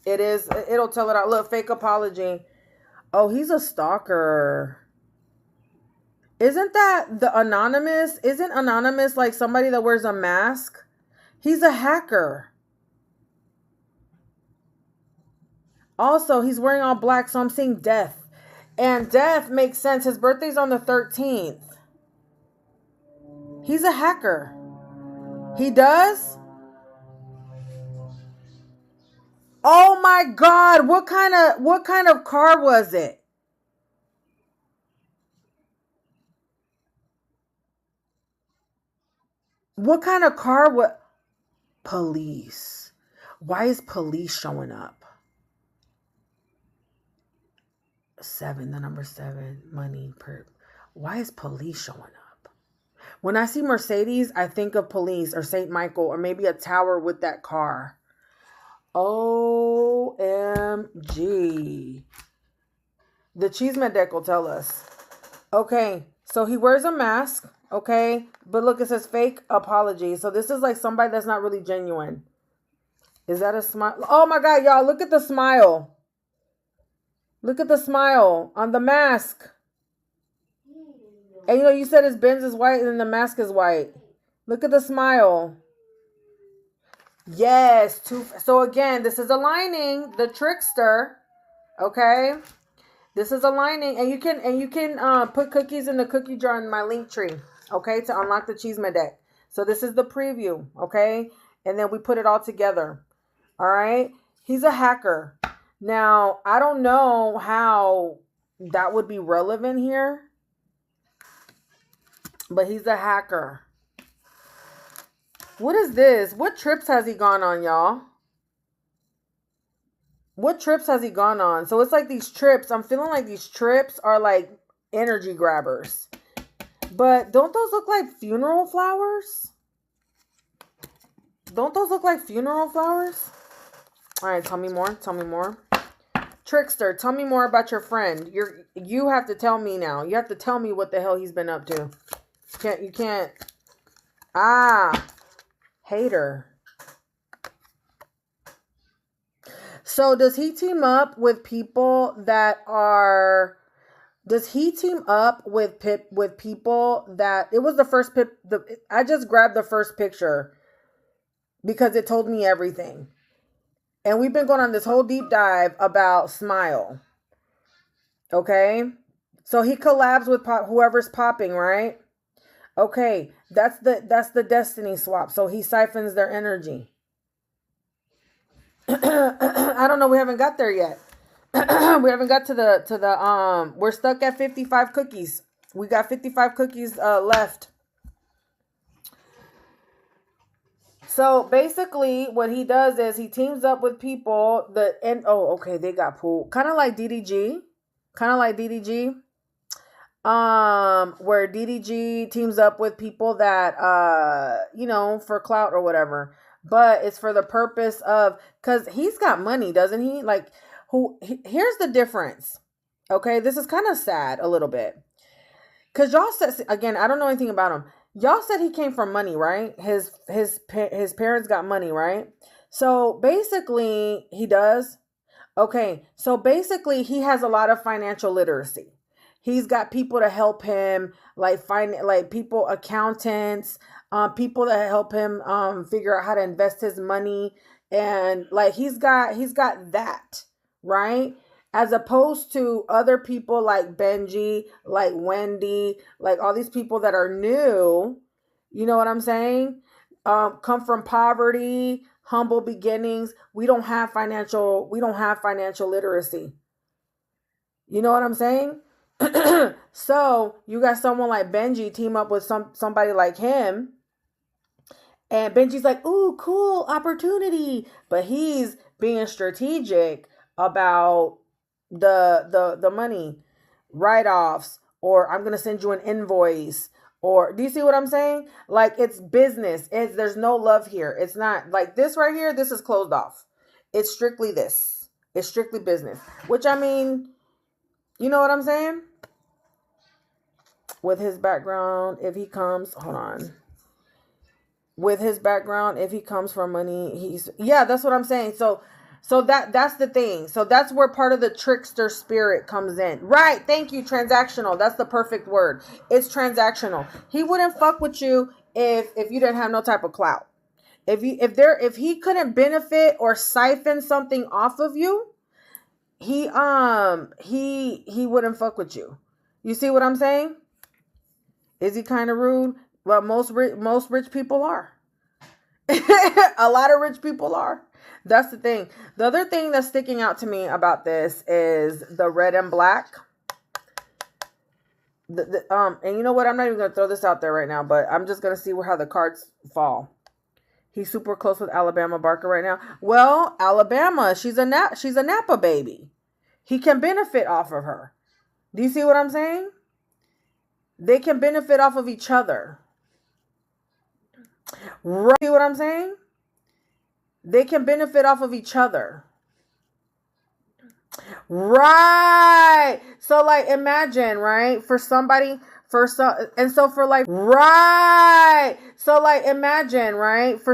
It'll tell it out. Look, fake apology. Oh, he's a stalker. Isn't that the anonymous? Isn't anonymous like somebody that wears a mask? He's a hacker. Also, he's wearing all black, so I'm seeing death. And death makes sense. His birthday's on the 13th. He's a hacker. He does? Oh my God. What kind of car was it? What kind of car was... Police. Why is police showing up? 7, the number 7, money, perp. Why is police showing up? When I see Mercedes, I think of police or St. Michael or maybe a tower with that car. OMG. The Chisme deck will tell us. Okay, so he wears a mask, okay? But look, it says fake apology. So this is like somebody that's not really genuine. Is that a smile? Oh my God, y'all, look at the smile. Look at the smile on the mask. And you know, you said his Benz is white and then the mask is white. Look at the smile. Yes. So again, this is aligning the trickster. Okay. This is aligning. And you can put cookies in the cookie jar in my link tree. Okay. To unlock the Chisme deck. So this is the preview. Okay. And then we put it all together. All right. He's a hacker. Now, I don't know how that would be relevant here, but he's a hacker. What is this? What trips has he gone on, y'all? What trips has he gone on? So it's like these trips. I'm feeling like these trips are like energy grabbers. But don't those look like funeral flowers? Don't those look like funeral flowers? All right, tell me more. Tell me more. Trickster, tell me more about your friend. You have to tell me now. You have to tell me what the hell he's been up to. You can't. Ah, hater. So does he team up with people that are? Does he team up with people that? It was the first I just grabbed the first picture because it told me everything. And we've been going on this whole deep dive about Smile. Okay? So he collabs with whoever's popping, right? Okay, that's the destiny swap. So he siphons their energy. I don't know. We haven't got there yet. We haven't got to the we're stuck at 55 cookies. We got 55 cookies left. So basically what he does is he teams up with people okay, they got pulled. Kind of like DDG. Where DDG teams up with people that for clout or whatever. But it's for the purpose of, cuz he's got money, doesn't he? Like here's the difference. Okay, this is kind of sad a little bit. Cuz y'all said, again, I don't know anything about him. Y'all said he came from money, right? His parents got money, right? So basically he does. Okay, so basically he has a lot of financial literacy. He's got people to help him, like people, accountants, people that help him figure out how to invest his money, and like he's got that, right? As opposed to other people like Benji, like Wendy, like all these people that are new, you know what I'm saying? Come from poverty, humble beginnings. We don't have financial literacy. You know what I'm saying? So you got someone like Benji team up with somebody like him, and Benji's like, ooh, cool opportunity, but he's being strategic about the money write-offs, or I'm gonna send you an invoice, or do you see what I'm saying? Like, it's business. There's no love here. It's not like this right here. This is closed off. It's strictly this. It's strictly business, which, I mean, you know what I'm saying? With his background, if he comes, hold on. With his background, if he comes from money, that's what I'm saying. So that's the thing. So that's where part of the trickster spirit comes in. Right. Thank you. Transactional. That's the perfect word. It's transactional. He wouldn't fuck with you if you didn't have no type of clout. If he couldn't benefit or siphon something off of you, he wouldn't fuck with you. You see what I'm saying? Is he kind of rude? Well, most rich people are. A lot of rich people are. That's the thing. The other thing that's sticking out to me about this is the red and black. And you know what? I'm not even gonna throw this out there right now, but I'm just gonna see how the cards fall. He's super close with Alabama Barker right now. Well, Alabama, she's a Napa baby. He can benefit off of her. Do you see what I'm saying? They can benefit off of each other. Right? See what I'm saying? They can benefit off of each other. Right. So like imagine, right? For somebody, right. So like imagine, right? For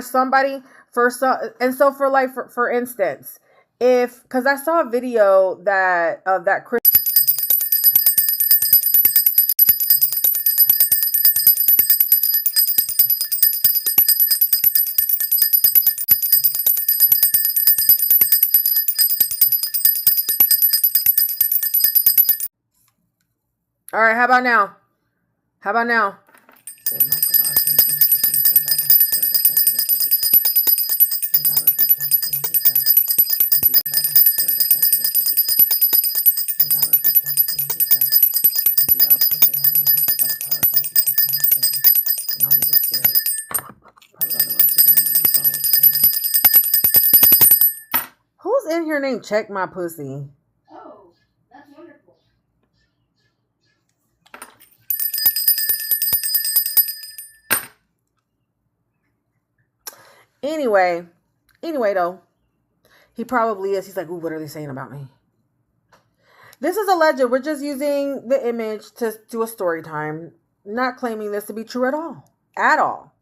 instance, because I saw a video of that Chris. All right, how about now? Who's in here named Check My Pussy? Oh, that's wonderful. Anyway, though, he probably is. He's like, ooh, what are they saying about me? This is alleged. We're just using the image to do a story time, not claiming this to be true at all. At all.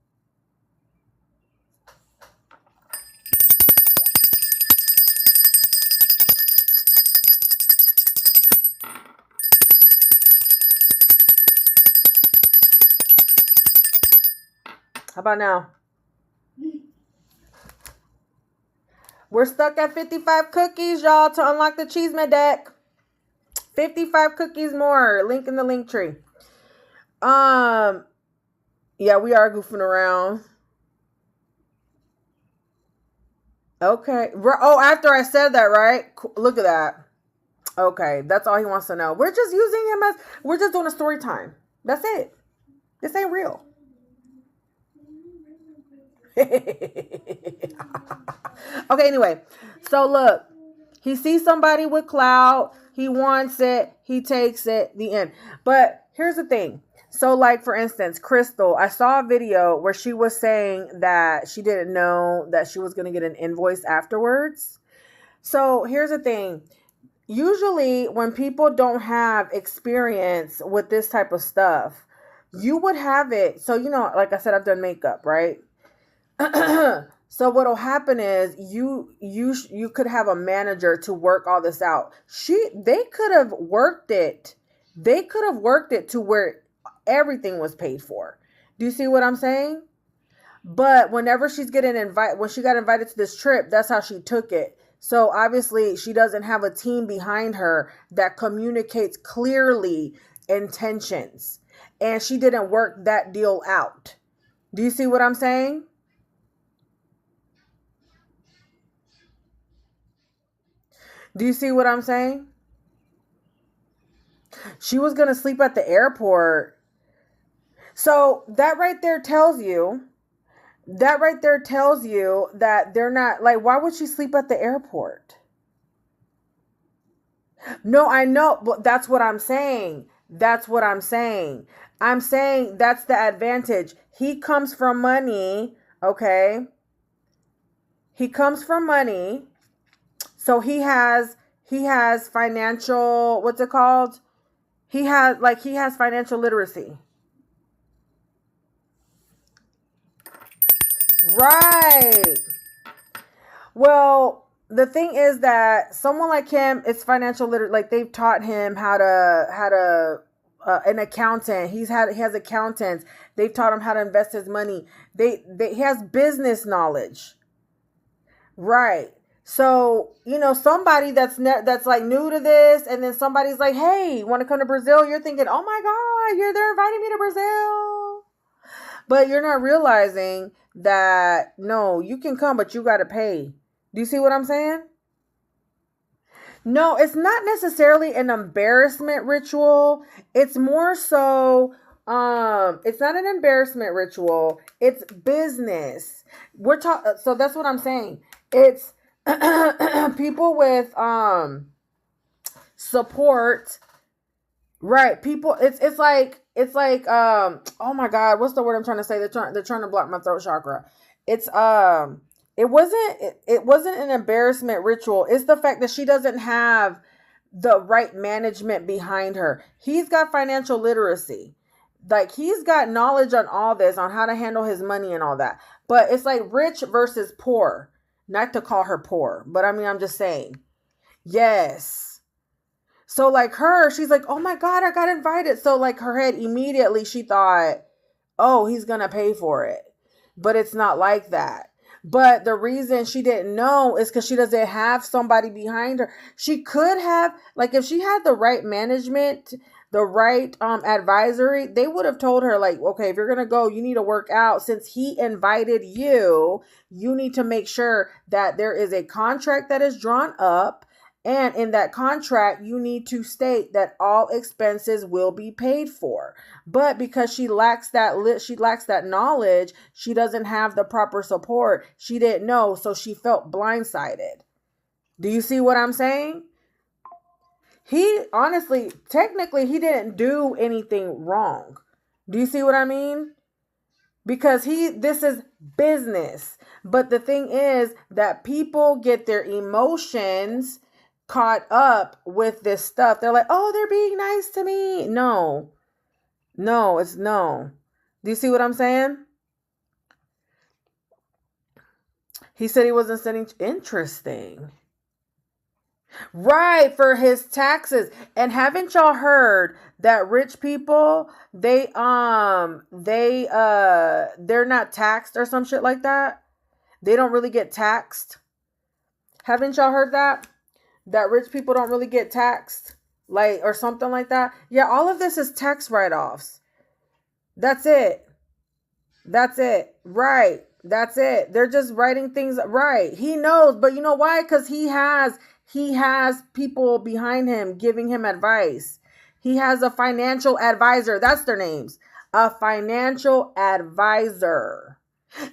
How about now? We're stuck at 55 cookies, y'all, to unlock the Chisme deck. 55 cookies more. Link in the link tree. Yeah, we are goofing around. Okay. Oh, after I said that, right? Look at that. Okay, that's all he wants to know. We're just using him as, we're just doing a story time. That's it. This ain't real. Okay, anyway. So look, he sees somebody with clout. He wants it. He takes it. The end. But here's the thing. So like, for instance, Crystal, I saw a video where she was saying that she didn't know that she was going to get an invoice afterwards. So here's the thing. Usually when people don't have experience with this type of stuff, you would have it. So, you know, like I said, I've done makeup, right? So what'll happen is you could have a manager to work all this out. They could have worked it. They could have worked it to where everything was paid for. Do you see what I'm saying? But whenever when she got invited to this trip, that's how she took it. So obviously she doesn't have a team behind her that communicates clearly intentions. And she didn't work that deal out. Do you see what I'm saying? Do you see what I'm saying? She was going to sleep at the airport. So that right there tells you that they're not, like, why would she sleep at the airport? No, I know, but that's what I'm saying. I'm saying that's the advantage. He comes from money, okay? He comes from money. So he has financial, what's it called? He has financial literacy. Right. Well, the thing is that someone like him is financial literate. Like, they've taught him how to an accountant. He has accountants. They've taught him how to invest his money. He has business knowledge. Right. So, you know, somebody that's like new to this, and then somebody's like, hey, want to come to Brazil? You're thinking, oh my God, they're inviting me to Brazil. But you're not realizing that, no, you can come, but you got to pay. Do you see what I'm saying? No, it's not necessarily an embarrassment ritual. It's more so, it's not an embarrassment ritual. It's business. So that's what I'm saying. It's people with support, right? People, it's like oh my God, what's the word I'm trying to say? They're trying to block my throat chakra. It's it wasn't an embarrassment ritual. It's the fact that she doesn't have the right management behind her. He's got financial literacy. Like, he's got knowledge on all this, on how to handle his money and all that. But it's like rich versus poor. Not to call her poor, but I mean, I'm just saying. Yes. So like her, she's like, oh my God, I got invited. So like her head, immediately she thought, oh, he's going to pay for it. But it's not like that. But the reason she didn't know is because she doesn't have somebody behind her. She could have, like, if she had the right management, the right advisory, they would have told her, like, okay, if you're going to go, you need to work out. Since he invited you, you need to make sure that there is a contract that is drawn up. And in that contract, you need to state that all expenses will be paid for. But because she lacks that knowledge, she doesn't have the proper support. She didn't know, so she felt blindsided. Do you see what I'm saying? He honestly, technically, he didn't do anything wrong. Do you see what I mean? Because this is business. But the thing is that people get their emotions caught up with this stuff. They're like, oh, they're being nice to me. No. It's no. Do you see what I'm saying? He said he wasn't sending. Interesting. Right, for his taxes. And haven't y'all heard that rich people, they're not taxed or some shit like that? They don't really get taxed. Haven't y'all heard that? That rich people don't really get taxed. like, or something like that. Yeah, all of this is tax write-offs. That's it. That's it. Right. That's it. They're just writing things right. He knows, but you know why? Because he has people behind him giving him advice. He has a financial advisor. That's their names. A financial advisor.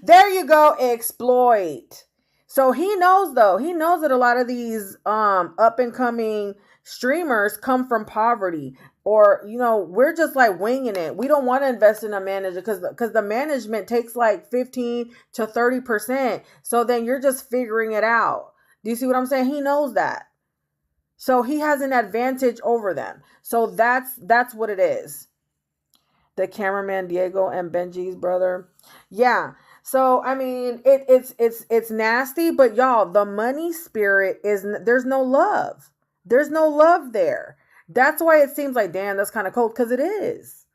There you go. Exploit. So he knows, though. He knows that a lot of these up and coming streamers come from poverty, or we're just like winging it. We don't want to invest in a manager because the management takes like 15 to 30%. So then you're just figuring it out. Do you see what I'm saying? He knows that. So he has an advantage over them. So that's what it is. The cameraman Diego and Benji's brother. Yeah. So I mean, it's nasty, but y'all, the money spirit there's no love. There's no love there. That's why it seems like, damn, that's kind of cold, because it is.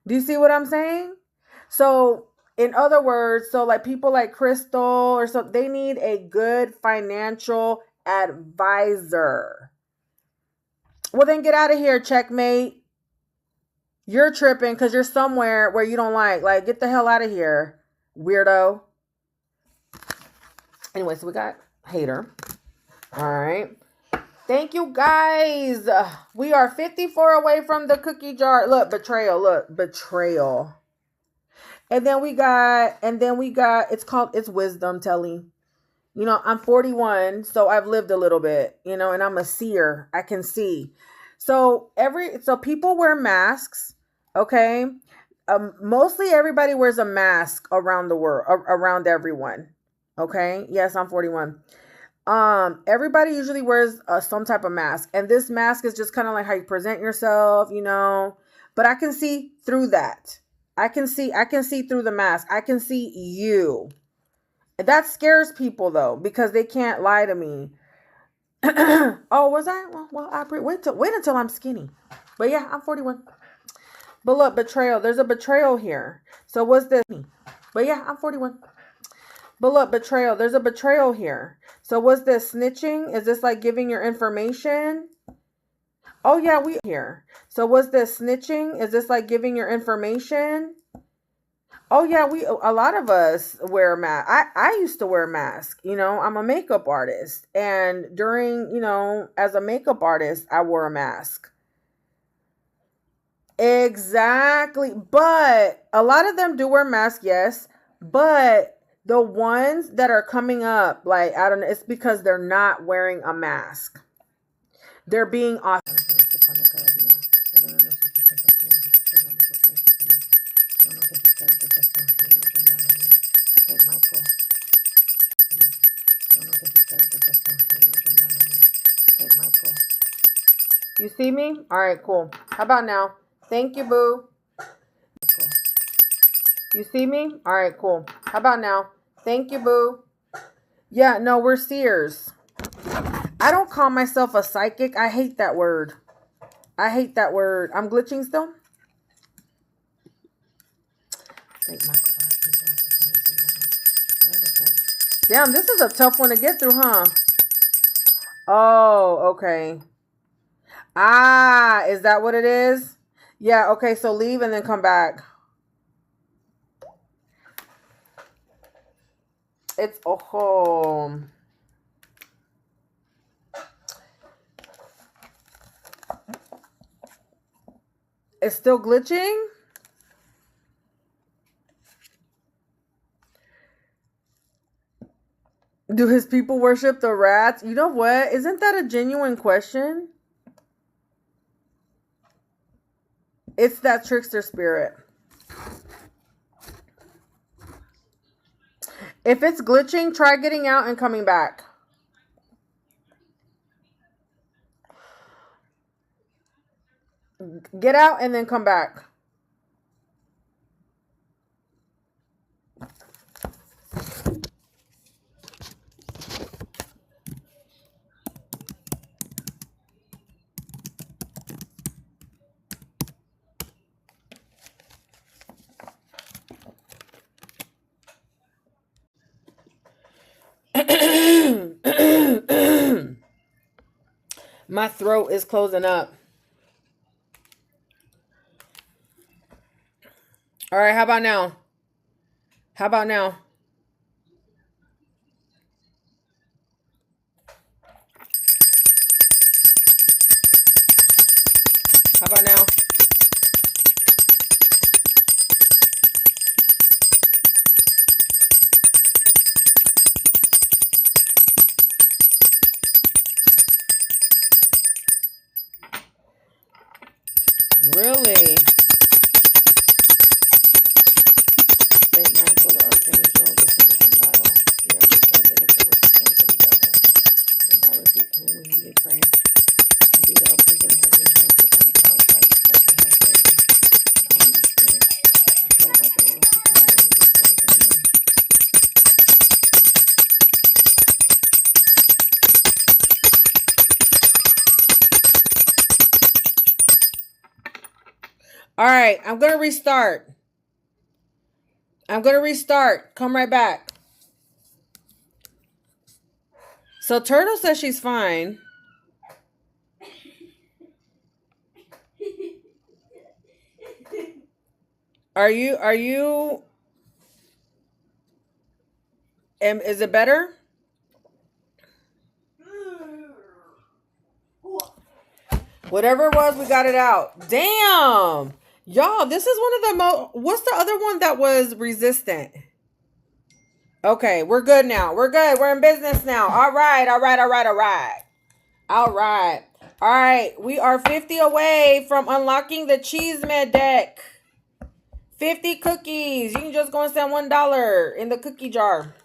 Do you see what I'm saying? So in other words, so like people like Crystal or so, they need a good financial advisor. Well, then get out of here, checkmate. You're tripping because you're somewhere where you don't like, get the hell out of here, weirdo. Anyway, so we got hater. All right. Thank you, guys. We are 54 away from the cookie jar. Look, betrayal. Look, betrayal. And then we got, it's wisdom telling. I'm 41, so I've lived a little bit, and I'm a seer. I can see. So people wear masks. Okay. Mostly everybody wears a mask around the world, around everyone. Okay. Yes, I'm 41. Everybody usually wears some type of mask, and this mask is just kind of like how you present yourself, but I can see through that. I can see through the mask. I can see you. That scares people though, because they can't lie to me. Oh, was I? Well, wait until I'm skinny. But yeah, I'm 41. But look, betrayal. There's a betrayal here. So what's this? But yeah, I'm 41. But look, betrayal. There's a betrayal here. So what's this? Snitching? Is this like giving your information? Oh yeah, we here. So what's this? Snitching? Is this like giving your information? Oh yeah, a lot of us wear a mask. I used to wear a mask. I'm a makeup artist, and during, as a makeup artist, I wore a mask. Exactly. But a lot of them do wear masks, yes. But the ones that are coming up, like, I don't know, it's because they're not wearing a mask. They're being awesome. You see me? All right, cool. How about now? Thank you, boo. You see me? All right, cool. How about now? Thank you, boo. Yeah, no, we're seers. I don't call myself a psychic. I hate that word. I'm glitching still. Damn, this is a tough one to get through, huh? Oh, okay. Ah, is that what it is? Yeah, okay, so leave and then come back. It's ojo. It's still glitching? Do his people worship the rats? You know what? Isn't that a genuine question? It's that trickster spirit. If it's glitching, try getting out and coming back. Get out and then come back. My throat is closing up. All right, how about now? How about now? How about now? Really? Saint Michael the Archangel, defend us in battle. We are defense against the wicked plans of the devil. May God rebuke him when he may pray. And be the openings of the heavenly host, that by the power of God, you cast the house Satan. Now in the spirit, I fell about the world, seeking the Lord of the souls. Amen. All right, I'm going to restart. Come right back. So Turtle says she's fine. Are you is it better? Whatever it was, we got it out. Damn. Y'all, this is one of the most... What's the other one that was resistant? Okay, we're good now. We're good. We're in business now. All right. We are 50 away from unlocking the Chisme deck. 50 cookies. You can just go and send $1 in the cookie jar.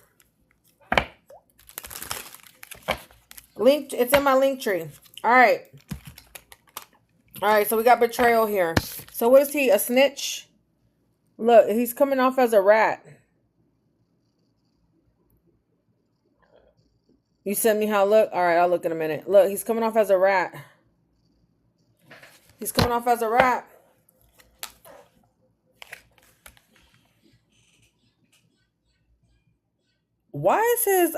Link. It's in my link tree. All right. So we got betrayal here. So what is he? A snitch? Look, he's coming off as a rat. You sent me how I look? All right, I'll look in a minute. Look, he's coming off as a rat. Why is his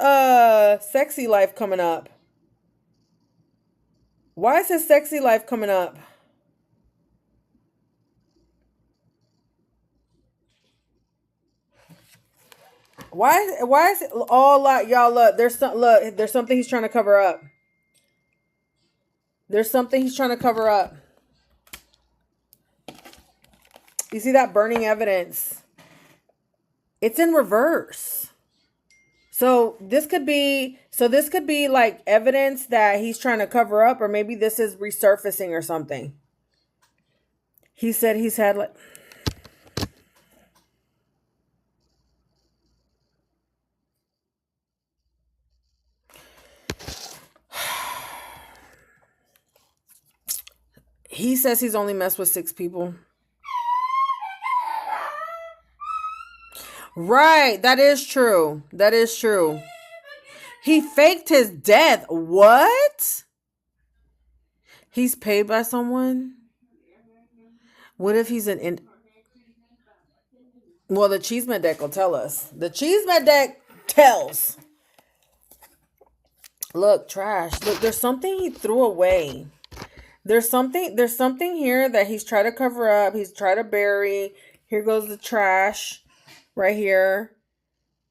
sexy life coming up? Why is it all like y'all look, there's something he's trying to cover up. You see that burning evidence? It's in reverse. So this could be like evidence that he's trying to cover up, or maybe this is resurfacing or something. He said he's had like... He says he's only messed with 6 people. Right. That is true. He faked his death. What? He's paid by someone? What if he's well, the Chisme deck will tell us. The Chisme deck tells. Look, trash. Look, there's something he threw away. There's something here that he's trying to cover up. He's trying to bury. Here goes the trash right here.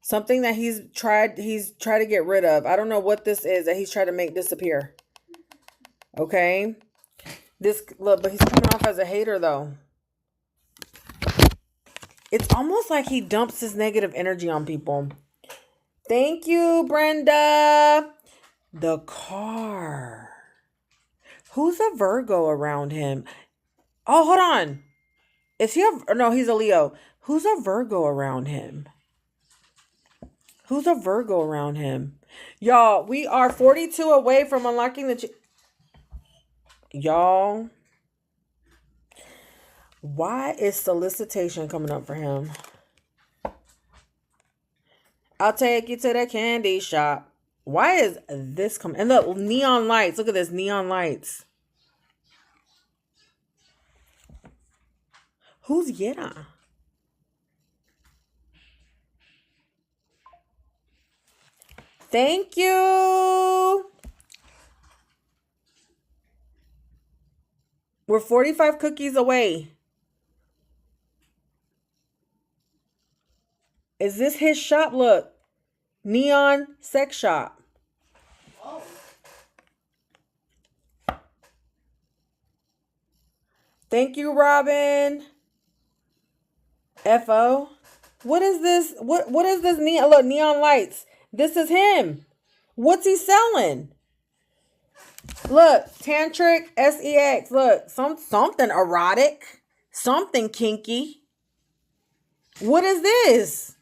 Something that he's tried to get rid of. I don't know what this is that he's trying to make disappear. Okay. Look, but he's coming off as a hater though. It's almost like he dumps his negative energy on people. Thank you, Brenda. The car. Who's a Virgo around him? Oh, hold on. Is he no, he's a Leo. Who's a Virgo around him? Y'all, we are 42 away from unlocking the... Y'all, why is solicitation coming up for him? I'll take you to the candy shop. Why is this coming? And look, neon lights. Look at this, neon lights. Who's Yena? Thank you. We're 45 cookies away. Is this his shop? Look. Neon sex shop. Oh. Thank you, Robin. FO. What is this? What is this neon? Look, neon lights. This is him. What's he selling? Look, tantric sex. Look, something erotic, something kinky. What is this?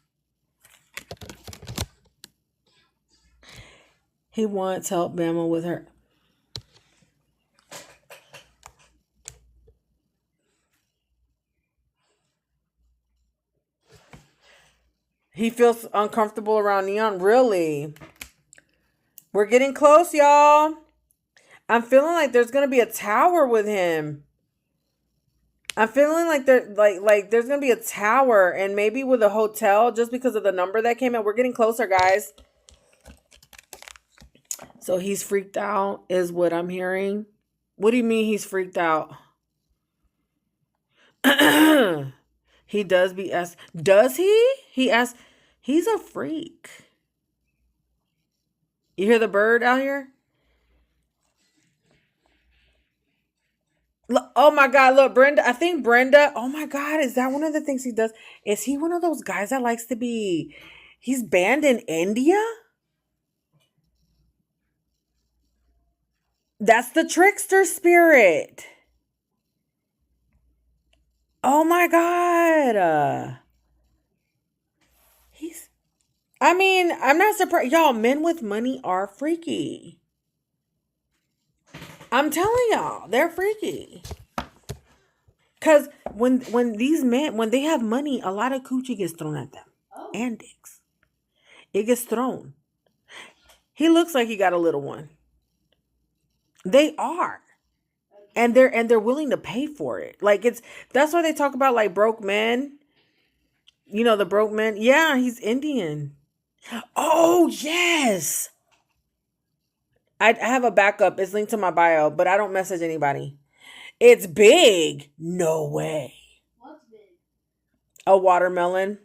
He wants help Bama with her. He feels uncomfortable around Neon. Really? We're getting close, y'all. I'm feeling like there's gonna be a tower with him. I'm feeling like there's gonna be a tower and maybe with a hotel just because of the number that came in. We're getting closer, guys. So he's freaked out, is what I'm hearing. What do you mean he's freaked out? He does be asked. Does he? He asked. He's a freak. You hear the bird out here? Look, oh my God, look, Brenda. I think Brenda. Oh my God, is that one of the things he does? Is he one of those guys that likes to be... He's banned in India? That's the trickster spirit. Oh my God. I mean, I'm not surprised. Y'all, men with money are freaky. I'm telling y'all, they're freaky. Because when these men, when they have money, a lot of coochie gets thrown at them. Oh. And dicks. It gets thrown. He looks like he got a little one. They are. And they're willing to pay for it. Like that's why they talk about like broke men. You know, the broke men. Yeah, he's Indian. Oh, yes. I have a backup. It's linked to my bio, but I don't message anybody. It's big. No way. What's big? A watermelon.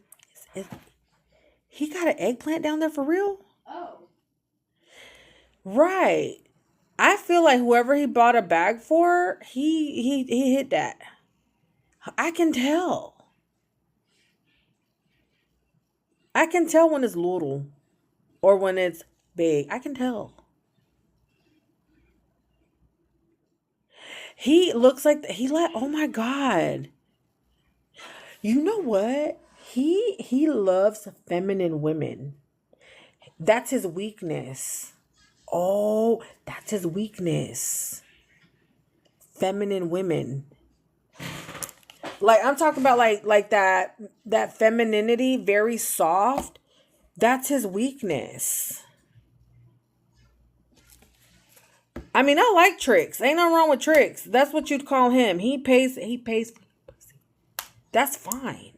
He got an eggplant down there for real? Oh. Right. I feel like whoever he bought a bag for, he hit that. I can tell. I can tell when it's little or when it's big. I can tell. He looks like oh my God. You know what? He loves feminine women. That's his weakness. Oh, that's his weakness. Feminine women. Like I'm talking about like that femininity, very soft. That's his weakness. I mean, I like tricks. Ain't nothing wrong with tricks. That's what you'd call him. He pays for pussy. That's fine.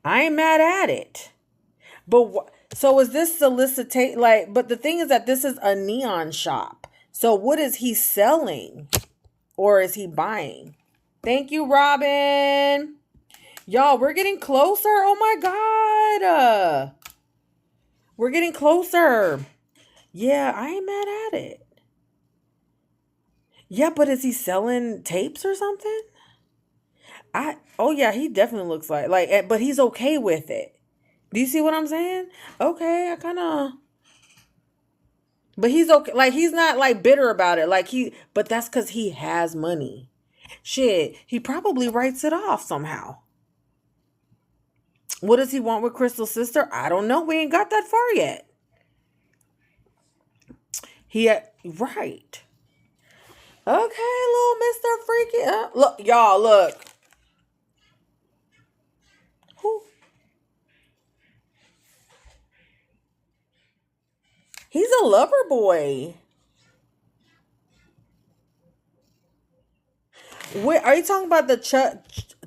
I ain't mad at it. But so is this solicitate like, but the thing is that this is a neon shop. So what is he selling? Or is he buying? Thank you, Robin. Y'all, we're getting closer. Oh my God. We're getting closer. Yeah, I ain't mad at it. Yeah, but is he selling tapes or something? Oh yeah, he definitely looks like, but he's okay with it. Do you see what I'm saying? Okay, but he's okay. Like, he's not like bitter about it. But that's because he has money. Shit, he probably writes it off somehow. What does he want with Crystal's sister? I don't know. We ain't got that far yet. Right. Okay, little Mr. Freaky. Look, y'all, look. Who? He's a lover boy. Wait, are you talking about the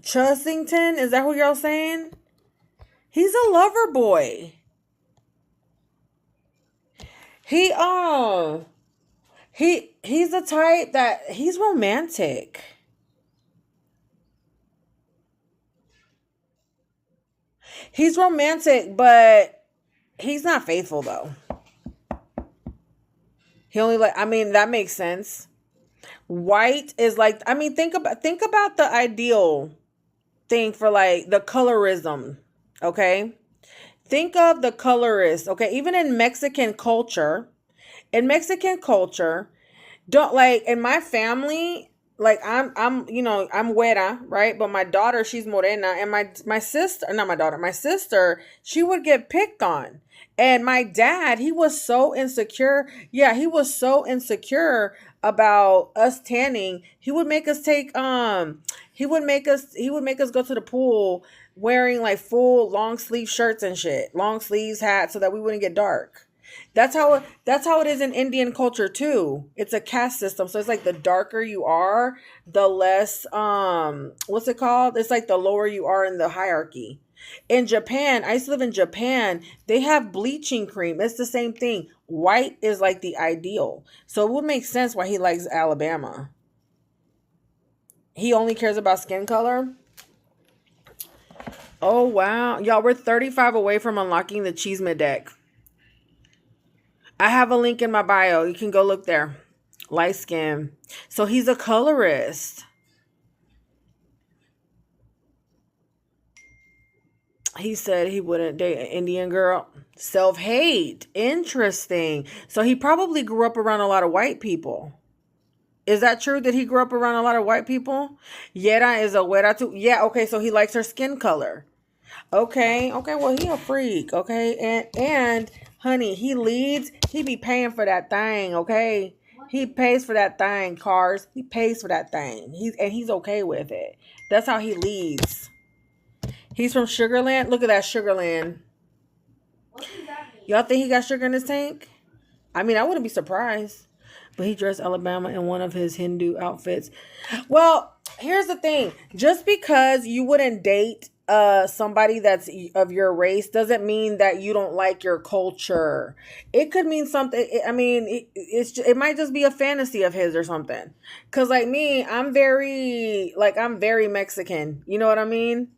Chussington? Is that who y'all saying? He's a lover boy. He's the type that he's romantic. He's romantic, but he's not faithful though. He only that makes sense. White is like, think about the ideal thing for like the colorism, okay? Think of the colorist, okay? Even in Mexican culture, don't like in my family, like I'm I'm güera, right? But my daughter, she's morena, and my sister, not my daughter, my sister, she would get picked on. And my dad, he was so insecure. Yeah, he was so insecure about us tanning. He would make us go to the pool wearing like full long sleeve shirts and shit, long sleeves, hats, so that we wouldn't get dark. That's how it is in Indian culture too. It's a caste system. So it's like the darker you are, the less what's it called? It's like the lower you are in the hierarchy. In Japan, I used to live in Japan, they have bleaching cream. It's the same thing. White is like the ideal. So it would make sense why he likes Alabama. He only cares about skin color. Oh wow. Y'all, we're 35 away from unlocking the Chisme deck. I have a link in my bio. You can go look there. Light skin. So he's a colorist. He said he wouldn't date an Indian girl. Self-hate. Interesting. So he probably grew up around a lot of white people. Is that true that he grew up around a lot of white people? Yera is a güera too. Yeah, okay, so he likes her skin color. Okay, well, he a freak, okay? And honey, he leads. He be paying for that thing, okay? He pays for that thing, cars. He pays for that thing. He's okay with it. That's how he leads. He's from Sugarland. Look at that, Sugarland. What does that mean? Y'all think he got sugar in his tank? I mean, I wouldn't be surprised. But he dressed Alabama in one of his Hindu outfits. Well, here's the thing. Just because you wouldn't date somebody that's of your race doesn't mean that you don't like your culture. It could mean something. I mean, it might just be a fantasy of his or something. Cause like me, I'm very Mexican. You know what I mean?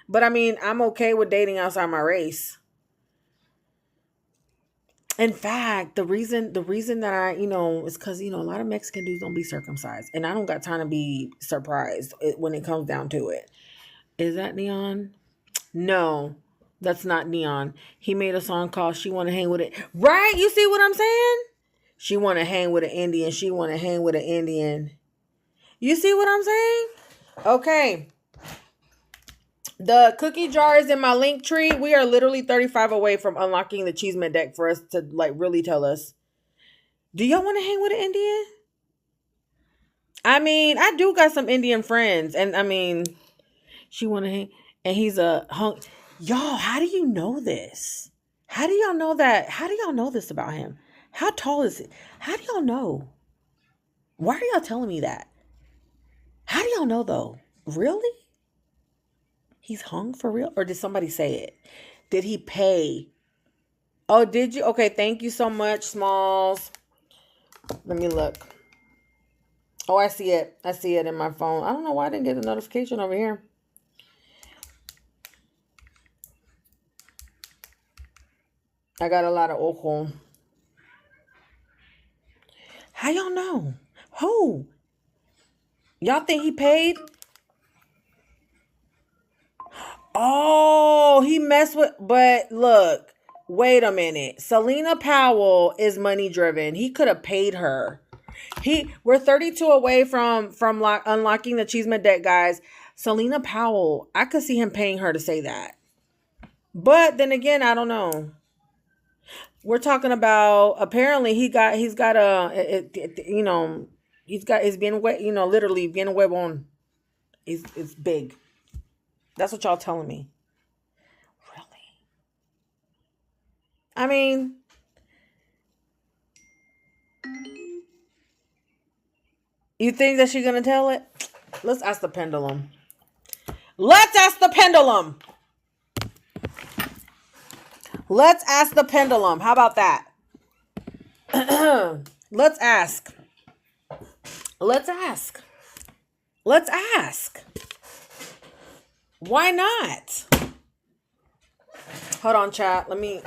But I mean, I'm okay with dating outside my race. In fact, the reason that I, is because, a lot of Mexican dudes don't be circumcised. And I don't got time to be surprised when it comes down to it. Is that N3ON? No, that's not N3ON. He made a song called She Wanna Hang With It. Right? You see what I'm saying? She wanna hang with an Indian. She wanna hang with an Indian. You see what I'm saying? Okay. The cookie jar is in my link tree. We are literally 35 away from unlocking the Chisme deck for us to like really tell us. Do y'all want to hang with an Indian? I mean, I do got some Indian friends. And I mean, she want to hang. And he's a hunk. Y'all, how do you know this? How do y'all know that? How do y'all know this about him? How tall is it? How do y'all know? Why are y'all telling me that? How do y'all know though? Really? He's hung for real? Or did somebody say it? Did he pay? Oh, did you? Okay, thank you so much, Smalls. Let me look. Oh, I see it. I see it in my phone. I don't know why I didn't get a notification over here. I got a lot of ojo. How y'all know? Who? Y'all think he paid? Oh, he messed with, but look, wait a minute. Selena Powell is money driven. He could have paid her. We're 32 away from unlocking the Chisme deck, guys. Selena Powell, I could see him paying her to say that. But then again, I don't know. We're talking about, apparently he's bien, literally bien huevón. It's big. That's what y'all telling me. Really? I mean, you think that she's gonna tell it? Let's ask the pendulum. Let's ask the pendulum. Let's ask the pendulum. How about that? Let's ask. Let's ask. Let's ask. Why not? Hold on, chat. Let me.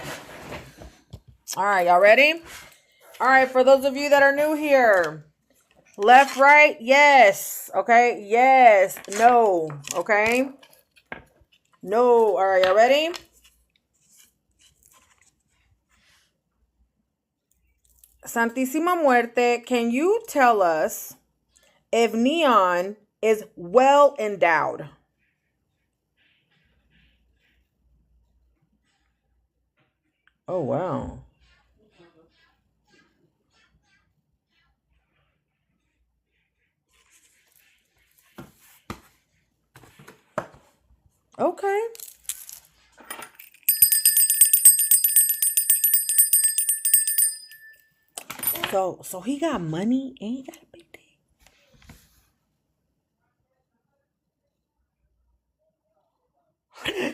All right, y'all ready? All right, for those of you that are new here, left, right, yes. Okay, yes, no. Okay, no. All right, y'all ready? Santísima Muerte, can you tell us if Neon is well endowed? Oh, wow. Okay. So he got money and he got a big dick.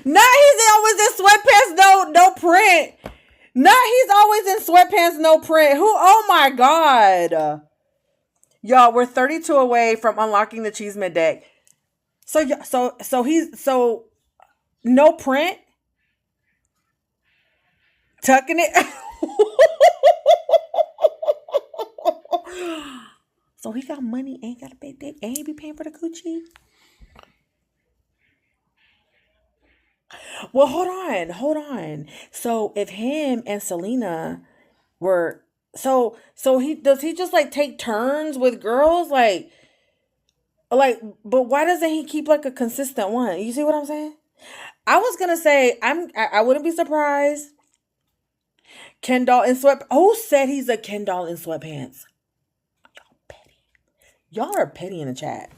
Not he's always in sweatpants, no print. Not he's always in sweatpants, no print. Who? Oh my God. Y'all, we're 32 away from unlocking the Chisme deck. So he's no print. Tucking it. So he got money, ain't got a big dick, ain't be paying for the coochie. Well, hold on. So if him and Selena were so he just like take turns with girls like but why doesn't he keep like a consistent one? You see what I'm saying? I was gonna say I wouldn't be surprised. Ken doll in sweat. Who said he's a Ken doll in sweatpants? Y'all petty. Y'all are petty in the chat.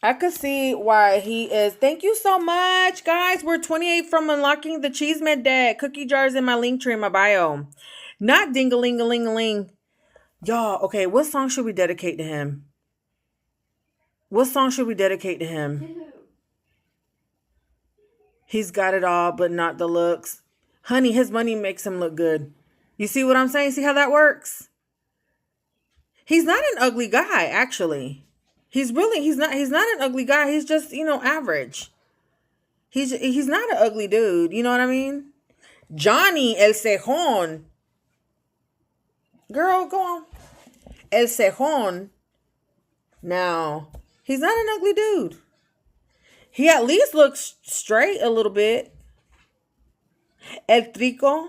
I could see why he is. Thank you so much, guys. We're 28 from unlocking the Chisme deck. Cookie jars in my link tree in my bio. Not ding-a-ling-a-ling-a-ling. Y'all, okay, what song should we dedicate to him? What song should we dedicate to him? He's got it all, but not the looks. Honey, his money makes him look good. You see what I'm saying? See how that works? He's not an ugly guy, actually. He's not an ugly guy. He's just, average. He's not an ugly dude. You know what I mean? Johnny El Cejon. Girl, go on. El Cejon. Now, he's not an ugly dude. He at least looks straight a little bit. El Trico.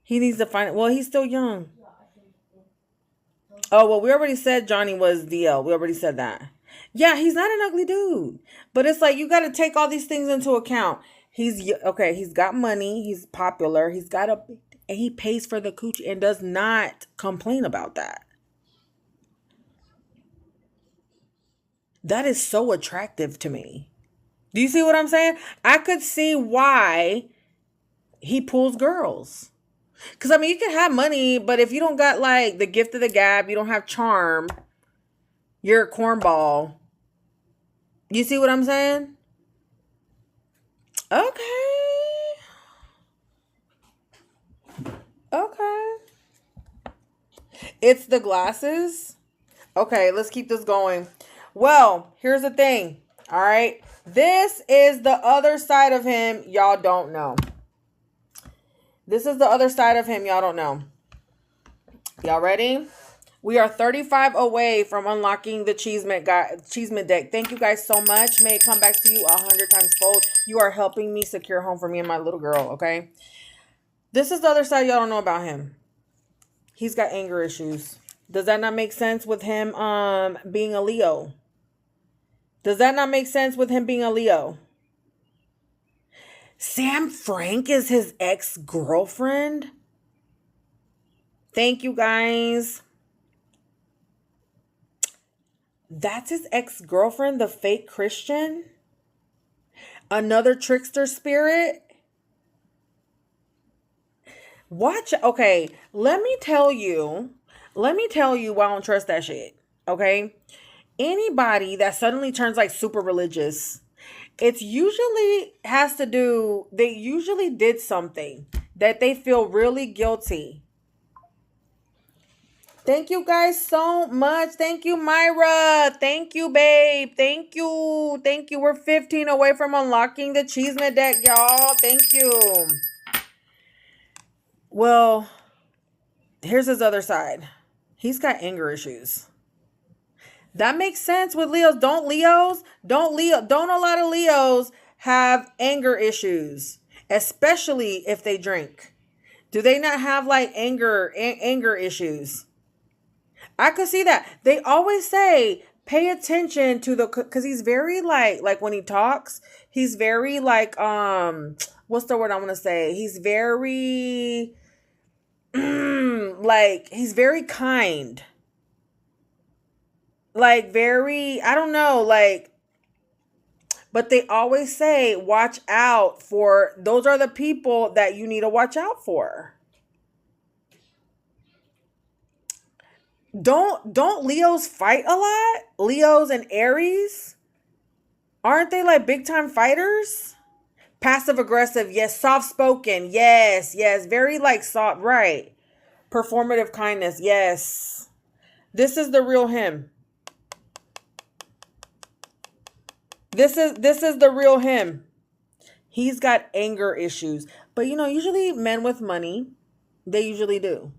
He needs to find it. Well, he's still young. Oh, well, we already said Johnny was DL. We already said that. Yeah, he's not an ugly dude. But it's like, you got to take all these things into account. He's got money. He's popular. And he pays for the coochie and does not complain about that. That is so attractive to me. Do you see what I'm saying? I could see why he pulls girls. Because, you can have money, but if you don't got, like, the gift of the gab, you don't have charm, you're a cornball. You see what I'm saying? Okay. It's the glasses. Okay, let's keep this going. Well, here's the thing. All right. This is the other side of him y'all don't know. This is the other side of him y'all don't know. Y'all ready? We are 35 away from unlocking the Chisme deck. Thank you guys so much. May it come back to you 100 times fold. You are helping me secure home for me and my little girl, okay? This is the other side y'all don't know about him. He's got anger issues. Does that not make sense with him being a Leo? Does that not make sense with him being a Leo? Sam Frank is his ex-girlfriend? Thank you, guys. That's his ex-girlfriend, the fake Christian? Another trickster spirit? Watch. Okay, let me tell you why I don't trust that shit. Okay? Anybody that suddenly turns like super religious, it's usually has to do, they usually did something that they feel really guilty. Thank you guys so much. Thank you, Myra. Thank you, babe. Thank you. Thank you. We're 15 away from unlocking the Chisme deck, y'all. Thank you. Well, here's his other side. He's got anger issues. That makes sense with Leos. Don't a lot of Leos have anger issues, especially if they drink? Do they not have like anger issues? I could see that. They always say pay attention to because he's very like when he talks, he's very like what's the word I want to say? He's very like he's very kind. Like very, I don't know, like, but they always say watch out for, those are the people that you need to watch out for. Don't Leos fight a lot? Leos and Aries? Aren't they like big time fighters? Passive aggressive, yes. Soft spoken, yes. Very like soft, right. Performative kindness, yes. This is the real him. This is the real him. He's got anger issues. But you know, usually men with money, they usually do.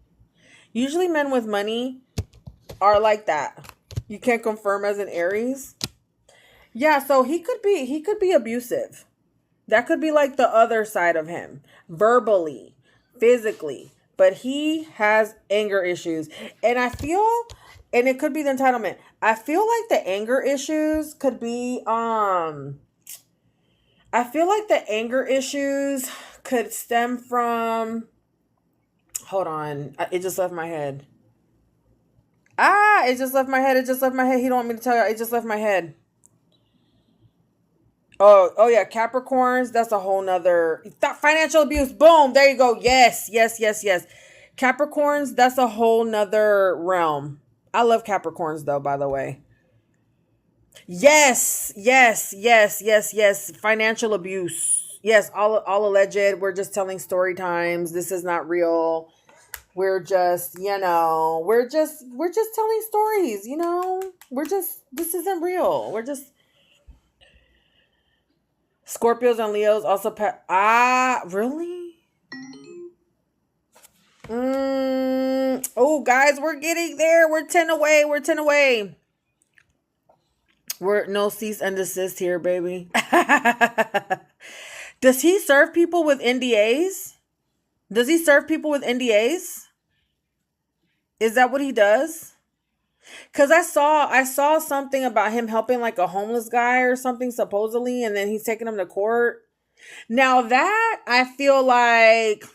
Usually men with money are like that. You can't confirm as an Aries. Yeah, so he could be abusive. That could be like the other side of him. Verbally, physically. But he has anger issues. And I feel, and it could be the entitlement. I feel like the anger issues could be, I feel like the anger issues could stem from, hold on. It just left my head. It just left my head. He don't want me to tell you. It just left my head. Oh yeah, Capricorns. That's a whole nother financial abuse. Boom. There you go. Yes. Capricorns. That's a whole nother realm. I love Capricorns though, by the way. Yes. Financial abuse. Yes. All alleged. We're just telling story times. This is not real. We're just, we're just telling stories, this isn't real. We're just Scorpios and Leos also really? Oh, guys, we're getting there. We're 10 away. We're no cease and desist here, baby. Does he serve people with NDAs? Is that what he does? Because I saw something about him helping like a homeless guy or something supposedly, and then he's taking him to court. Now that I feel like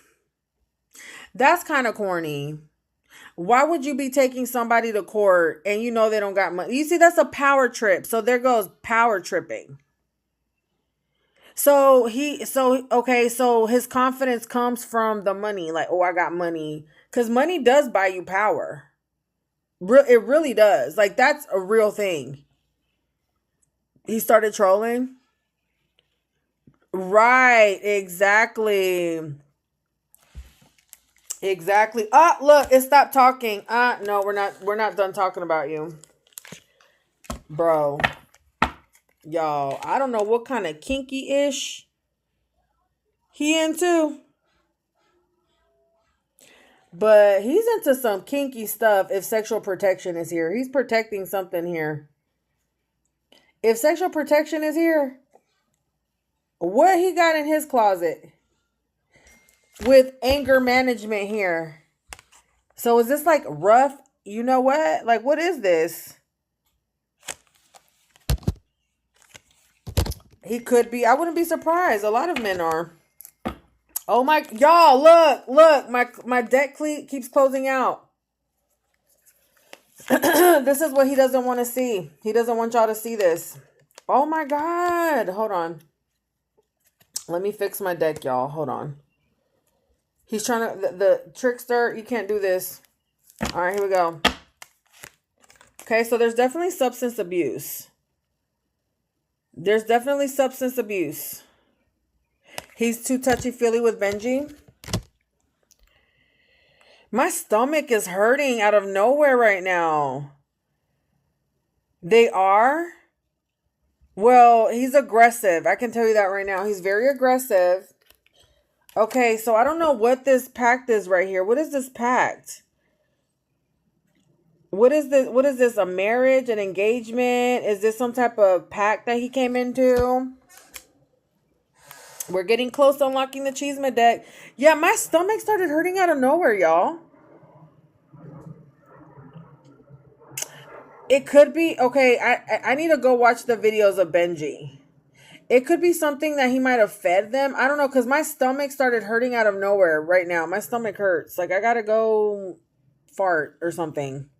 that's kind of corny. Why would you be taking somebody to court and you know they don't got money? You see, that's a power trip. So there goes power tripping. So his confidence comes from the money. Like, oh, I got money. Because money does buy you power. It really does. Like, that's a real thing. He started trolling. Right. Exactly. Look, it stopped talking. No, we're not done talking about you. Bro. Y'all, I don't know what kind of kinky-ish he into. But he's into some kinky stuff if sexual protection is here. He's protecting something here. If sexual protection is here, what he got in his closet with anger management here? So is this like rough? You know what? Like, what is this? He could be. I wouldn't be surprised. A lot of men are. Oh my, y'all, look, my deck keeps closing out. This is what he doesn't want to see. He doesn't want y'all to see this. Oh my God. Hold on. Let me fix my deck, y'all. Hold on. He's trying to, the trickster, you can't do this. All right, here we go. Okay, so there's definitely substance abuse. He's too touchy-feely with Benji. My stomach is hurting out of nowhere right now. They are? Well, he's aggressive. I can tell you that right now. He's very aggressive. Okay, so I don't know what this pact is right here. What is this pact? What is this? What is this? A marriage? An engagement? Is this some type of pact that he came into? We're getting close to unlocking the Chisme deck. Yeah, my stomach started hurting out of nowhere, y'all. It could be, okay, I need to go watch the videos of Benji. It could be something that he might have fed them. I don't know, because my stomach started hurting out of nowhere right now. My stomach hurts. Like, I gotta go fart or something.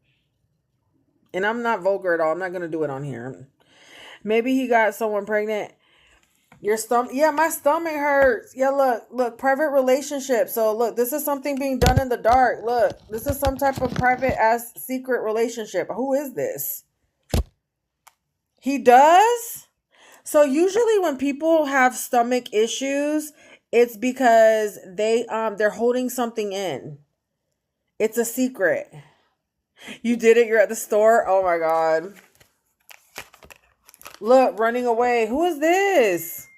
And I'm not vulgar at all. I'm not gonna do it on here. Maybe he got someone pregnant. Your stomach, yeah, my stomach hurts. Yeah, look, private relationship. So look, this is something being done in the dark. Look, this is some type of private ass secret relationship. Who is this? He does? So usually when people have stomach issues, it's because they're holding something in. It's a secret. You did it, you're at the store. Oh my God. Look, running away. Who is this?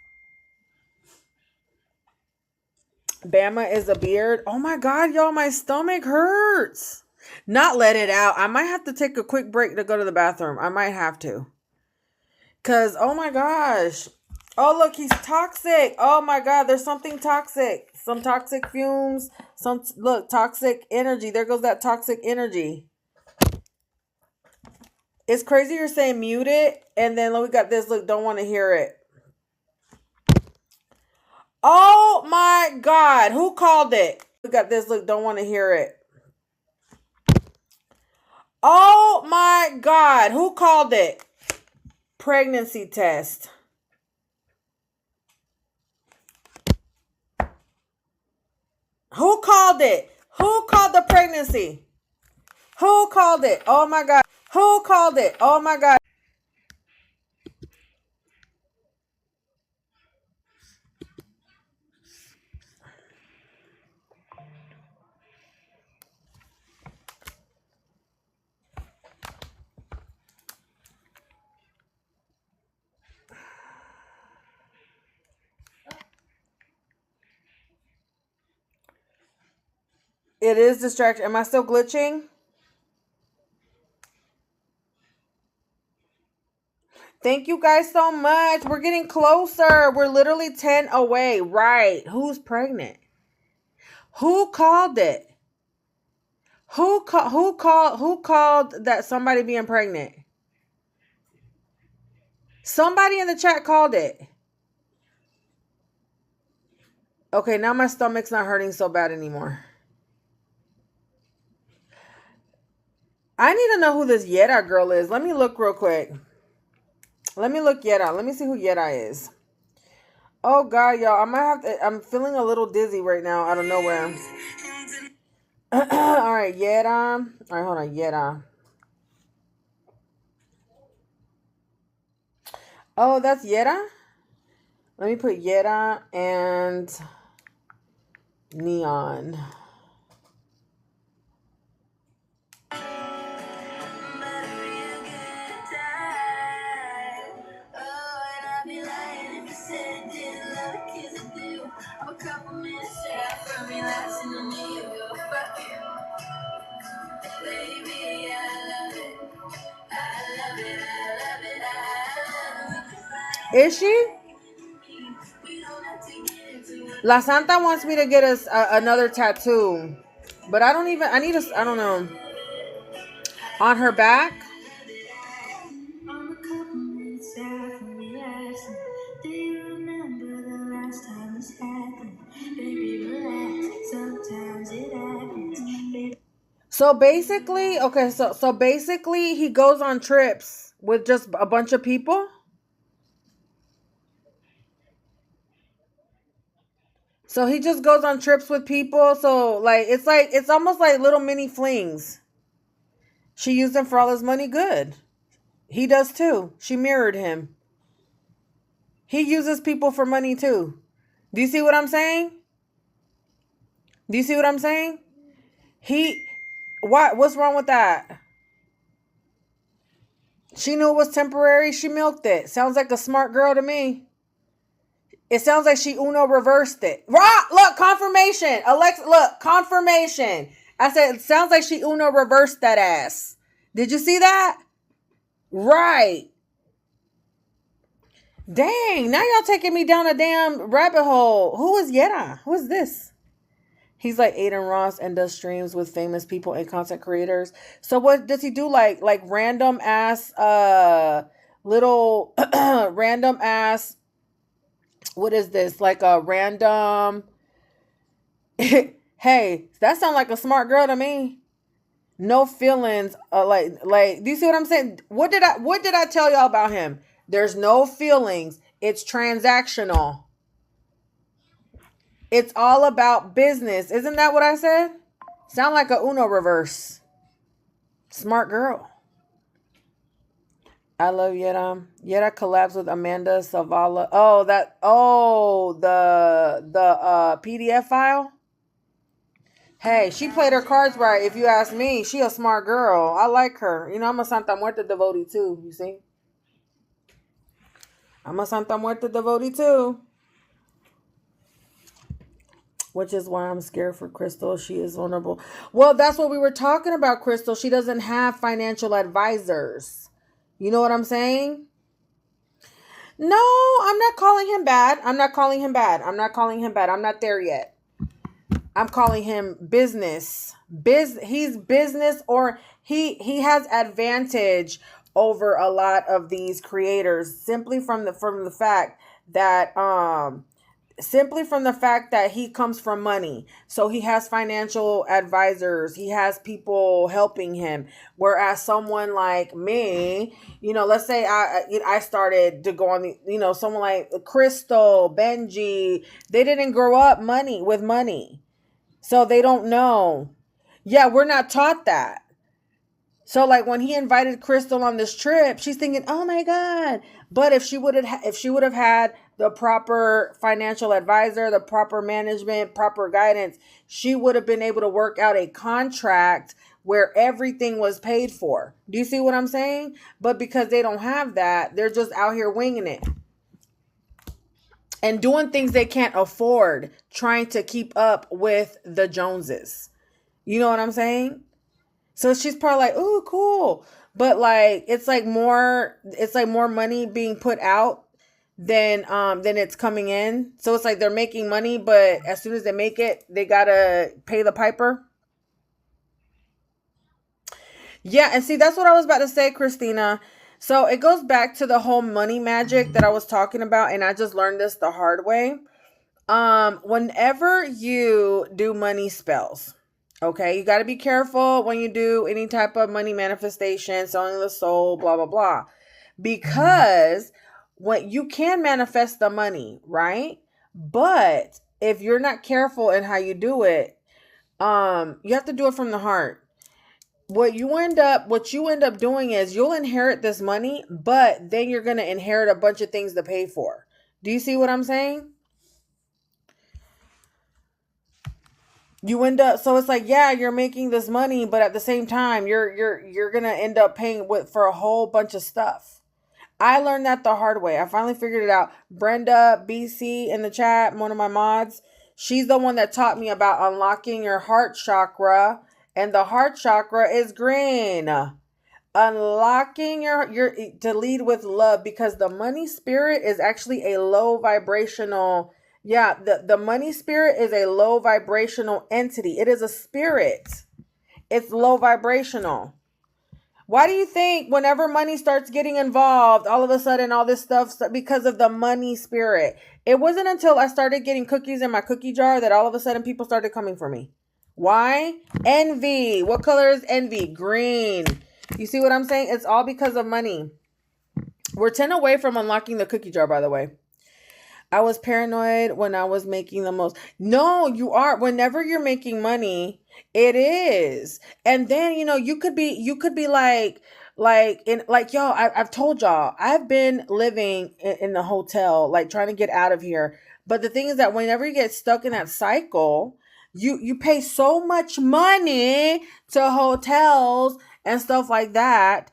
Bama is a beard. Oh my God, y'all, my stomach hurts. Not let it out. I might have to take a quick break to go to the bathroom. I might have to. Because, oh my gosh. Oh, look, he's toxic. Oh my God, there's something toxic. Some toxic fumes. Look, toxic energy. There goes that toxic energy. It's crazy you're saying mute it. And then we got this. Look, don't want to hear it. Oh my God. Who called it? We got this. Look, don't want to hear it. Oh my God. Who called it? Pregnancy test. Who called it? Who called the pregnancy? Who called it? Oh my God. Who called it? Oh my God. It is distraction. Am I still glitching? Thank you guys so much. We're getting closer. We're literally 10 away. Right. Who's pregnant? Who called it? Who called that somebody being pregnant? Somebody in the chat called it. Okay, now my stomach's not hurting so bad anymore. I need to know who this Yeda girl is. Let me look real quick. Let me look Yeda. Let me see who Yeda is. Oh God, y'all. I might have to. I'm feeling a little dizzy right now out of nowhere. All right, Yeda. All right, hold on, Yeda. Oh, that's Yeda? Let me put Yeda and N3ON. Is she? La Santa wants me to get us another tattoo, but I don't even. I don't know. On her back. So basically, okay, so basically he goes on trips with just a bunch of people. So he just goes on trips with people. So it's almost like little mini flings. She used him for all his money. Good. He does too. She mirrored him. He uses people for money too. Do you see what I'm saying? Do you see what I'm saying? What's wrong with that? She knew it was temporary. She milked it. Sounds like a smart girl to me. It sounds like she Uno reversed it. Look, confirmation. Alexa, look, confirmation. I said, it sounds like she Uno reversed that ass. Did you see that? Right. Dang, now y'all taking me down a damn rabbit hole. Who is Yetta? Who is this? He's like Aiden Ross and does streams with famous people and content creators. So what does he do? Like random ass, little random ass. What is this? Like a random. Hey, that sounds like a smart girl to me. No feelings. Like. Do you see what I'm saying? What did I tell y'all about him? There's no feelings. It's transactional. It's all about business. Isn't that what I said? Sound like a Uno reverse. Smart girl. I love Yetta. Yetta collabs with Amanda Savala. The PDF file. Hey, she played her cards right. If you ask me, she a smart girl. I like her. You know, I'm a Santa Muerte devotee too. You see? I'm a Santa Muerte devotee too. Which is why I'm scared for Crystal. She is vulnerable. Well, that's what we were talking about, Crystal. She doesn't have financial advisors. You know what I'm saying? No, I'm not calling him bad. I'm not there yet. I'm calling him business. He's business, or he has advantage over a lot of these creators simply from the fact that he comes from money. So he has financial advisors. He has people helping him. Whereas someone like me, you know, let's say I started to go on the, you know, someone like Crystal, Benji, they didn't grow up with money. So they don't know. Yeah, we're not taught that. So like when he invited Crystal on this trip, she's thinking, "Oh my God." But if she would have had the proper financial advisor, the proper management, proper guidance, she would have been able to work out a contract where everything was paid for. Do you see what I'm saying? But because they don't have that, they're just out here winging it and doing things they can't afford, trying to keep up with the Joneses. You know what I'm saying? So she's probably like, "Ooh, cool." But like, it's like more money being put out than it's coming in. So it's like they're making money, but as soon as they make it, they gotta pay the piper. Yeah, and see, that's what I was about to say, Christina. So it goes back to the whole money magic that I was talking about, and I just learned this the hard way. Whenever you do money spells, okay, you got to be careful when you do any type of money manifestation, selling the soul, blah, blah, blah. Because when you can manifest the money, right? But if you're not careful in how you do it, you have to do it from the heart. What you end up doing is you'll inherit this money, but then you're going to inherit a bunch of things to pay for. Do you see what I'm saying? You end up, so it's like, yeah, you're making this money, but at the same time, you're going to end up paying for a whole bunch of stuff. I learned that the hard way. I finally figured it out. Brenda BC in the chat, one of my mods, she's the one that taught me about unlocking your heart chakra. And the heart chakra is green. Unlocking your to lead with love, because the money spirit is actually a low vibrational. Yeah, the money spirit is a low vibrational entity. It is a spirit. It's low vibrational. Why do you think whenever money starts getting involved, all of a sudden all this stuff, because of the money spirit? It wasn't until I started getting cookies in my cookie jar that all of a sudden people started coming for me. Why? Envy. What color is envy? Green. You see what I'm saying? It's all because of money. We're 10 away from unlocking the cookie jar, by the way. I was paranoid when I was making the most. No, you are. Whenever you're making money, it is. And then, you could be like, y'all, I've told y'all, I've been living in the hotel, like trying to get out of here. But the thing is that whenever you get stuck in that cycle, You pay so much money to hotels and stuff like that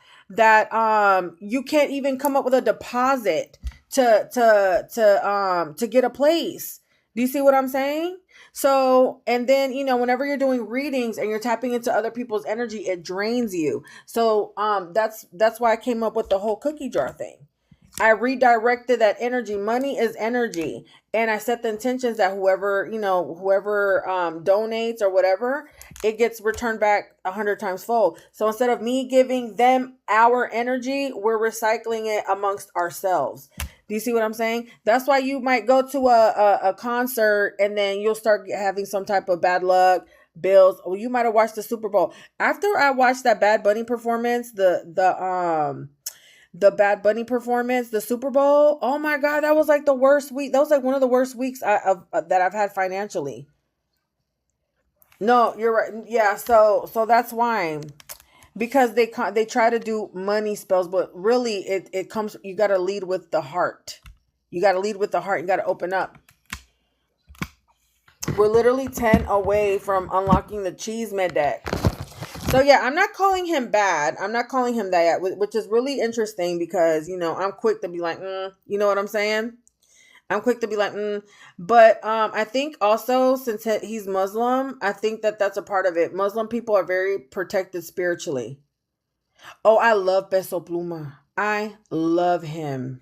you can't even come up with a deposit to get a place. Do you see what I'm saying? So, and then, whenever you're doing readings and you're tapping into other people's energy, it drains you. So, that's why I came up with the whole cookie jar thing. I redirected that energy. Money is energy. And I set the intentions that whoever donates or whatever, it gets returned back 100 times fold. So instead of me giving them our energy, we're recycling it amongst ourselves. Do you see what I'm saying? That's why you might go to a concert and then you'll start having some type of bad luck, bills. Or you might have watched the Super Bowl. After I watched that Bad Bunny performance, the Bad Bunny performance, the Super Bowl. Oh my God, that was like the worst week. That was like one of the worst weeks that I've had financially. No, you're right. Yeah, so that's why, because they try to do money spells, but really it comes. You got to lead with the heart. You got to lead with the heart. You got to open up. We're literally 10 away from unlocking the Chisme deck. So yeah, I'm not calling him bad. I'm not calling him that, which is really interesting because, I'm quick to be like, you know what I'm saying? I'm quick to be like, But I think also since he's Muslim, I think that's a part of it. Muslim people are very protected spiritually. Oh, I love Peso Pluma. I love him.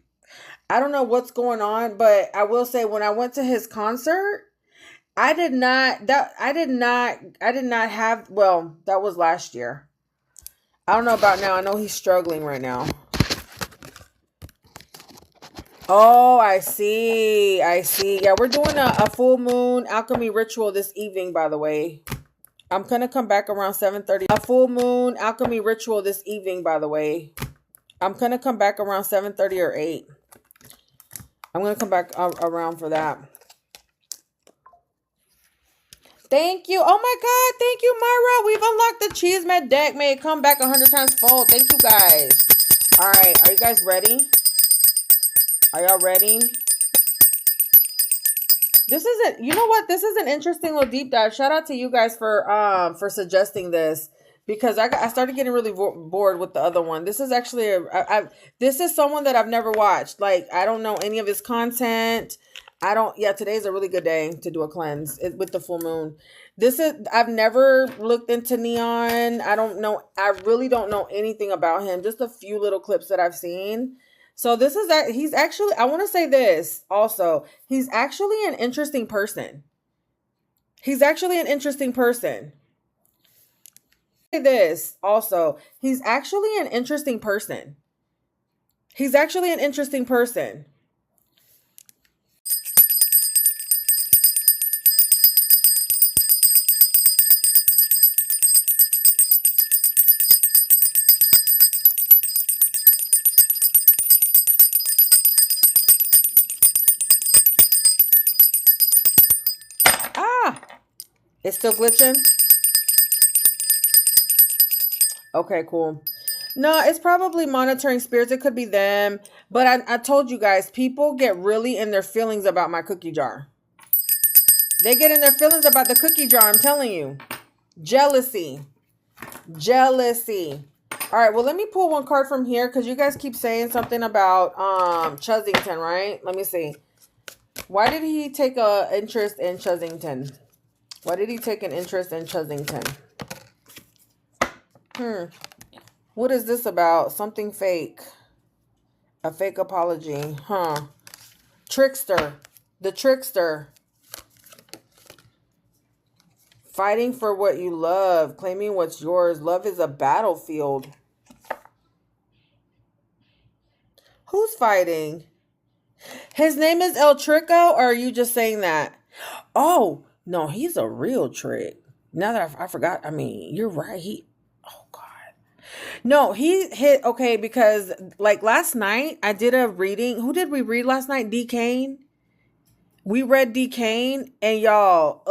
I don't know what's going on, but I will say when I went to his concert, I did not have, well, that was last year. I don't know about now. I know he's struggling right now. Oh, I see. Yeah, we're doing a full moon alchemy ritual this evening, by the way. I'm going to come back around 7:30. A full moon alchemy ritual this evening, by the way. I'm going to come back around 7:30 or 8. I'm going to come back around for that. Thank you. Oh my God. Thank you, Myra. We've unlocked the Chisme deck. May it come back 100 times fold. Thank you, guys. All right. Are you guys ready? Are y'all ready? This is an interesting little deep dive. Shout out to you guys for suggesting this, because I started getting really bored with the other one. This is actually this is someone that I've never watched. Like, I don't know any of his content. Today's a really good day to do a cleanse with the full moon. I've never looked into N3ON. I really don't know anything about him. Just a few little clips that I've seen. So he's actually, I want to say this also, he's actually an interesting person. He's actually an interesting person. This also, he's actually an interesting person. He's actually an interesting person. It's still glitching? Okay, cool. No, it's probably monitoring spirits. It could be them. But I told you guys, people get really in their feelings about my cookie jar. They get in their feelings about the cookie jar, I'm telling you. Jealousy. Jealousy. All right, well, let me pull one card from here because you guys keep saying something about Chuzington, right? Let me see. Why did he take an interest in Chuzington? Why did he take an interest in Chuzington? What is this about? Something fake. A fake apology. Trickster. The trickster. Fighting for what you love. Claiming what's yours. Love is a battlefield. Who's fighting? His name is El Trico, or are you just saying that? Oh, no, he's a real trick. Now that I forgot, I mean, you're right. Oh God. No, he hit, okay, because like last night I did a reading. Who did we read last night? D. Kane. We read D. Kane, and y'all,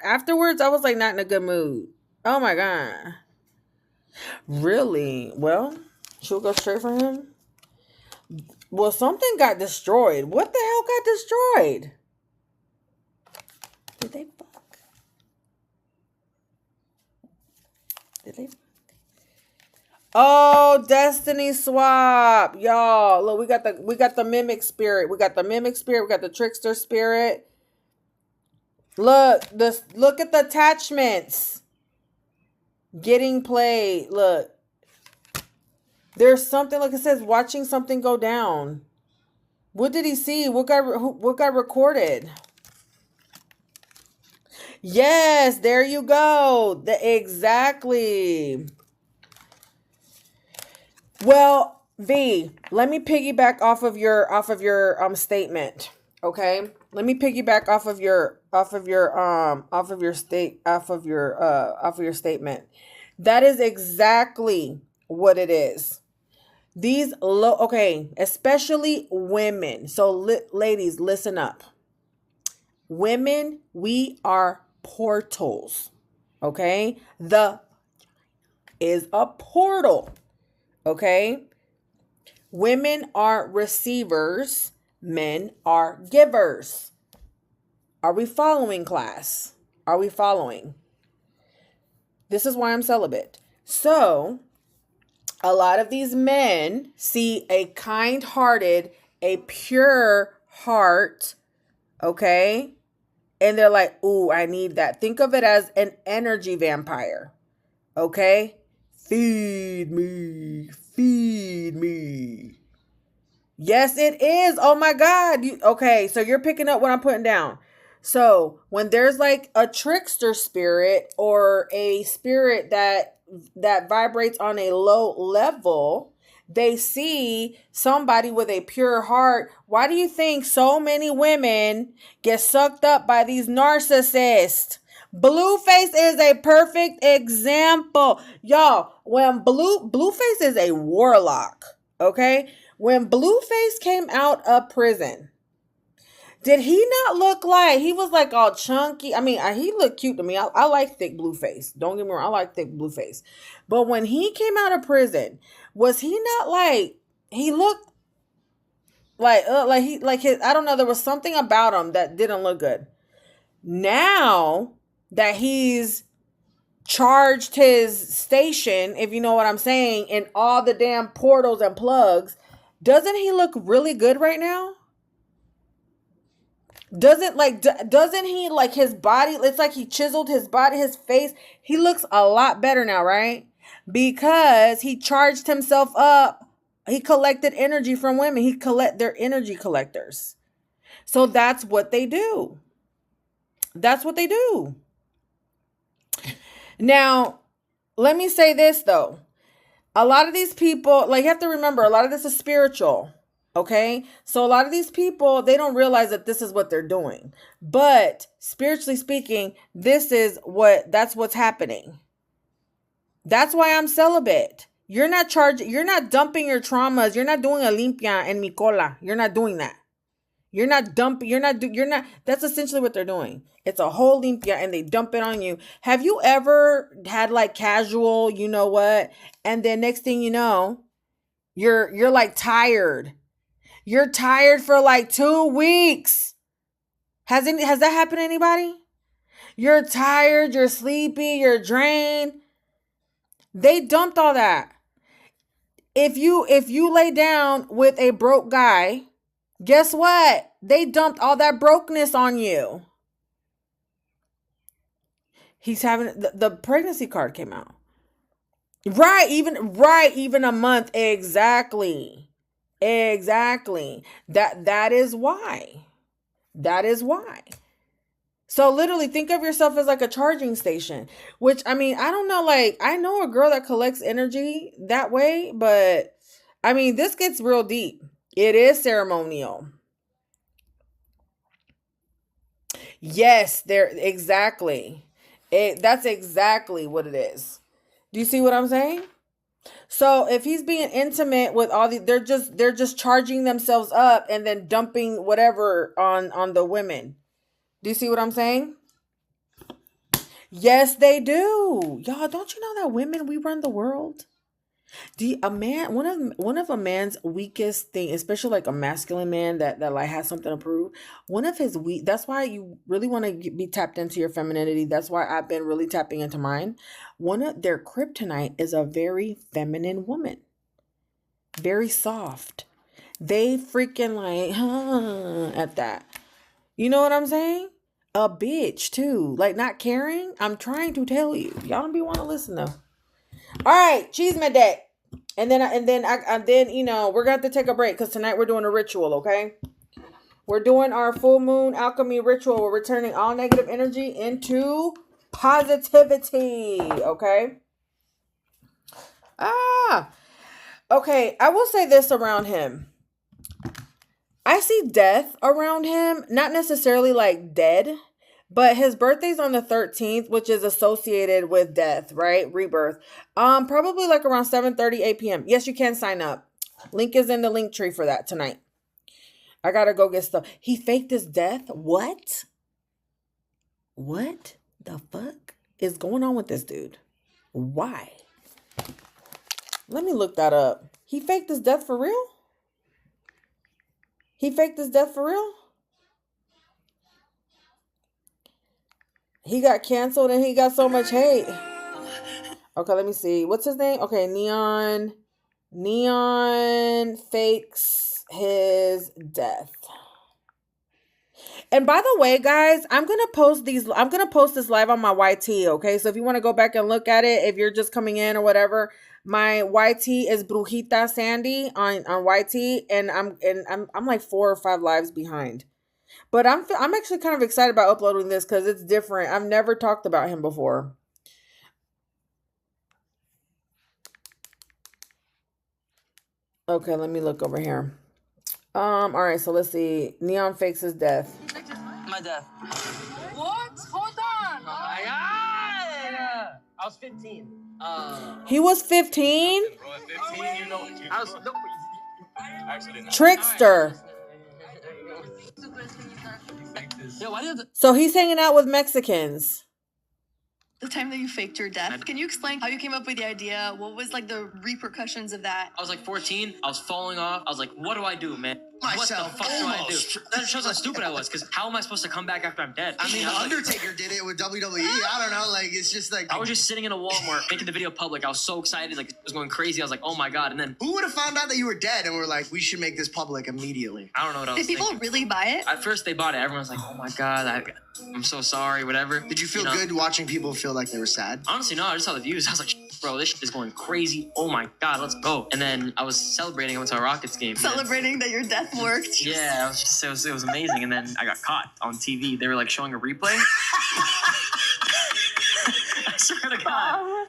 afterwards I was like not in a good mood. Oh my God. Really? Well, should we go straight for him? Well, something got destroyed. What the hell got destroyed? Did they fuck? Did they? Oh, Destiny swap, y'all. Look, we got the mimic spirit. We got the mimic spirit. We got the trickster spirit. Look, look at the attachments getting played. Look, there's something. Like it says, watching something go down. What did he see? What got recorded? Yes, there you go. Exactly. Well, V, let me piggyback off of your statement. Okay? Let me piggyback off of your statement. That is exactly what it is. These okay, especially women. So ladies, listen up. Women, we are portals. Okay? The is a portal. Okay? Women are receivers. Men are givers. Are we following, class? Are we following? This is why I'm celibate. So, a lot of these men see a kind-hearted, a pure heart, okay? And they're like, ooh, I need that. Think of it as an energy vampire, okay? Feed me, feed me. Yes, it is. Oh my God. Okay, so you're picking up what I'm putting down. So when there's like a trickster spirit or a spirit that vibrates on a low level, they see somebody with a pure heart. Why do you think so many women get sucked up by these narcissists? Blueface is a perfect example. Y'all, when Blueface is a warlock, okay? When Blueface came out of prison, did he not look like, he was like all chunky? I mean, he looked cute to me. I like thick Blueface. Don't get me wrong. I like thick Blueface. But when he came out of prison, was he not like, he looked like his, I don't know. There was something about him that didn't look good. Now that he's charged his station, if you know what I'm saying, in all the damn portals and plugs, doesn't he look really good right now? Doesn't he like his body? It's like he chiseled his body, his face. He looks a lot better now, right? Because he charged himself up. He collected energy from women. They're energy collectors. So that's what they do. That's what they do. Now, let me say this though. A lot of these people, like, you have to remember, a lot of this is spiritual. Okay. So a lot of these people, they don't realize that this is what they're doing. But spiritually speaking, that's what's happening. That's why I'm celibate. You're not dumping your traumas. You're not doing a limpia en mi cola. You're not doing that. That's essentially what they're doing. It's a whole limpia and they dump it on you. Have you ever had like casual, you know what? And then next thing you know, you're like tired. You're tired for like 2 weeks. Has that happened to anybody? You're tired, you're sleepy, you're drained. They dumped all that. If you lay down with a broke guy, guess what? They dumped all that brokenness on you. He's having the pregnancy card came out. Right, even a month. Exactly. That is why. So literally think of yourself as like a charging station, which, I mean, I don't know, like, I know a girl that collects energy that way, but I mean, this gets real deep. It is ceremonial. Yes, exactly. That's exactly what it is. Do you see what I'm saying? So if he's being intimate with all they're just charging themselves up and then dumping whatever on the women. Do you see what I'm saying? Yes, they do. Y'all, don't you know that women, we run the world? One of a man's weakest thing, especially like a masculine man that like has something to prove. One of his weak. That's why you really want to be tapped into your femininity. That's why I've been really tapping into mine. One of their kryptonite is a very feminine woman, very soft. They freaking like at that. You know what I'm saying? A bitch too, like not caring. I'm trying to tell you, y'all don't be want to listen though. All right, Chisme deck. And then you know, we're going to have to take a break because tonight we're doing a ritual, okay? We're doing our full moon alchemy ritual. We're returning all negative energy into positivity, okay? Okay, I will say this around him. I see death around him, not necessarily like dead, but his birthday's on the 13th, which is associated with death, right? Rebirth. Probably like around 7:30, 8 p.m. Yes, you can sign up. Link is in the link tree for that tonight. I gotta go get stuff. He faked his death? What? What the fuck is going on with this dude? Why? Let me look that up. He faked his death for real? He faked his death for real? He got canceled and he got so much hate. Okay, let me see. What's his name? Okay, N3ON. N3ON fakes his death. And by the way, guys, I'm going to post this live on my YT, okay? So if you want to go back and look at it, if you're just coming in or whatever, my YT is Brujita Sandy on YT, and I'm like 4 or 5 lives behind. But I'm actually kind of excited about uploading this because it's different. I've never talked about him before. Okay, let me look over here. All right, so let's see. N3ON fakes his death. My death. What? Hold on. Oh my god! I was 15. He was 15? Bro, at 15, you know. I was actually not. Trickster. Yo, why did So he's hanging out with Mexicans. The time that you faked your death, can you explain how you came up with the idea? What was like the repercussions of that? I was like 14. I was falling off. I was like, what do I do, man? Myself, what the fuck do I do? That shows how stupid I was, because how am I supposed to come back after I'm dead? I mean, You know, Undertaker did it with WWE. I don't know, like, it's just like... I was just sitting in a Walmart making the video public. I was so excited, like, it was going crazy. I was like, oh my god, and then... Who would have found out that you were dead and were like, we should make this public immediately? I don't know what I was Did people thinking. really buy it? At first, they bought it. Everyone was like, oh my god, I'm so sorry, whatever. Did you feel know? good watching people feel like they were sad? Honestly, no, I just saw the views. I was like, bro, this shit is going crazy. Oh my god, let's go. And then I was celebrating. I went to a Rockets game. Celebrating that your death worked? Yeah, it was amazing. And then I got caught on TV. They were like showing a replay. I swear to God.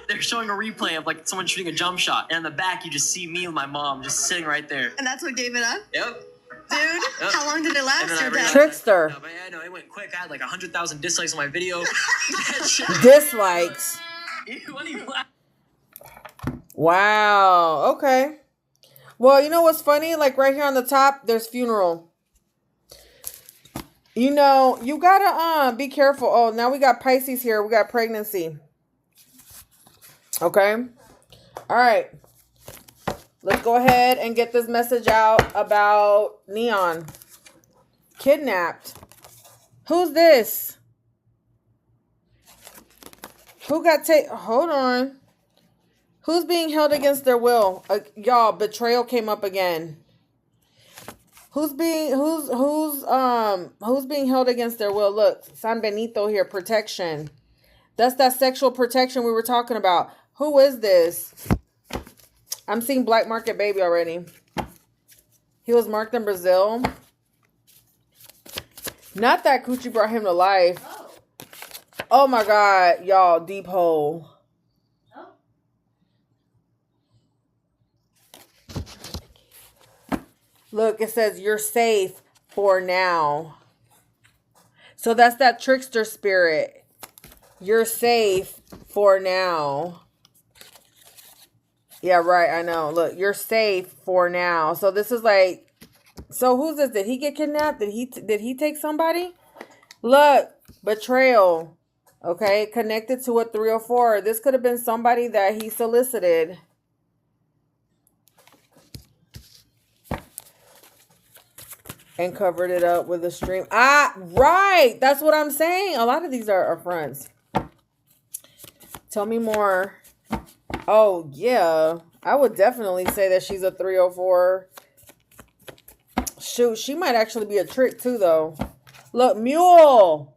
They're showing a replay of like someone shooting a jump shot. And in the back, you just see me and my mom just sitting right there. And that's what gave it up? Yep. Dude, Yep. how long did it last, And then I your realized- death? Trickster. No, but yeah, no, it went quick. I had like 100,000 dislikes on my video. Dislikes. What are you laughing? Wow. Okay. Well, you know what's funny? Like right here on the top, there's funeral. You know, you gotta be careful. Oh, now we got Pisces here. We got pregnancy. Okay. All right. Let's go ahead and get this message out about N3ON. Kidnapped. Who's this? Who got hold on. Who's being held against their will? Y'all, betrayal came up again. Who's being held against their will? Look, San Benito here, protection. That's that sexual protection we were talking about. Who is this? I'm seeing black market baby already. He was marked in Brazil. Not that Coochie brought him to life. Oh my God, y'all, deep hole. Look, it says you're safe for now. So that's that trickster spirit. You're safe for now. Yeah, right. I know. Look, you're safe for now. So this is like, so who's this? Did he get kidnapped? Did he take somebody? Look, betrayal. Okay, connected to a 304. This could have been somebody that he solicited. and covered it up with a stream. Right. That's what I'm saying. A lot of these are fronts. Tell me more. Oh, yeah. I would definitely say that she's a 304. Shoot, she might actually be a trick too, though. Look, Mule.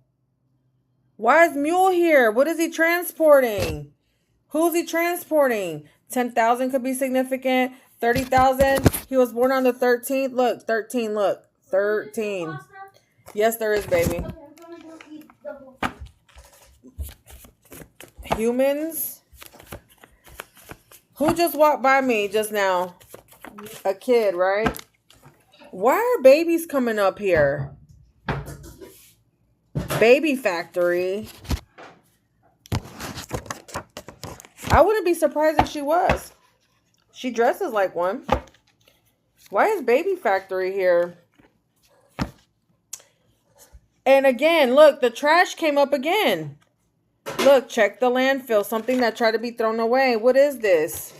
Why is Mule here? What is he transporting? Who's he transporting? 10,000 could be significant. 30,000. He was born on the 13th. Look, 13. Look, 13. Yes, there is, baby. Humans. Who just walked by me just now? A kid, right? Why are babies coming up here? Baby factory. I wouldn't be surprised if she was. She dresses like one. Why is baby factory here? And again, look, the trash came up again. Look, check the landfill. Something that tried to be thrown away. What is this?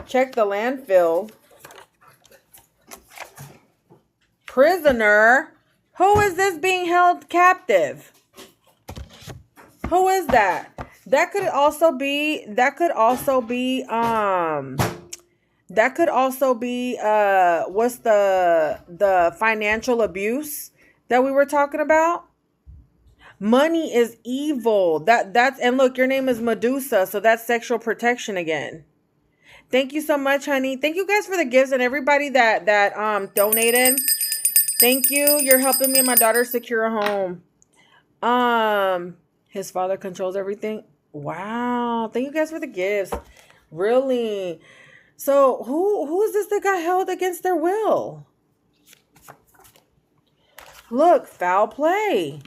Check the landfill. Prisoner. Who is this being held captive? Who is that? That could also be what's the financial abuse that we were talking about? Money is evil. That's and look, your name is Medusa, so that's sexual protection again. Thank you so much, honey. Thank you guys for the gifts and everybody that donated. Thank you. You're helping me and my daughter secure a home. His father controls everything. Wow. Thank you guys for the gifts. Really? So who is this that got held against their will? Look, foul play.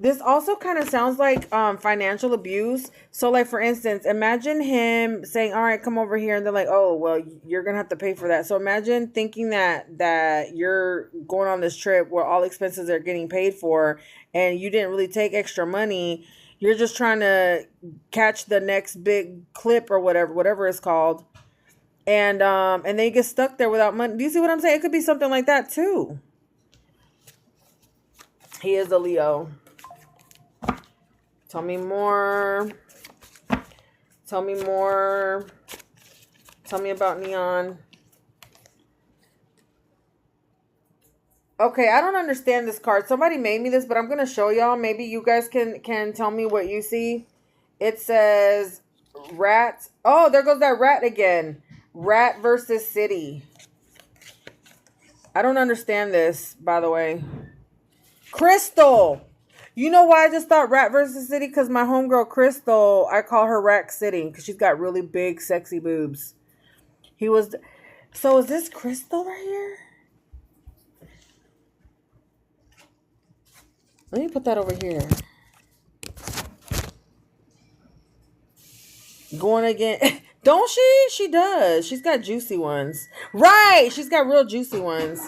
This also kind of sounds like financial abuse. So like, for instance, imagine him saying, all right, come over here. And they're like, oh, well, you're going to have to pay for that. So imagine thinking that you're going on this trip where all expenses are getting paid for and you didn't really take extra money. You're just trying to catch the next big clip or whatever it's called. And then you get stuck there without money. Do you see what I'm saying? It could be something like that too. He is a Leo. Tell me more. Tell me more. Tell me about Neon. Okay, I don't understand this card. Somebody made me this, but I'm going to show y'all. Maybe you guys can tell me what you see. It says rat. Oh, there goes that rat again. Rat versus city. I don't understand this, by the way. Crystal. You know why I just thought rat versus city? Because my homegirl Crystal, I call her Rack City because she's got really big, sexy boobs. So is this Crystal right here? Let me put that over here. Going again. Don't she? She does. She's got juicy ones. Right. She's got real juicy ones.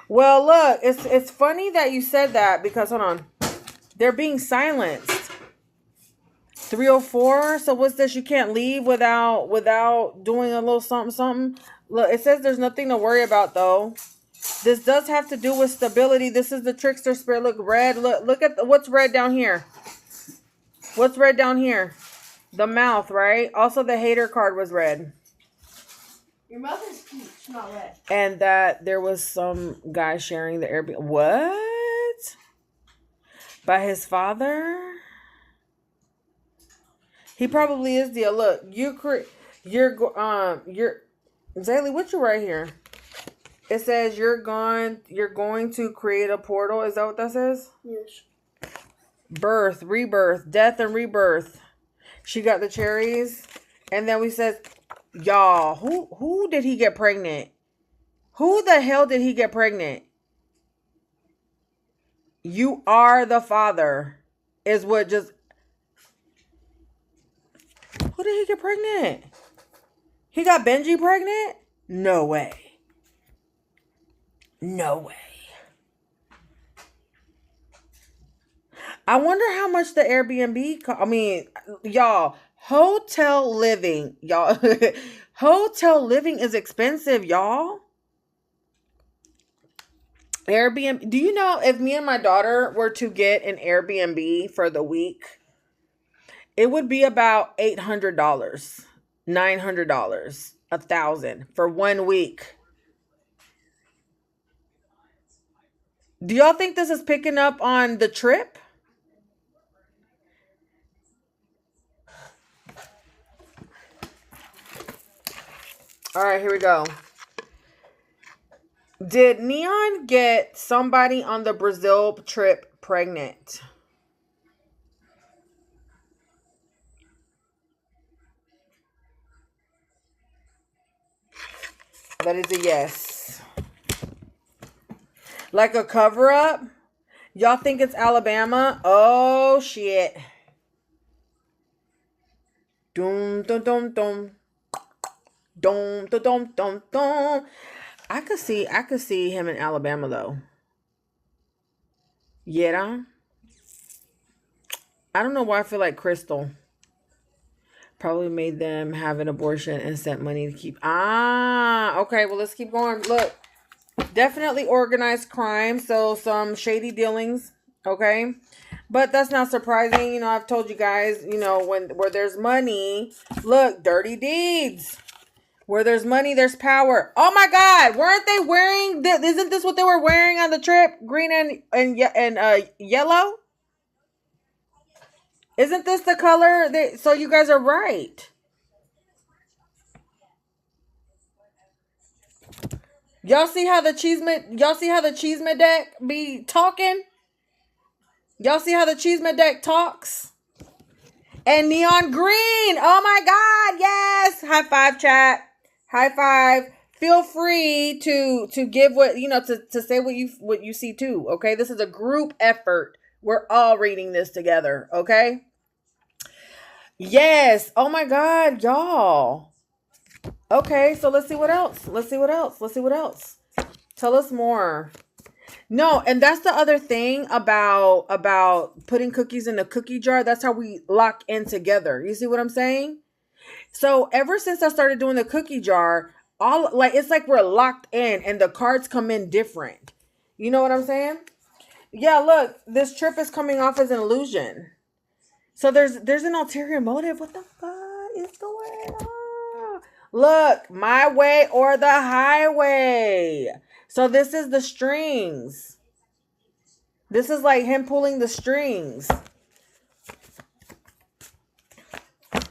Well, look, it's funny that you said that because, hold on. They're being silenced. 304. So what's this? You can't leave without doing a little something. Look, it says there's nothing to worry about, though. This does have to do with stability. This is the trickster spirit. Look, red. Look at what's red down here. What's red down here? The mouth, right? Also, the hater card was red. Your mouth is peach, not red. And that there was some guy sharing the Airbnb. What? By his father? He probably is the look. Zaylee, what you right here? It says you're going to create a portal. Is that what that says? Yes. Birth, rebirth, death, and rebirth. She got the cherries. And then we says, y'all, who did he get pregnant? Who the hell did he get pregnant? You are the father. Is what just... Who did he get pregnant? He got Benji pregnant? No way. No way. I wonder how much the Airbnb y'all, hotel living. Y'all, hotel living is expensive, y'all. Airbnb. Do you know if me and my daughter were to get an Airbnb for the week, it would be about $800, $900, $1,000 for 1 week. Do y'all think this is picking up on the trip? All right, here we go. Did Neon get somebody on the Brazil trip pregnant? That is a yes. Like a cover up? Y'all think it's Alabama? Oh shit. Dum dum dum dum. Dum dum dum dum dum. I could see him in Alabama though. Yeah. I don't know why I feel like Crystal probably made them have an abortion and sent money to keep. Okay. Well, let's keep going. Look, definitely organized crime. So some shady dealings. Okay. But that's not surprising. You know, I've told you guys, you know, where there's money, look, dirty deeds. Where there's money, there's power. Oh my God. Weren't they wearing isn't this what they were wearing on the trip? Green and yellow? Isn't this the color? So you guys are right. Y'all see how the Chisme deck be talking? Y'all see how the Chisme deck talks? And neon green. Oh my God. Yes. High five, chat. High five. Feel free to give what, you know, to say what you see too. Okay. This is a group effort. We're all reading this together. Okay. Yes. Oh my God, y'all. Okay. So let's see what else. Let's see what else. Tell us more. No, and that's the other thing about putting cookies in a cookie jar. That's how we lock in together. You see what I'm saying? So ever since I started doing the cookie jar, it's like we're locked in and the cards come in different. You know what I'm saying? Yeah, look, this trip is coming off as an illusion. So there's an ulterior motive. What the fuck is going on? Look, my way or the highway. So this is the strings. This is like him pulling the strings.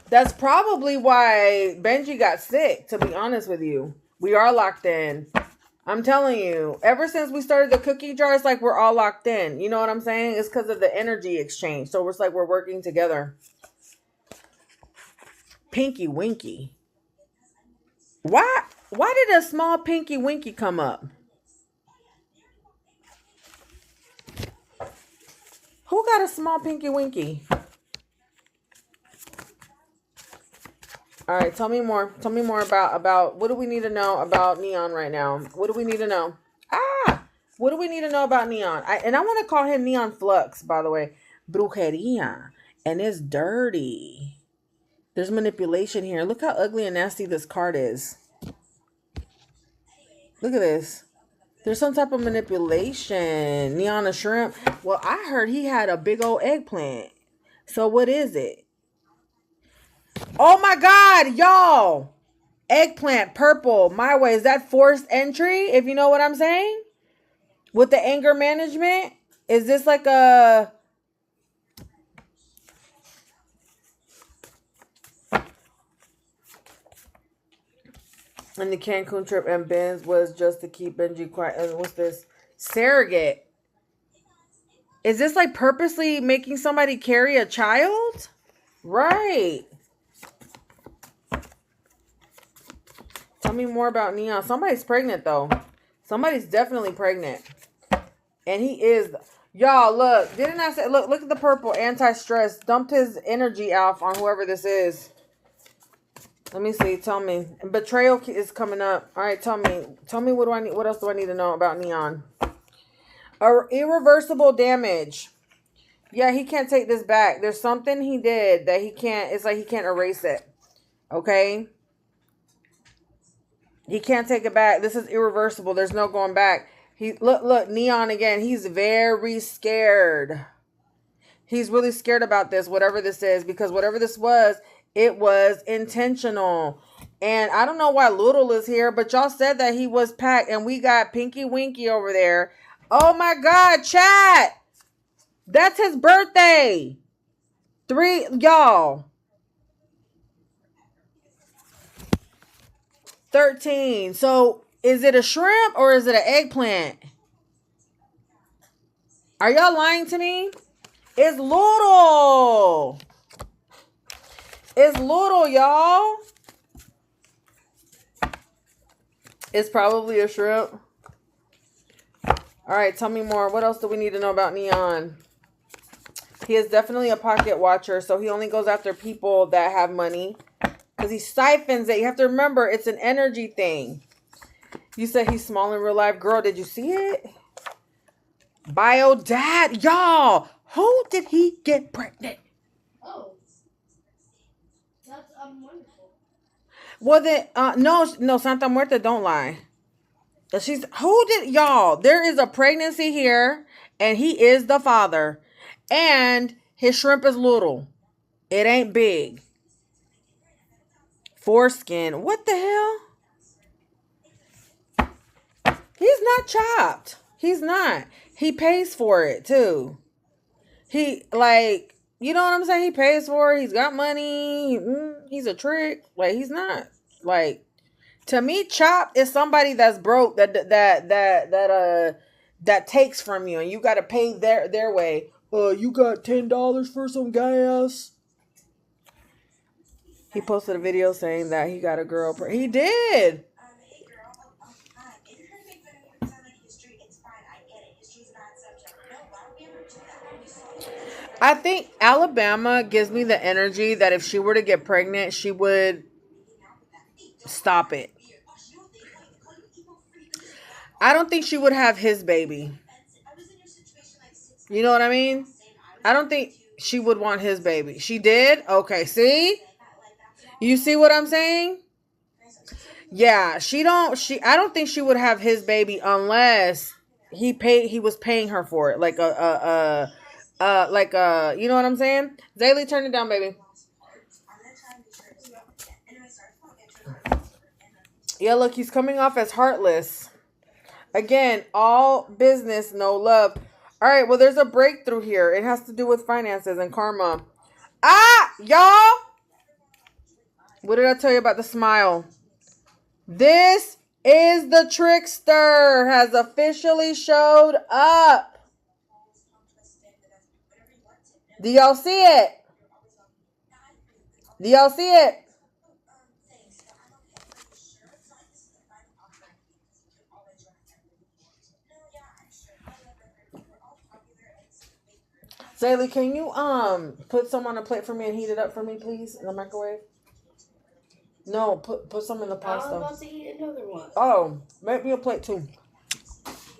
That's probably why Benji got sick, to be honest with you. We are locked in. I'm telling you, ever since we started the cookie jar, it's like we're all locked in. You know what I'm saying? It's because of the energy exchange. So it's like we're working together. Pinky Winky. Why did a small Pinky Winky come up? Who got a small Pinky Winky? All right, tell me more. Tell me more about what do we need to know about Neon right now? What do we need to know? What do we need to know about Neon? I want to call him Neon Flux, by the way. Brujeria. And it's dirty. There's manipulation here. Look how ugly and nasty this card is. Look at this. There's some type of manipulation. Neon a shrimp. Well, I heard he had a big old eggplant. So what is it? Oh my God, y'all. Eggplant, purple, my way. Is that forced entry? If you know what I'm saying? With the anger management? Is this like a... And the Cancun trip and Ben's was just to keep Benji quiet. And what's this? Surrogate. Is this like purposely making somebody carry a child? Right. Tell me more about Neon. Somebody's pregnant though. Somebody's definitely pregnant. And he is. Y'all, look. Didn't I say, look at the purple anti-stress. Dumped his energy out on whoever this is. Let me see. Tell me. Betrayal is coming up. All right, tell me. Tell me what do I need. What else do I need to know about Neon? Irreversible damage. Yeah, he can't take this back. There's something he did that he can't. It's like he can't erase it. Okay? He can't take it back. This is irreversible. There's no going back. Look, Neon again. He's very scared. He's really scared about this, whatever this is, because whatever this was, it was intentional. And I don't know why Little is here, but y'all said that he was packed, and we got Pinky Winky over there. Oh my God, chat! That's his birthday. 3, y'all. 13. So is it a shrimp or is it an eggplant? Are y'all lying to me? It's Little. It's Little, y'all. It's probably a shrimp. All right, tell me more. What else do we need to know about Neon? He is definitely a pocket watcher, so he only goes after people that have money. Because he siphons it. You have to remember, it's an energy thing. You said he's small in real life. Girl, did you see it? Bio dad. Y'all, who did he get pregnant? Oh. That's wonderful. Well, then, no, Santa Muerta, don't lie. Y'all, there is a pregnancy here, and he is the father. And his shrimp is little. It ain't big. Foreskin. What the hell? He's not chopped. He's not. He pays for it too. You know what I'm saying? He pays for it. He's got money. He's a trick. He's not. To me, chopped is somebody that's broke that takes from you, and you got to pay their way. You got $10 for some gas. He posted a video saying that he got a girl. He did. I think Alabama gives me the energy that if she were to get pregnant, she would stop it. I don't think she would have his baby. You know what I mean? I don't think she would want his baby. She did? Okay, see? You see what I'm saying? Yeah, I don't think she would have his baby unless he was paying her for it. You know what I'm saying? Zaylee, turn it down, baby. Yeah, look, he's coming off as heartless. Again, all business, no love. All right, well, there's a breakthrough here. It has to do with finances and karma. Y'all! What did I tell you about the smile? This is the trickster. Has officially showed up. Do y'all see it? Do y'all see it? Zaylee, can you put some on a plate for me and heat it up for me, please, in the microwave? No, put some in the pasta. I'm about to eat another one. Oh, make me a plate too.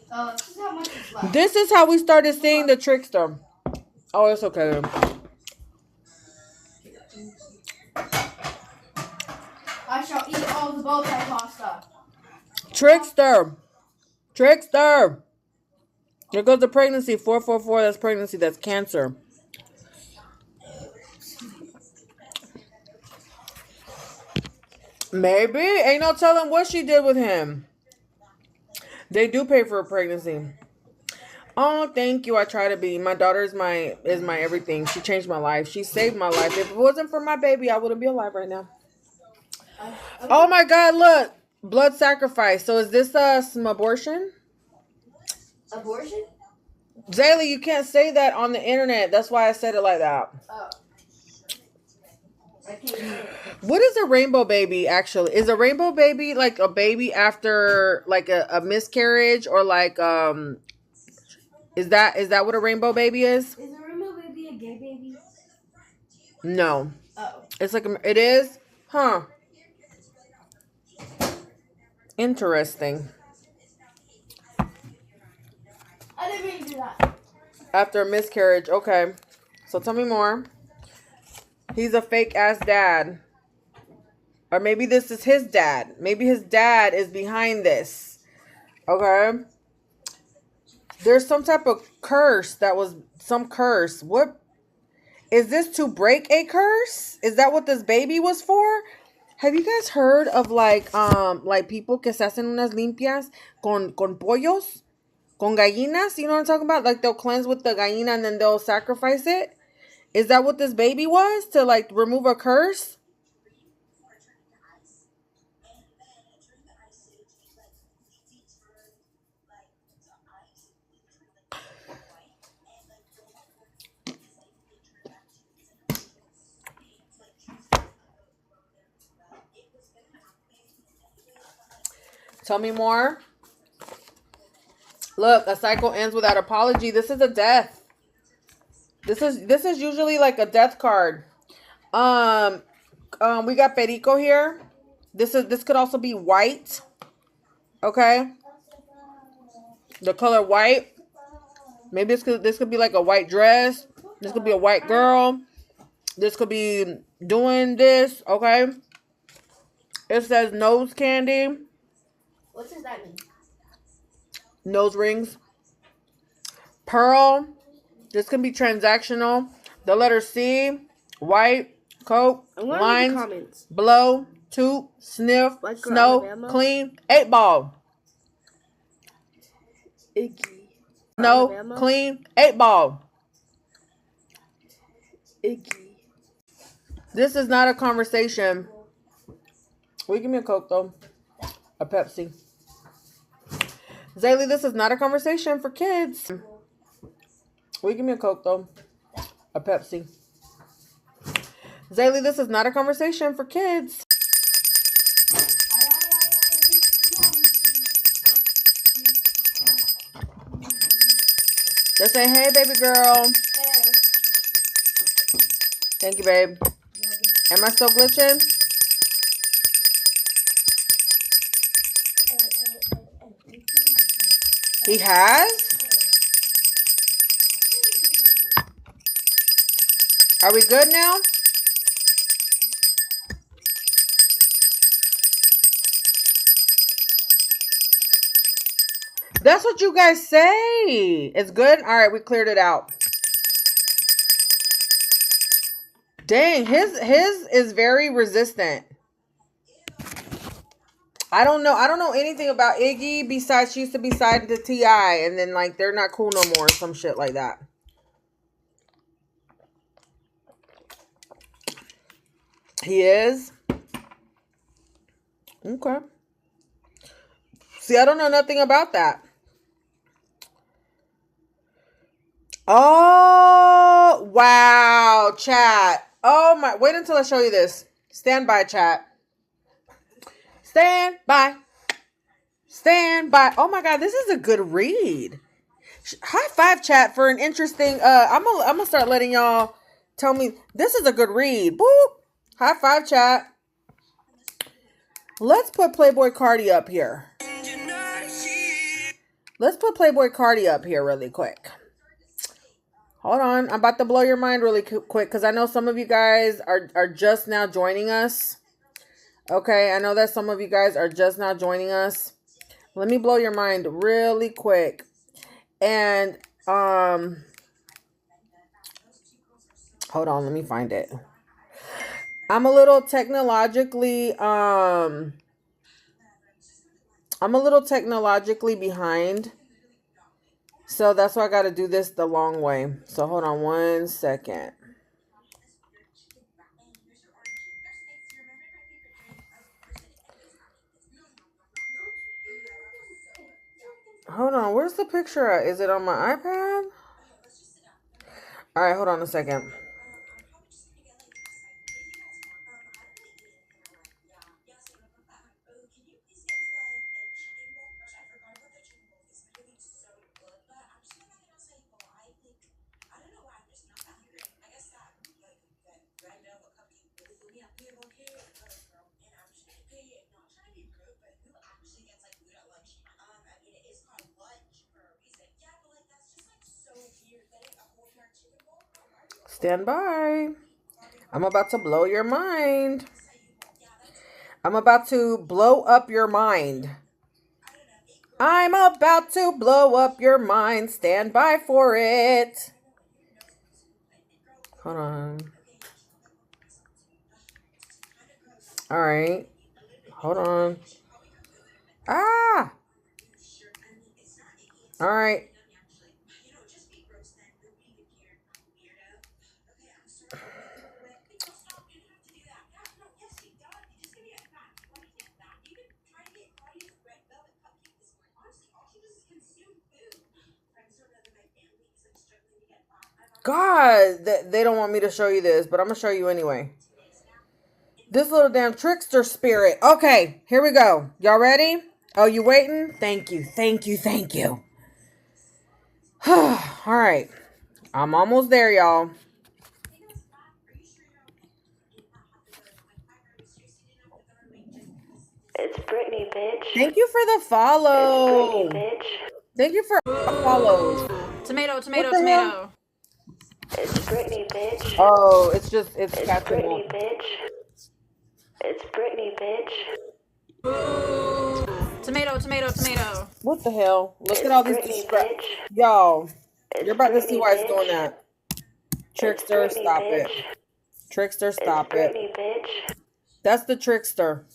This is how much is left. This is how we started seeing the trickster. Oh, it's okay. I shall eat all the bow tie pasta. Trickster. Trickster. There goes the pregnancy. 444. That's pregnancy. That's cancer. Maybe. Ain't no telling what she did with him. They do pay for a pregnancy. Oh, thank you. I try to be. My daughter is my everything. She changed my life. She saved my life. If it wasn't for my baby, I wouldn't be alive right now. Oh my God, look. Blood sacrifice. So is this some abortion? Abortion? Zaylee, you can't say that on the internet. That's why I said it like that. Oh. I can't. What is a rainbow baby actually? Is a rainbow baby like a baby after like a miscarriage or like is that what a rainbow baby is? Is a rainbow baby a gay baby? No. Oh. It's like it is? Huh. Interesting. I didn't mean to do that. After a miscarriage. Okay. So tell me more. He's a fake ass dad. Or maybe this is his dad. Maybe his dad is behind this. Okay. There's some type of curse that was some curse. What is this, to break a curse? Is that what this baby was for? Have you guys heard of like people que se hacen unas limpias con pollos, con gallinas? You know what I'm talking about? Like they'll cleanse with the gallina and then they'll sacrifice it. Is that what this baby was, to like remove a curse? Tell me more. Look, a cycle ends without apology. This is a death. This is usually like a death card. We got Perico here. This could also be white. Okay. The color white. Maybe this could be like a white dress. This could be a white girl. This could be doing this. Okay. It says nose candy. What does that mean? Nose rings. Pearl. This can be transactional. The letter C. White. Coat. Lines. Blow. Toot. Sniff. Snow. Alabama. Clean. 8 ball. Iggy. No. Alabama. Clean. 8 ball. Iggy. This is not a conversation. Will you give me a Coke though? A Pepsi. Zaylee, this is not a conversation for kids. Will you give me a Coke though? A Pepsi. Zaylee, this is not a conversation for kids. Just say, hey, baby girl. Hey. Thank you, babe. Am I still glitching? He has? Are we good now? That's what you guys say. It's good? All right, we cleared it out. Dang, his is very resistant. I don't know anything about Iggy besides she used to be signed to T.I. and then like they're not cool no more or some shit like that. He is? Okay. See, I don't know nothing about that. Oh, wow, chat. Oh my, wait until I show you this. Stand by, chat. Stand by. Stand by. Oh my God, this is a good read. High five, chat, for an interesting, I'm gonna start letting y'all tell me, this is a good read. Boop. High five, chat. Let's put Playboy Cardi up here. Let's put Playboy Cardi up here really quick. Hold on. I'm about to blow your mind really quick because I know some of you guys are just now joining us. Okay, I know that some of you guys are just now joining us. Let me blow your mind really quick. And, hold on, let me find it. I'm a little technologically behind. So that's why I got to do this the long way. So hold on 1 second. Hold on, where's the picture at? Is it on my iPad? All right, hold on a second. Stand by. I'm about to blow your mind. I'm about to blow up your mind. I'm about to blow up your mind. Stand by for it. Hold on. All right. Hold on. Ah. All right. God, they don't want me to show you this, but I'm going to show you anyway. This little damn trickster spirit. Okay, here we go. Y'all ready? Oh, you waiting? Thank you. Thank you. Thank you. All right. I'm almost there, y'all. It's Britney, bitch. Thank you for the follow. It's Britney, bitch. Thank you for follows. Tomato, tomato, tomato. It's Britney, bitch. Oh, it's Britney, bitch. It's Britney, bitch. Tomato, tomato, tomato. What the hell? Look at all these distractions. Y'all, you're about to see why it's doing that. Trickster, stop it. Trickster, stop it. That's the trickster.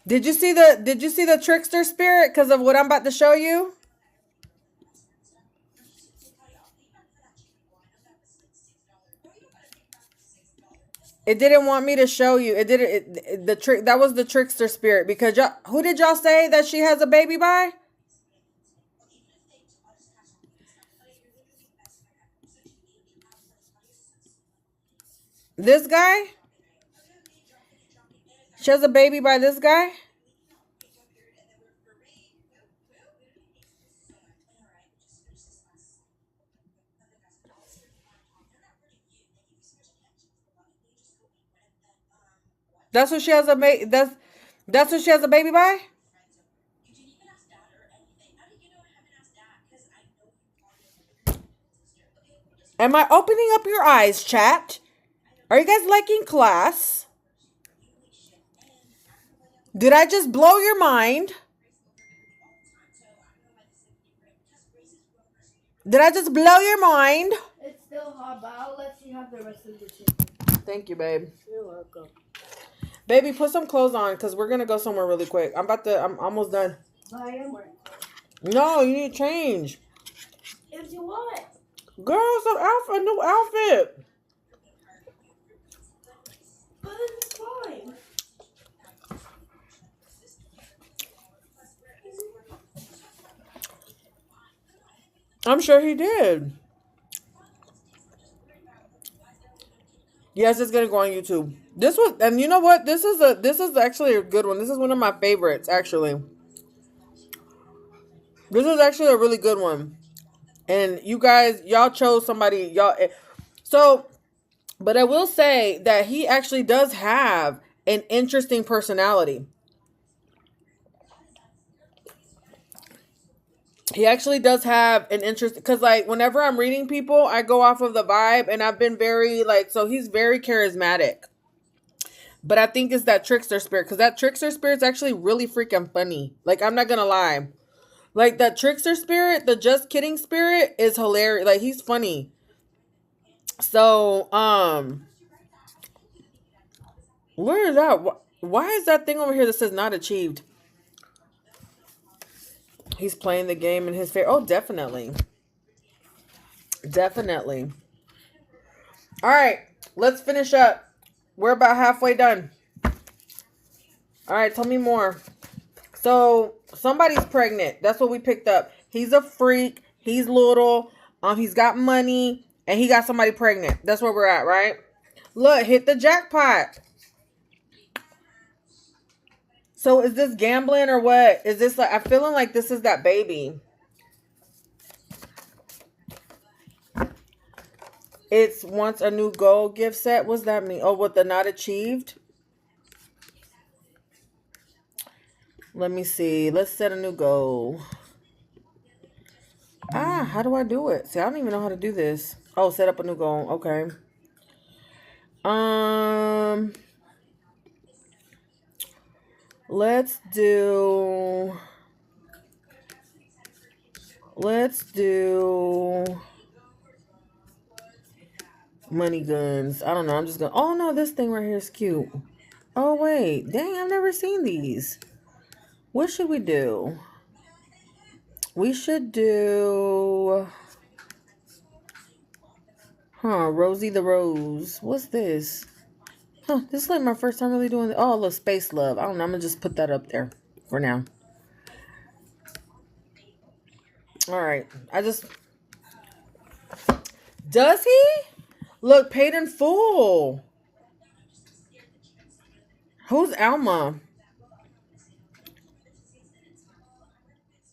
Did you see the trickster spirit because of what I'm about to show you? It didn't want me to show you. It didn't. The trick that was the trickster spirit because y'all. Who did y'all say that she has a baby by? This guy. She has a baby by this guy. That's what she has a baby. That's what she has a baby by. Am I opening up your eyes, chat? Are you guys liking class? Did I just blow your mind? Did I just blow your mind? It's still hot, but I'll let you have the rest of the chicken. Thank you, babe. You're welcome. Baby, put some clothes on because we're going to go somewhere really quick. I'm almost done. But I am wearing clothes. No, you need to change. If you want. Girl, a new outfit. But it's fine. I'm sure he did. Yes, it's gonna go on YouTube. And you know what? This is actually a good one. This is one of my favorites, actually. This is actually a really good one. And you guys, y'all chose somebody, but I will say that he actually does have an interesting personality. He actually does have an interest because like whenever I'm reading people, I go off of the vibe and I've been very so he's very charismatic. But I think it's that trickster spirit because that trickster spirit's actually really freaking funny. Like, I'm not going to lie. Like that trickster spirit, the just kidding spirit is hilarious. Like he's funny. So, where is that? Why is that thing over here that says not achieved? He's playing the game in his favor. Oh, definitely. Definitely. All right, let's finish up. We're about halfway done. All right, tell me more. So, somebody's pregnant. That's what we picked up. He's a freak. He's little. He's got money. And he got somebody pregnant. That's where we're at, right? Look, hit the jackpot. So is this gambling or what? Is this like, I'm feeling like this is that baby. It's once a new goal gift set. What's that mean? Oh, what the not achieved? Let me see. Let's set a new goal. How do I do it? See, I don't even know how to do this. Oh, set up a new goal. Okay. Let's do money guns. I don't know. I'm just gonna. Oh no, this thing right here is cute. Oh wait, dang! I've never seen these. What should we do? We should do. Rosie the Rose. What's this? This is like my first time really doing. Oh, look, Space Love. I don't know. I'm gonna just put that up there for now. All right. Does he? Look, paid in full. Who's Alma?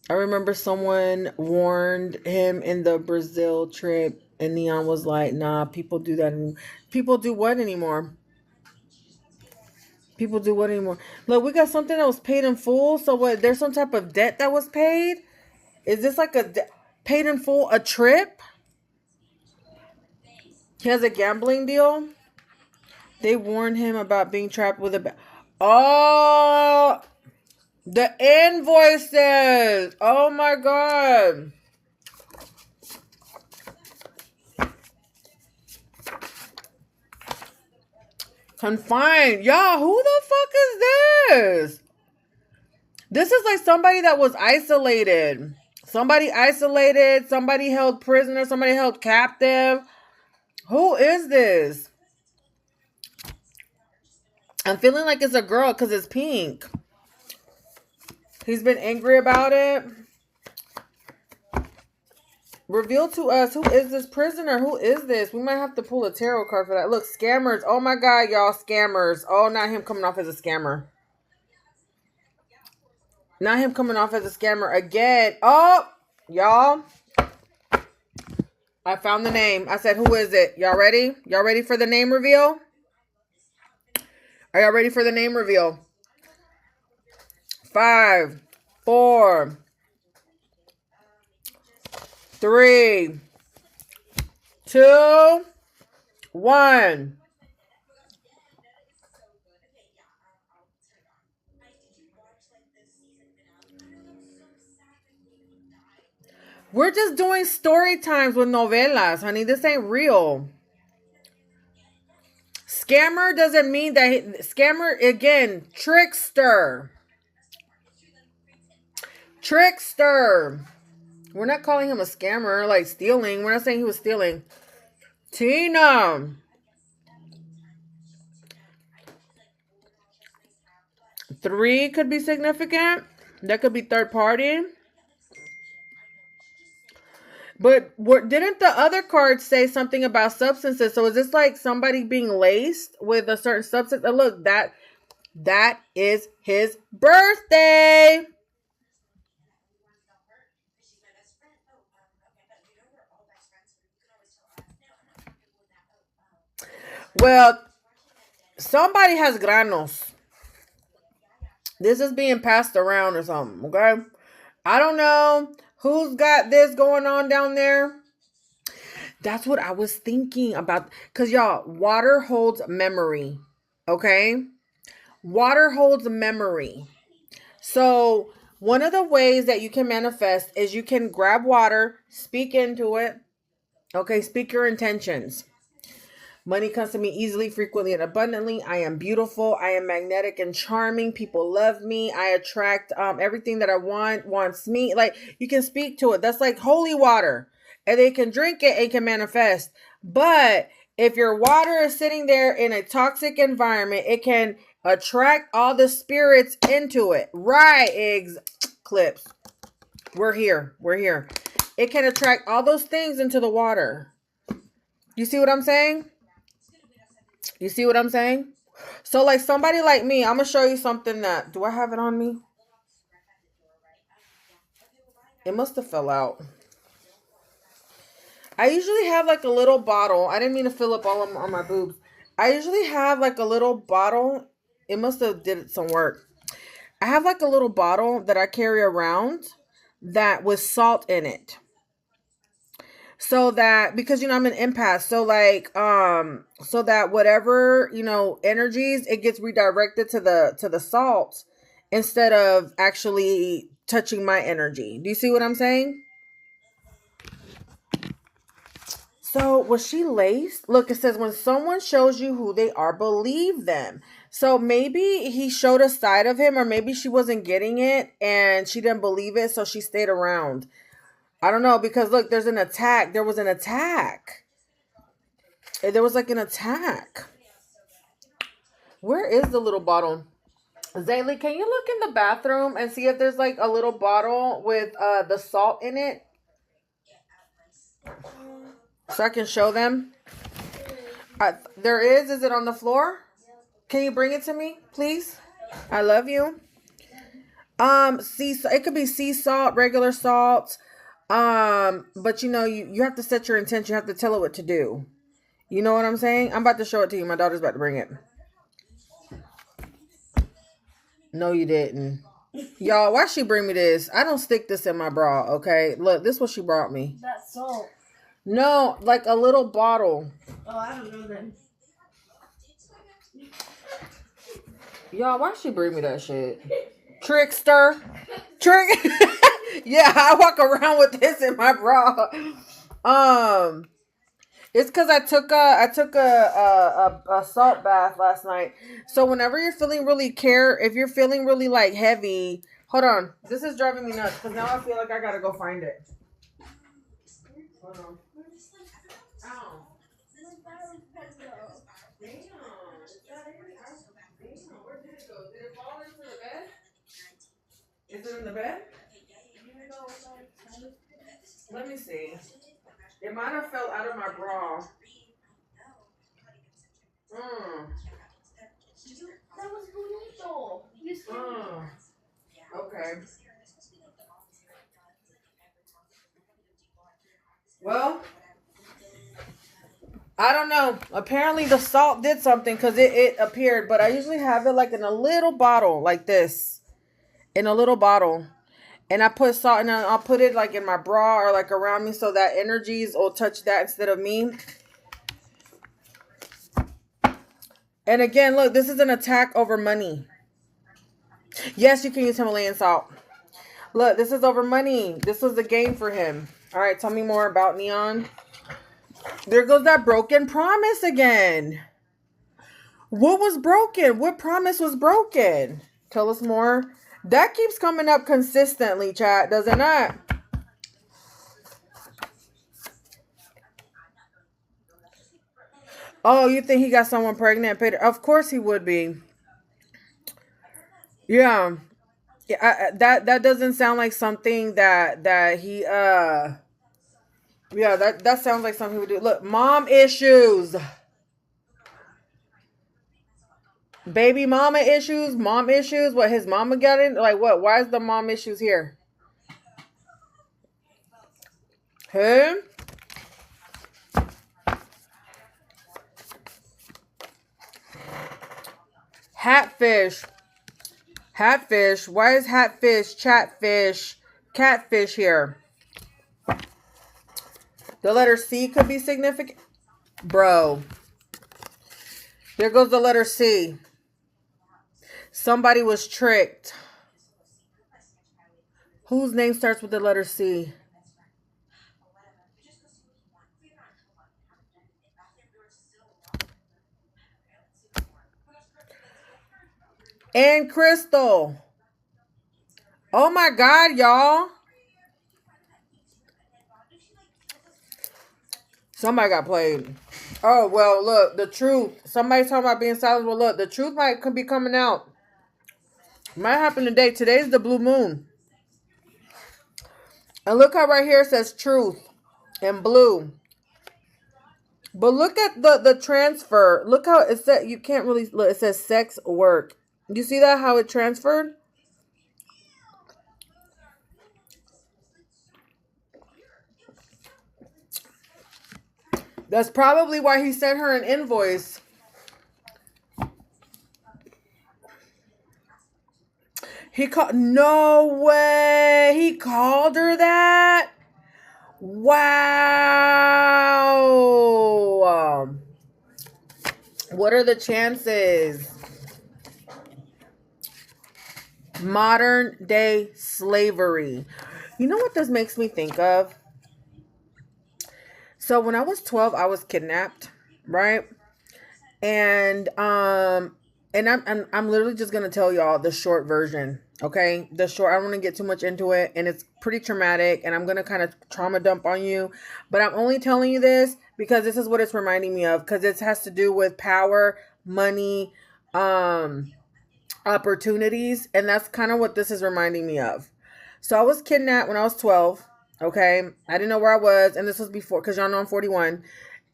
I remember someone warned him in the Brazil trip, and N3ON was like, nah, people do that. People do what anymore? People do what anymore? Look, we got something that was paid in full. So what? There's some type of debt that was paid? Is this like paid in full a trip? He has a gambling deal. They warned him about being trapped with a... Oh! The invoices! Oh my god! Confined. Y'all, who the fuck is this? This is like somebody that was isolated. Somebody isolated. Somebody held prisoner. Somebody held captive. Who is this? I'm feeling like it's a girl because it's pink. He's been angry about it. Reveal to us, who is this prisoner? Who is this? We might have to pull a tarot card for that. Look, scammers. Oh my god, y'all, scammers. Oh, not him coming off as a scammer. Not him coming off as a scammer again. Oh, y'all. I found the name. I said, who is it? Y'all ready? Y'all ready for the name reveal? Are y'all ready for the name reveal? 5, 4, 3, 2, 1. We're just doing story times with novelas, honey. This ain't real. Scammer doesn't mean that scammer, again, trickster. Trickster. We're not calling him a scammer, like stealing. We're not saying he was stealing. Tina. Three could be significant. That could be third party. But didn't the other cards say something about substances? So is this like somebody being laced with a certain substance? Oh, look, that is his birthday. Well, somebody has granos. This is being passed around or something, okay? I don't know who's got this going on down there. That's what I was thinking about. Because, y'all, water holds memory, okay? Water holds memory. So, one of the ways that you can manifest is you can grab water, speak into it, okay? Speak your intentions. Money comes to me easily, frequently, and abundantly. I am beautiful. I am magnetic and charming. People love me. I attract everything that I want, wants me. Like, you can speak to it. That's like holy water. And they can drink it and can manifest. But if your water is sitting there in a toxic environment, it can attract all the spirits into it. Right, eggs, clips. We're here. We're here. It can attract all those things into the water. You see what I'm saying? You see what I'm saying? So like somebody like me, I'm going to show you something that, do I have it on me? It must have fell out. I usually have like a little bottle. I didn't mean to fill up all of them on my boobs. I usually have like a little bottle. It must have did some work. I have like a little bottle that I carry around that with salt in it. so that, because I'm an empath, so like so that whatever energies, it gets redirected to the salt instead of actually touching my energy. Do you see what I'm saying? So was she laced? Look, it says when someone shows you who they are, believe them. So maybe he showed a side of him, or maybe she wasn't getting it and she didn't believe it, so she stayed around. I don't know, because look, there's an attack. There was an attack. There was like an attack. Where is the little bottle? Zaylee, can you look in the bathroom and see if there's like a little bottle with the salt in it? So I can show them. There is. Is it on the floor? Can you bring it to me, please? I love you. It could be sea salt, regular salt. But you have to set your intention. You have to tell it what to do. You know what I'm saying? I'm about to show it to you. My daughter's about to bring it. No, you didn't. Y'all, why she bring me this? I don't stick this in my bra, okay? Look, this is what she brought me. That's salt. No, like a little bottle. Oh, I don't know then. Y'all, why she bring me that shit? Trickster. Yeah, I walk around with this in my bra. It's because I took a salt bath last night. So whenever you're feeling really if you're feeling really like heavy, hold on. This is driving me nuts because now I feel like I gotta go find it. Hold on. Ow. Where did it go? Did it fall into the bed? Is it in the bed? Let me see. It might have fell out of my bra. That was bonito. Okay. Well, I don't know. Apparently the salt did something because it appeared, but I usually have it like in a little bottle like this. In a little bottle. And I put salt and I'll put it like in my bra or like around me so that energies will touch that instead of me. And again, look, this is an attack over money. Yes, you can use Himalayan salt. Look, this is over money. This was a game for him. All right, tell me more about N3ON. There goes that broken promise again. What was broken? What promise was broken? Tell us more. That keeps coming up consistently, chat, does it not? Oh, you think he got someone pregnant? Of course he would be. Yeah. That doesn't sound like something that he yeah, that sounds like something he would do. Look, mom issues. Baby mama issues, mom issues. What, his mama got in? Like what? Why is the mom issues here? Hey? Hatfish. Hatfish. Why is hatfish, chatfish, catfish here? The letter C could be significant. Bro. There goes the letter C. Somebody was tricked. Whose name starts with the letter C? And Crystal. Oh my God, y'all. Somebody got played. Oh, well, look, the truth. Somebody's talking about being silent. Well, look, the truth could be coming out. Might happen today. Today's the blue moon. And look how right here it says truth in blue. But look at the transfer. Look how it said, you can't really look. It says sex work. Do you see that, how it transferred? That's probably why he sent her an invoice. He called. No way. He called her that. Wow. What are the chances? Modern day slavery. You know what this makes me think of? So when I was 12, I was kidnapped, right? And I'm literally just gonna tell y'all the short version. Okay, the short. I don't want to get too much into it, and it's pretty traumatic, and I'm gonna kind of trauma dump on you, but I'm only telling you this because this is what it's reminding me of, because it has to do with power, money, opportunities, and that's kind of what this is reminding me of. So I was kidnapped when I was 12. Okay, I didn't know where I was, and this was before, because y'all know I'm 41.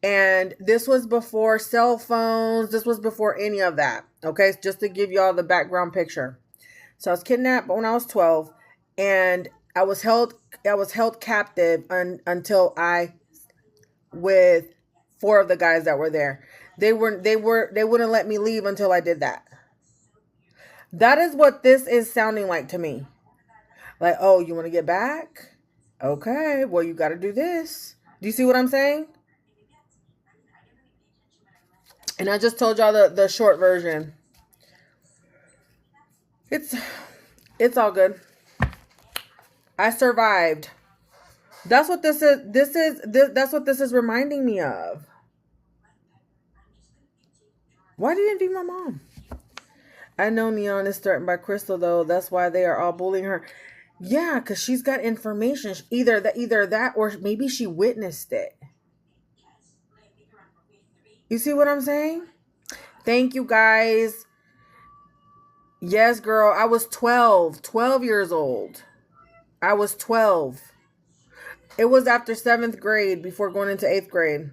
And this was before cell phones. This was before any of that. Okay, just to give y'all the background picture. So I was kidnapped when I was 12, and I was held captive until with 4 of the guys that were there. They wouldn't let me leave until I did that. That is what this is sounding like to me. Like, oh, you want to get back? Okay, well, you got to do this. Do you see what I'm saying? And I just told y'all the short version. It's all good. I survived. That's what this is. That's what this is reminding me of. Why do you envy my mom? I know N3ON is threatened by Crystal, though. That's why they are all bullying her. Yeah, because she's got information. Either that or maybe she witnessed it. You see what I'm saying? Thank you, guys. Yes, girl. I was 12 years old. I was 12. It was after 7th grade before going into 8th grade.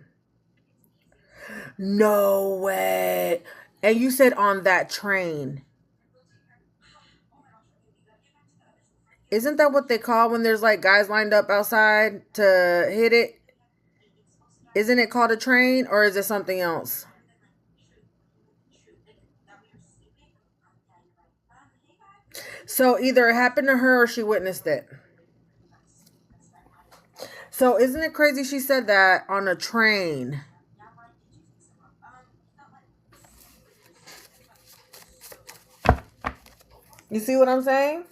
No way. And you said on that train. Isn't that what they call when there's like guys lined up outside to hit it? Isn't it called a train, or is it something else? So either it happened to her or she witnessed it. So isn't it crazy she said that on a train? You see what I'm saying?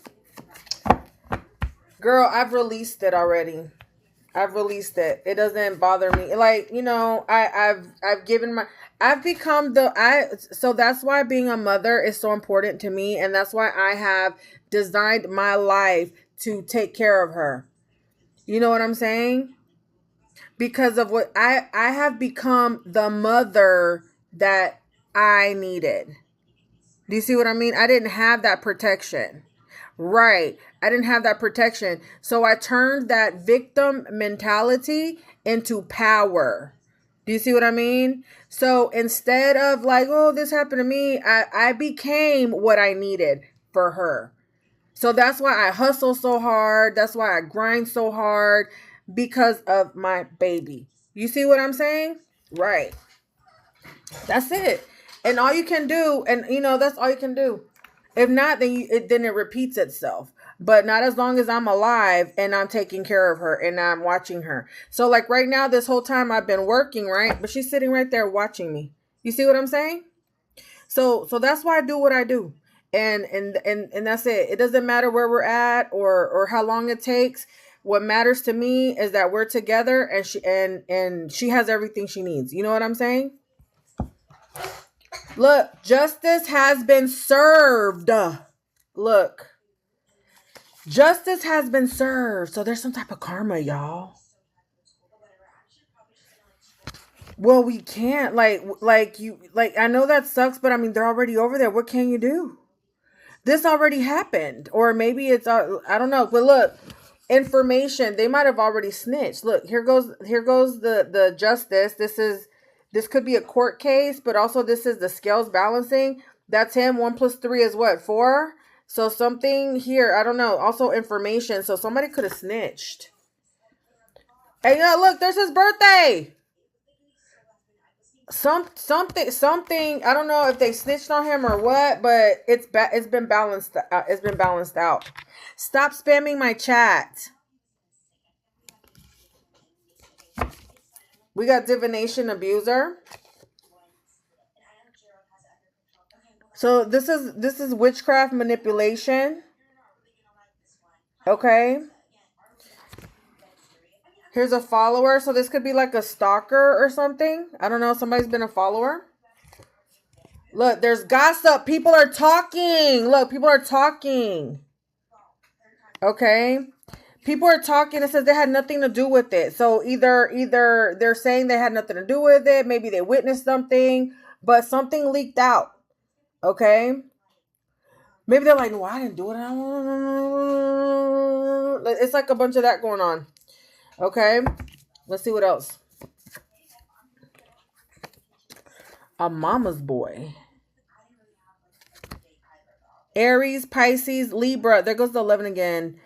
Girl, I've released it already. I've released it. It doesn't bother me. Like, you know, I've become so that's why being a mother is so important to me, and that's why I have designed my life to take care of her. You know what I'm saying? Because of what I have become the mother that I needed. Do you see what I mean? I didn't have that protection. Right. I didn't have that protection. So I turned that victim mentality into power. Do you see what I mean? So instead of like, oh, this happened to me, I became what I needed for her. So that's why I hustle so hard. That's why I grind so hard, because of my baby. You see what I'm saying? Right. That's it. And all you can do, and you know, that's all you can do. If not, then it repeats itself. But not as long as I'm alive and I'm taking care of her and I'm watching her. So like right now, this whole time I've been working, right? But she's sitting right there watching me. You see what I'm saying? So that's why I do what I do. And that's it. It doesn't matter where we're at or how long it takes. What matters to me is that we're together and she has everything she needs. You know what I'm saying? Look, justice has been served. Look, justice has been served. So there's some type of karma, y'all. Well, we can't like I know that sucks, but I mean, they're already over there. What can you do? This already happened, or maybe it's I don't know. But look, information, they might have already snitched. Look, here goes the justice. This could be a court case, but also this is the scales balancing. That's him. 1 + 3 is what? 4. So something here, I don't know. Also information. So somebody could have snitched. Hey, look, there's his birthday. Something. I don't know if they snitched on him or what, but it's been balanced. It's been balanced out. Stop spamming my chat. We got divination abuser. So this is witchcraft manipulation. Okay. Here's a follower. So this could be like a stalker or something. I don't know. Somebody's been a follower. Look, there's gossip. People are talking. Look, people are talking. Okay. People are talking. It says they had nothing to do with it. So either they're saying they had nothing to do with it. Maybe they witnessed something, but something leaked out. Okay. Maybe they're like, no, I didn't do it. It's like a bunch of that going on. Okay. Let's see what else. A mama's boy. Aries, Pisces, Libra. There goes the 11 again.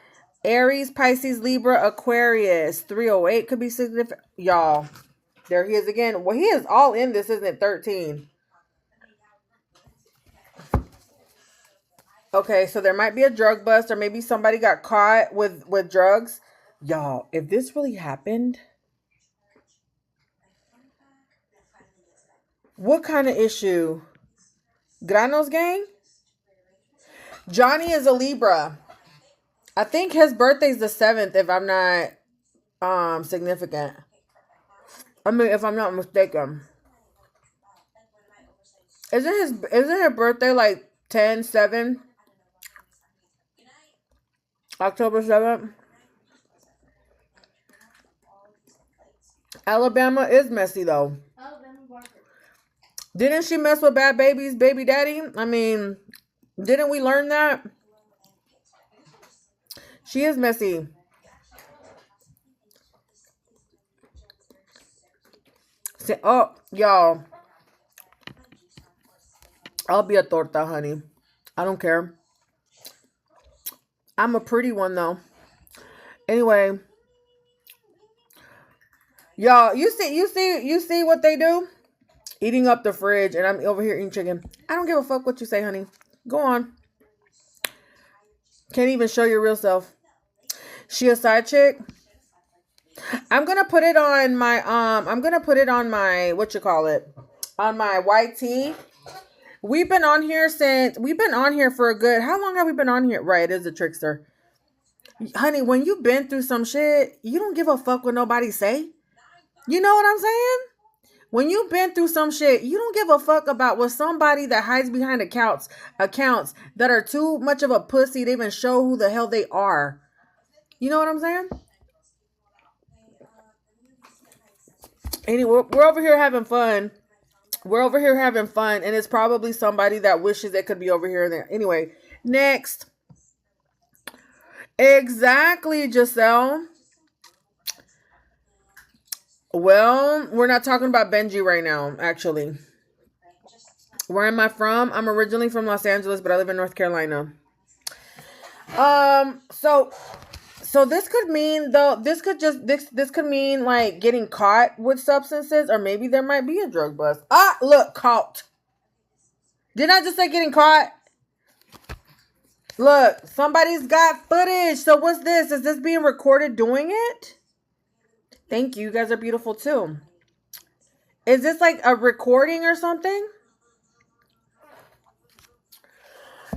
Aries, Pisces, Libra, Aquarius. 308 could be significant. Y'all, there he is again. Well, he is all in this, isn't it? 13. Okay, so there might be a drug bust, or maybe somebody got caught with drugs. Y'all, if this really happened, what kind of issue? Granos gang? Johnny is a Libra. I think his birthday's the 7th, if I'm not significant. I mean, if I'm not mistaken. Isn't his birthday like 10/7? October 7th? Alabama is messy though. Didn't she mess with Bad Baby's baby daddy? I mean, didn't we learn that? She is messy. Oh, y'all. I'll be a torta, honey. I don't care. I'm a pretty one though. Anyway. Y'all, you see what they do? Eating up the fridge, and I'm over here eating chicken. I don't give a fuck what you say, honey. Go on. Can't even show your real self. She a side chick? I'm gonna put it on my what you call it? On my YT. We've been on here for a good, how long have we been on here? Right, it is a trickster. Honey, when you've been through some shit, you don't give a fuck what nobody say. You know what I'm saying? When you've been through some shit, you don't give a fuck about what somebody that hides behind accounts that are too much of a pussy to even show who the hell they are. You know what I'm saying? Anyway, we're over here having fun. And it's probably somebody that wishes they could be over here and there. Anyway, next. Exactly, Giselle. Well, we're not talking about Benji right now, actually. Where am I from? I'm originally from Los Angeles, but I live in North Carolina. So this could mean though, this could mean like getting caught with substances, or maybe there might be a drug bust. Ah, look, caught. Didn't I just say getting caught? Look, somebody's got footage. So what's this? Is this being recorded doing it? Thank you. You guys are beautiful too. Is this like a recording or something?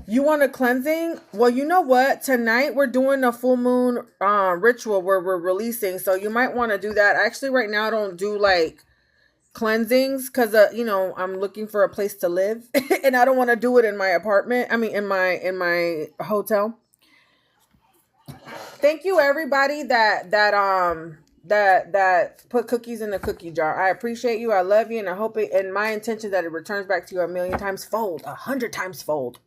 You want a cleansing? Well, you know what? Tonight we're doing a full moon ritual where we're releasing. So you might want to do that. Actually, right now I don't do like cleansings because I'm looking for a place to live and I don't want to do it in my apartment. I mean, in my hotel. Thank you, everybody that put cookies in the cookie jar. I appreciate you. I love you, and I hope it. And my intention that it returns back to you 1,000,000 times fold, 100 times fold.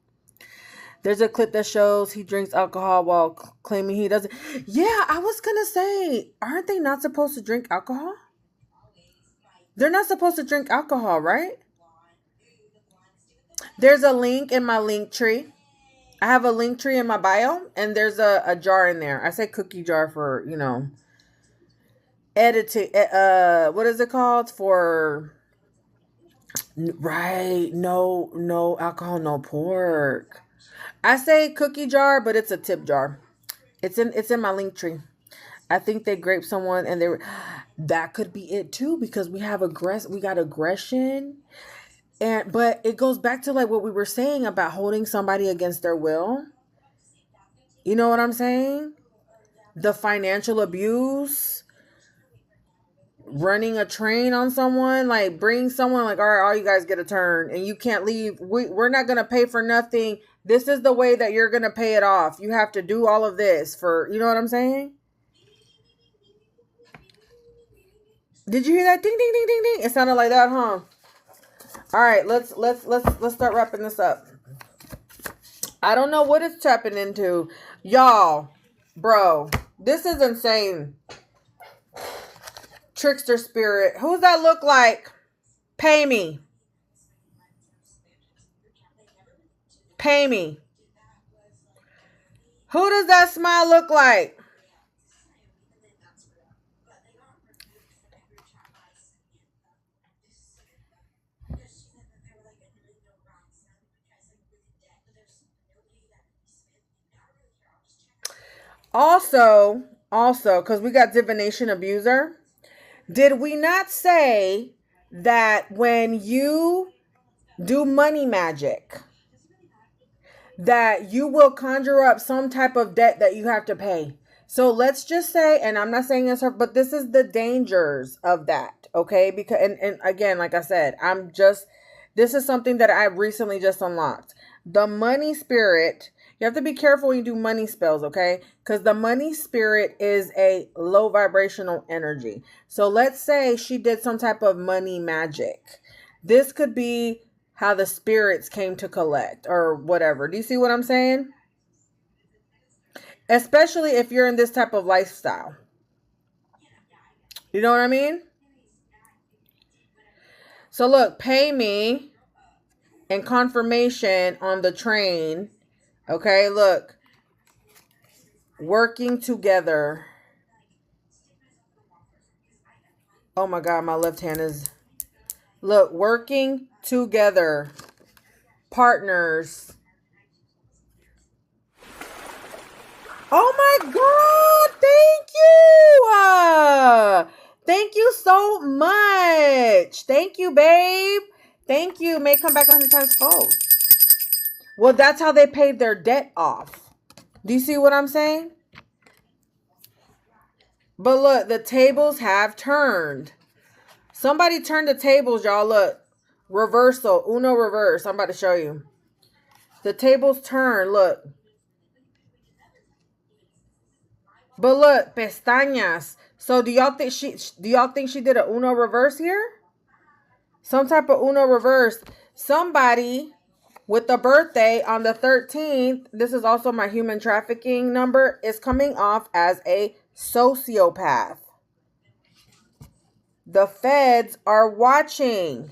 There's a clip that shows he drinks alcohol while claiming he doesn't. Yeah, I was gonna say, aren't they not supposed to drink alcohol? They're not supposed to drink alcohol, right? There's a link in my link tree. I have a link tree in my bio, and there's a jar in there. I say cookie jar for, editing. What is it called? For, right, no alcohol, no pork. I say cookie jar, but it's a tip jar. It's in my link tree. I think they grape someone and they were, that could be it too, because we got aggression. But it goes back to like what we were saying about holding somebody against their will. You know what I'm saying? The financial abuse, running a train on someone, like bringing someone like, all right, all you guys get a turn and you can't leave. We're not going to pay for nothing. This is the way that you're going to pay it off. You have to do all of this for, you know what I'm saying? Did you hear that? Ding, ding, ding, ding, ding. It sounded like that, huh? All right, let's start wrapping this up. I don't know what it's tapping into. Y'all, bro, this is insane. Trickster spirit. Who's that look like? Pay me. Pay me. Who does that smile look like? Also, because we got divination abuser. Did we not say that when you do money magic, that you will conjure up some type of debt that you have to pay? So let's just say, and I'm not saying it's her, but this is the dangers of that, okay? Because, and again, like I said, this is something that I recently just unlocked. The money spirit, you have to be careful when you do money spells, okay? Because the money spirit is a low vibrational energy. So let's say she did some type of money magic. This could be how the spirits came to collect or whatever. Do you see what I'm saying? Especially if you're in this type of lifestyle. You know what I mean? So look, pay me and confirmation on the train. Okay, look. Working together. Oh my God, my left hand is... Look, working together. Partners. Oh my God, thank you. Thank you so much. Thank you, babe. Thank you. May come back 100 times fold. Well, that's how they paid their debt off. Do you see what I'm saying? But look, the tables have turned. Somebody turned the tables, y'all. Look. Reversal. Uno reverse. I'm about to show you. The tables turn. Look. But look, pestañas. So do y'all think she did a Uno reverse here? Some type of Uno reverse. Somebody with a birthday on the 13th, this is also my human trafficking number, is coming off as a sociopath. The feds are watching.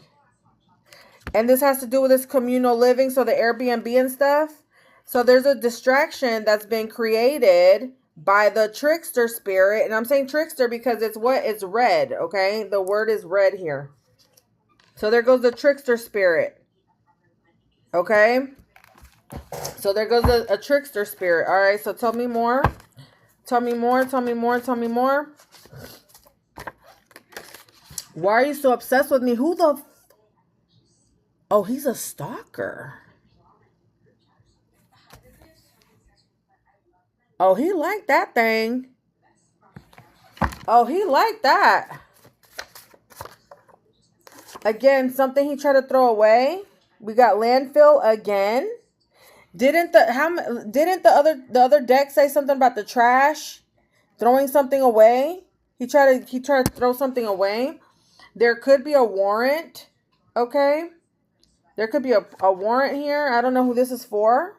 And this has to do with this communal living, so the Airbnb and stuff. So there's a distraction that's been created by the trickster spirit. And I'm saying trickster because it's red, okay? The word is red here. So there goes the trickster spirit. Okay? So there goes a trickster spirit. All right, so tell me more. Tell me more, tell me more, tell me more. Why are you so obsessed with me? Who the... Oh, he's a stalker. Oh, he liked that thing. Oh, he liked that. Again, something he tried to throw away. We got landfill again. Didn't the other deck say something about the trash? Throwing something away? He tried to throw something away. There could be a warrant. Okay? There could be a warrant here. I don't know who this is for.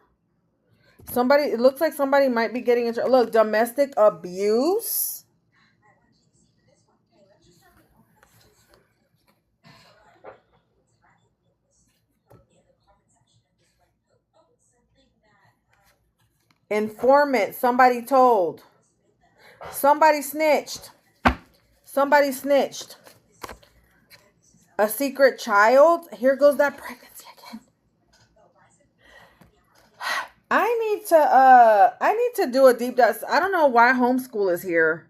It looks like somebody might be getting into... Look, domestic abuse. Informant. Somebody told. Somebody snitched. Somebody snitched. A secret child. Here goes that pregnancy again. I need to do a deep dive. I don't know why homeschool is here.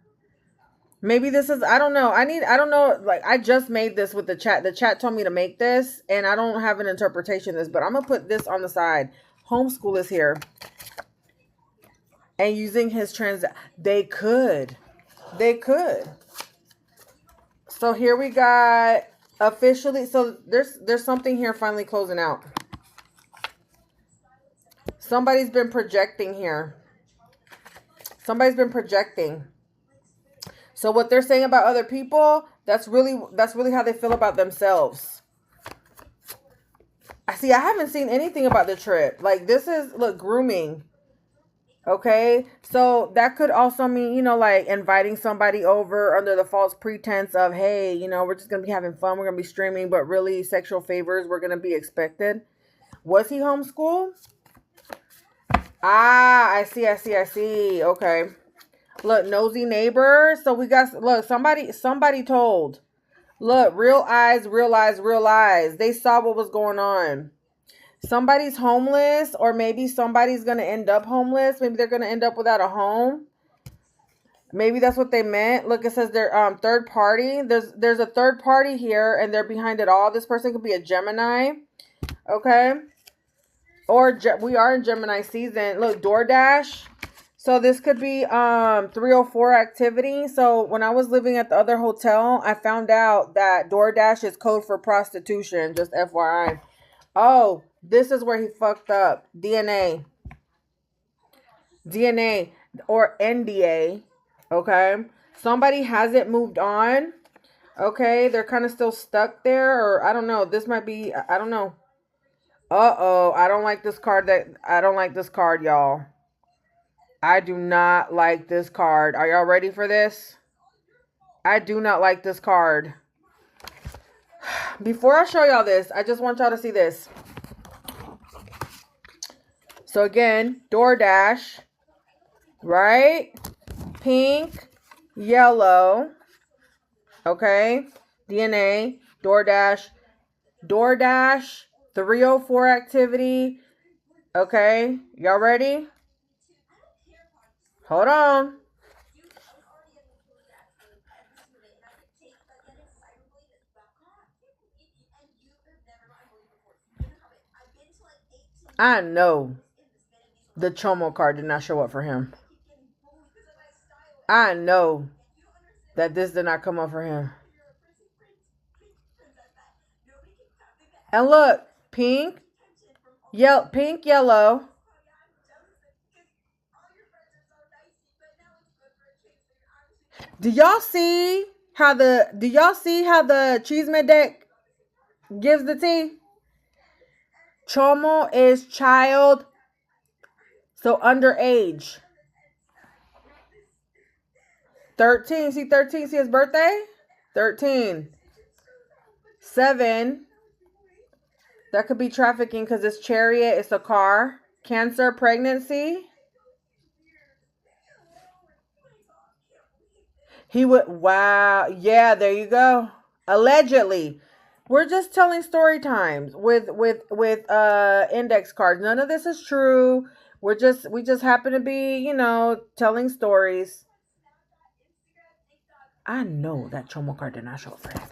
Maybe this is, I don't know. I don't know. Like, I just made this with the chat. The chat told me to make this, and I don't have an interpretation of this, but I'm going to put this on the side. Homeschool is here. And using his they could. So here we got officially. So there's something here finally closing out. Somebody's been projecting here. Somebody's been projecting. So what they're saying about other people, that's really how they feel about themselves. I haven't seen anything about the trip. Like, this is, look, grooming. Okay, so that could also mean, you know, like inviting somebody over under the false pretense of, hey, you know, we're just going to be having fun. We're going to be streaming, but really sexual favors were going to be expected. Was he homeschooled? Ah, I see. Okay. Look, nosy neighbor. So we got, look, somebody told. Look, real eyes. They saw what was going on. Somebody's homeless, or maybe somebody's going to end up homeless. Maybe they're going to end up without a home. Maybe that's what they meant. Look, it says they're third party. There's a third party here, and they're behind it all. This person could be a Gemini. Okay. Or we are in Gemini season. Look, DoorDash. So this could be 304 activity. So when I was living at the other hotel, I found out that DoorDash is code for prostitution. Just FYI. Oh, this is where he fucked up. DNA or NDA. Okay. Somebody hasn't moved on. Okay. They're kind of still stuck there, or I don't know. This might be, I don't know. Uh-oh. I don't like this card, y'all. I do not like this card. Are y'all ready for this? I do not like this card. Before I show y'all this, I just want y'all to see this. So again, DoorDash, right? Pink, yellow, okay? DNA, DoorDash, 304 activity, okay? Y'all ready? Hold on. I know the Chomo card did not show up for him. I know that this did not come up for him. And look, pink, yellow. Do y'all see how the Chisme deck gives the tea? Chomo is child, so underage. 13. See 13? See his birthday? 13. 7. That could be trafficking because it's chariot. It's a car. Cancer, pregnancy. He would, wow. Yeah, there you go. Allegedly. We're just telling story times with index cards. None of this is true. We just happen to be, you know, telling stories. I know that Chomo card did not show up for him.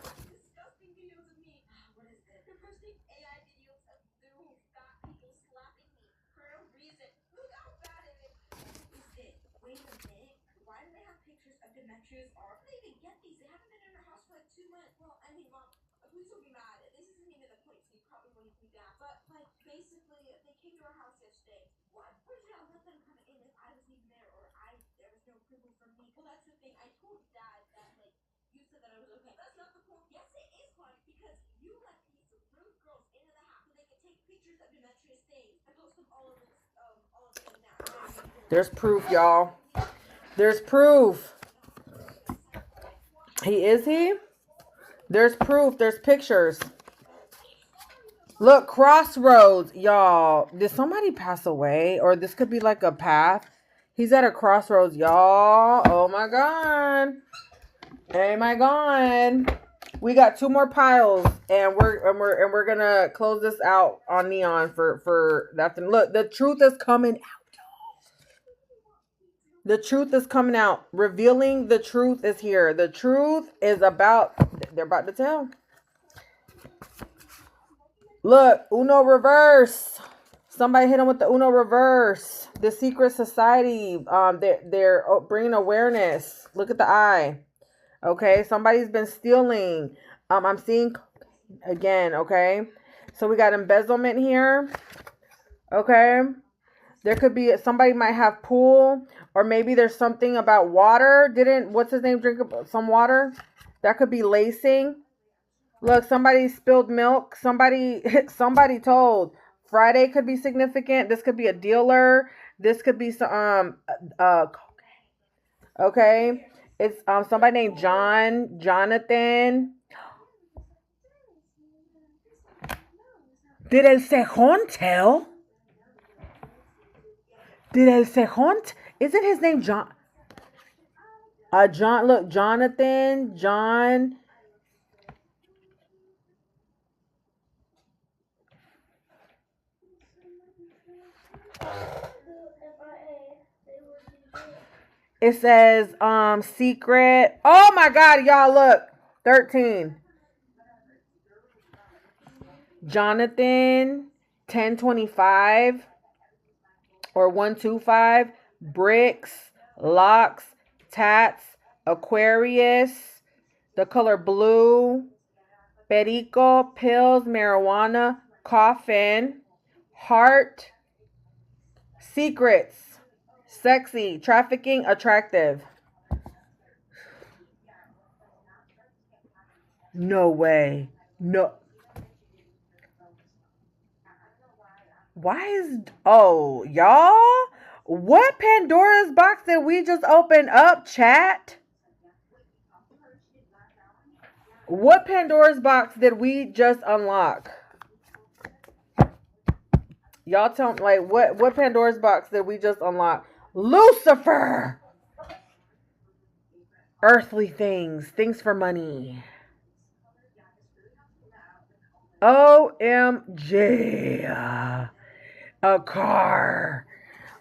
There's proof, y'all. There's proof. Is he? There's proof. There's pictures. Look, crossroads, y'all. Did somebody pass away? Or this could be like a path. He's at a crossroads, y'all. Oh my God. Oh my God. We got 2 more piles, and we're gonna close this out on Neon for that. Look, the truth is coming out. The truth is coming out. Revealing the truth is here. The truth is about, they're about to tell. Look, Uno reverse. Somebody hit them with the Uno reverse. The secret society. They're bringing awareness. Look at the eye. Okay, somebody's been stealing. I'm seeing again. Okay, so we got embezzlement here. Okay, there could be somebody might have pool, or maybe there's something about water. Didn't what's his name drink some water? That could be lacing. Look, somebody spilled milk. Somebody told. Friday could be significant. This could be a dealer. This could be some okay. It's somebody named Jonathan. Did El Cejón tell? Did El Cejón? Isn't his name John? Look, Jonathan, John. It says secret. Oh my God, y'all look. 13. Jonathan 1025 or 125. Bricks, locks, tats, Aquarius, the color blue, perico, pills, marijuana, coffin, heart, secrets, sexy, trafficking, attractive. No way. No. Why is... Oh, y'all? What Pandora's box did we just open up, chat? What Pandora's box did we just unlock? Y'all tell me, like, what Pandora's box did we just unlock? Lucifer! Earthly things. Things for money. OMG. A car.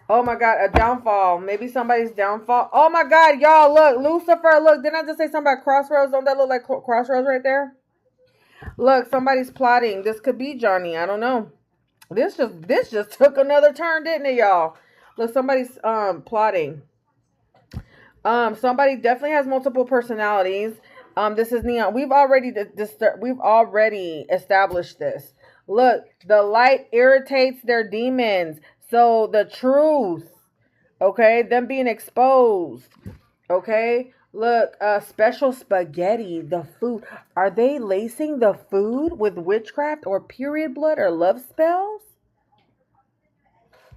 Oh my God, a downfall. Maybe somebody's downfall. Oh my God, y'all, look. Lucifer, look. Didn't I just say something about crossroads? Don't that look like crossroads right there? Look, somebody's plotting. This could be Johnny. I don't know. This just took another turn, didn't it, y'all? Look, somebody's plotting. Somebody definitely has multiple personalities. This is Neon. We've already established this. Look, the light irritates their demons. So the truth, okay, them being exposed, okay. Look, special spaghetti, the food. Are they lacing the food with witchcraft or period blood or love spells?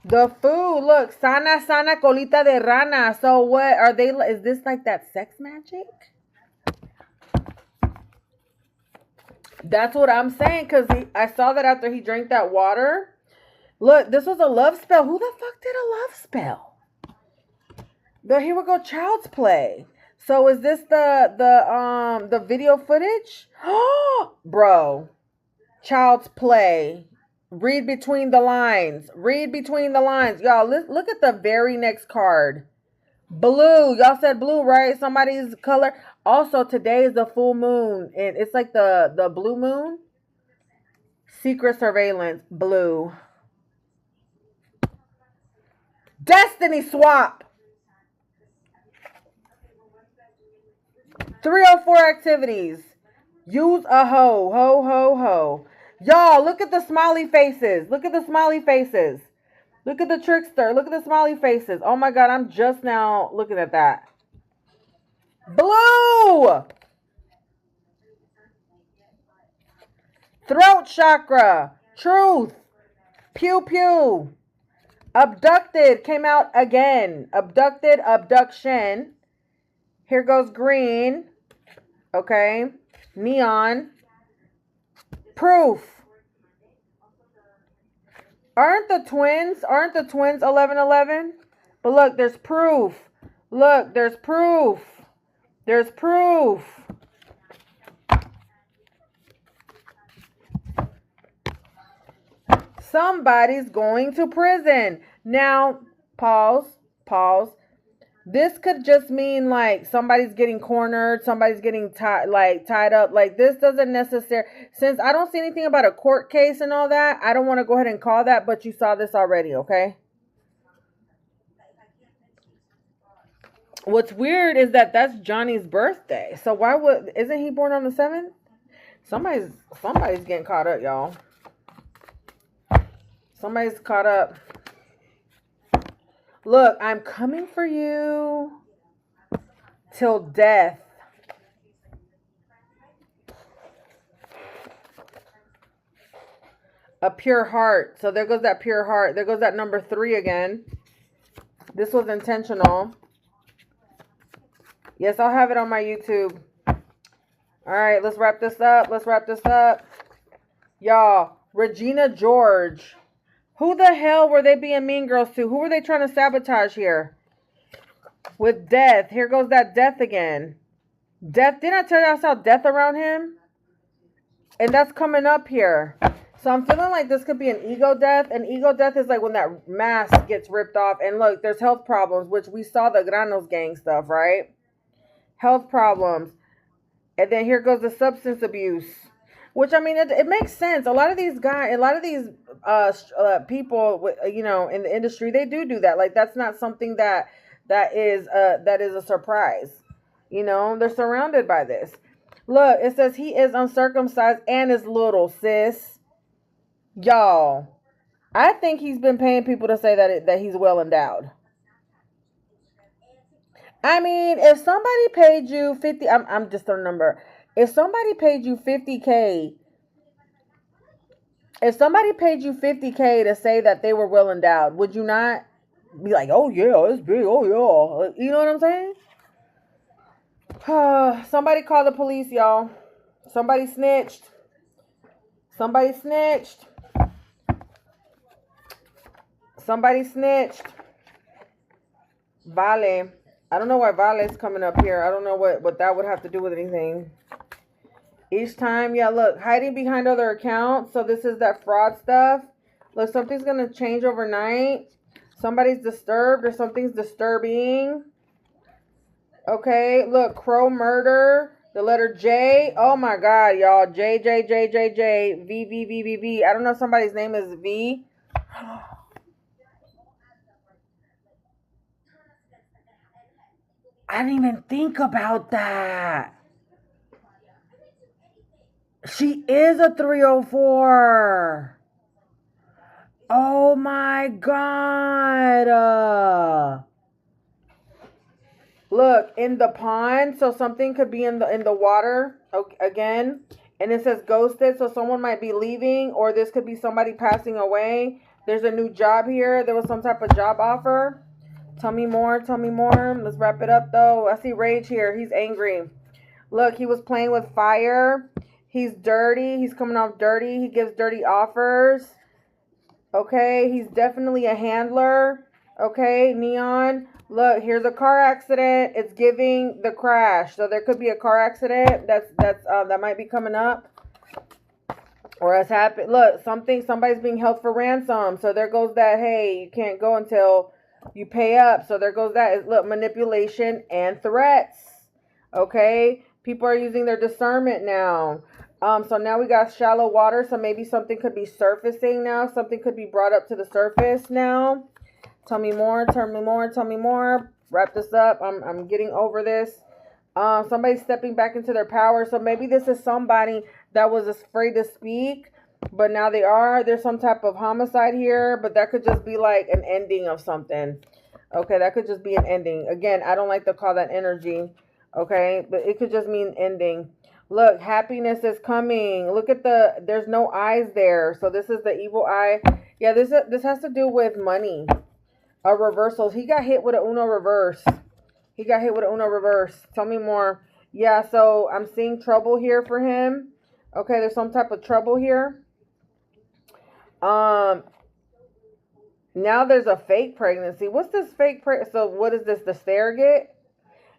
The food, look, sana colita de rana. So what are they? Is this like that sex magic? That's what I'm saying, because I saw that after he drank that water. Look, this was a love spell. Who the fuck did a love spell? Here we go, child's play. So is this the video footage? Bro, child's play. Read between the lines. Read between the lines. Y'all, look at the very next card. Blue. Y'all said blue, right? Somebody's color. Also, today is the full moon. And it's like the blue moon. Secret surveillance. Blue. Destiny swap. 304 activities. Use a hoe. Ho, ho, ho. Y'all, look at the smiley faces. Look at the smiley faces. Look at the trickster. Look at the smiley faces. Oh my God, I'm just now looking at that. Blue. Throat chakra. Truth. Pew pew. Abducted came out again. Abducted, abduction. Here goes green. Okay. Neon. Proof. Aren't the twins 1111? But look, there's proof. Look, there's proof. There's proof. Somebody's going to prison. Now, pause. This could just mean like somebody's getting cornered, somebody's getting tied up. Like this doesn't necessarily, since I don't see anything about a court case and all that, I don't want to go ahead and call that, but you saw this already, okay? What's weird is that that's Johnny's birthday. So why isn't he born on the 7th? Somebody's getting caught up, y'all. Somebody's caught up. Look, I'm coming for you till death. A pure heart. So there goes that pure heart. There goes that number 3 again. This was intentional. Yes, I'll have it on my YouTube. All right, let's wrap this up. Let's wrap this up. Y'all, Regina George. Who the hell were they being mean girls to? Who were they trying to sabotage here? With death. Here goes that death again. Death. Didn't I tell you I saw death around him? And that's coming up here. So I'm feeling like this could be an ego death. An ego death is like when that mask gets ripped off. And look, there's health problems, which we saw the Granos gang stuff, right? Health problems. And then here goes the substance abuse. Which, I mean, it makes sense. A lot of these guys, a lot of these people, you know, in the industry, they do that. Like, that's not something that is a surprise. You know, they're surrounded by this. Look, it says he is uncircumcised and is little, sis. Y'all, I think he's been paying people to say that he's well endowed. I mean, if somebody paid you 50, I'm just a number. If somebody paid you 50K, to say that they were well endowed, would you not be like, oh yeah, it's big, oh yeah. You know what I'm saying? Somebody call the police, y'all. Somebody snitched. Somebody snitched. Somebody snitched. Vale. I don't know why Vale's coming up here. I don't know what that would have to do with anything. Each time, yeah, look, hiding behind other accounts. So this is that fraud stuff. Look, something's going to change overnight. Somebody's disturbed or something's disturbing. Okay, look, Crow murder. The letter J. Oh my God, y'all. J, J, J, J, J. V, V, V, V, V. I don't know if somebody's name is V. I didn't even think about that. She is a 304. Oh my God. Look, in the pond. So something could be in the water. Okay, again. And it says ghosted. So someone might be leaving. Or this could be somebody passing away. There's a new job here. There was some type of job offer. Tell me more. Tell me more. Let's wrap it up though. I see Rage here. He's angry. Look, he was playing with fire. He's dirty. He's coming off dirty. He gives dirty offers. Okay. He's definitely a handler. Okay. Neon. Look, here's a car accident. It's giving the crash. So there could be a car accident that might be coming up. Or has happened. Look, somebody's being held for ransom. So there goes that, hey, you can't go until you pay up. So there goes that. Look, manipulation and threats. Okay. People are using their discernment now. So now we got shallow water. So maybe something could be surfacing now. Something could be brought up to the surface now. Tell me more. Tell me more. Tell me more. Wrap this up. I'm getting over this. Somebody's stepping back into their power. So maybe this is somebody that was afraid to speak, but now they are. There's some type of homicide here, but that could just be like an ending of something. Okay, that could just be an ending. Again, I don't like to call that energy. Okay, but it could just mean ending. Look, happiness is coming. Look at there's no eyes there. So this is the evil eye. Yeah, this has to do with money. A reversal. He got hit with a Uno reverse. Tell me more. Yeah, so I'm seeing trouble here for him. Okay, there's some type of trouble here. Now there's a fake pregnancy. What's this fake so what is this? The surrogate?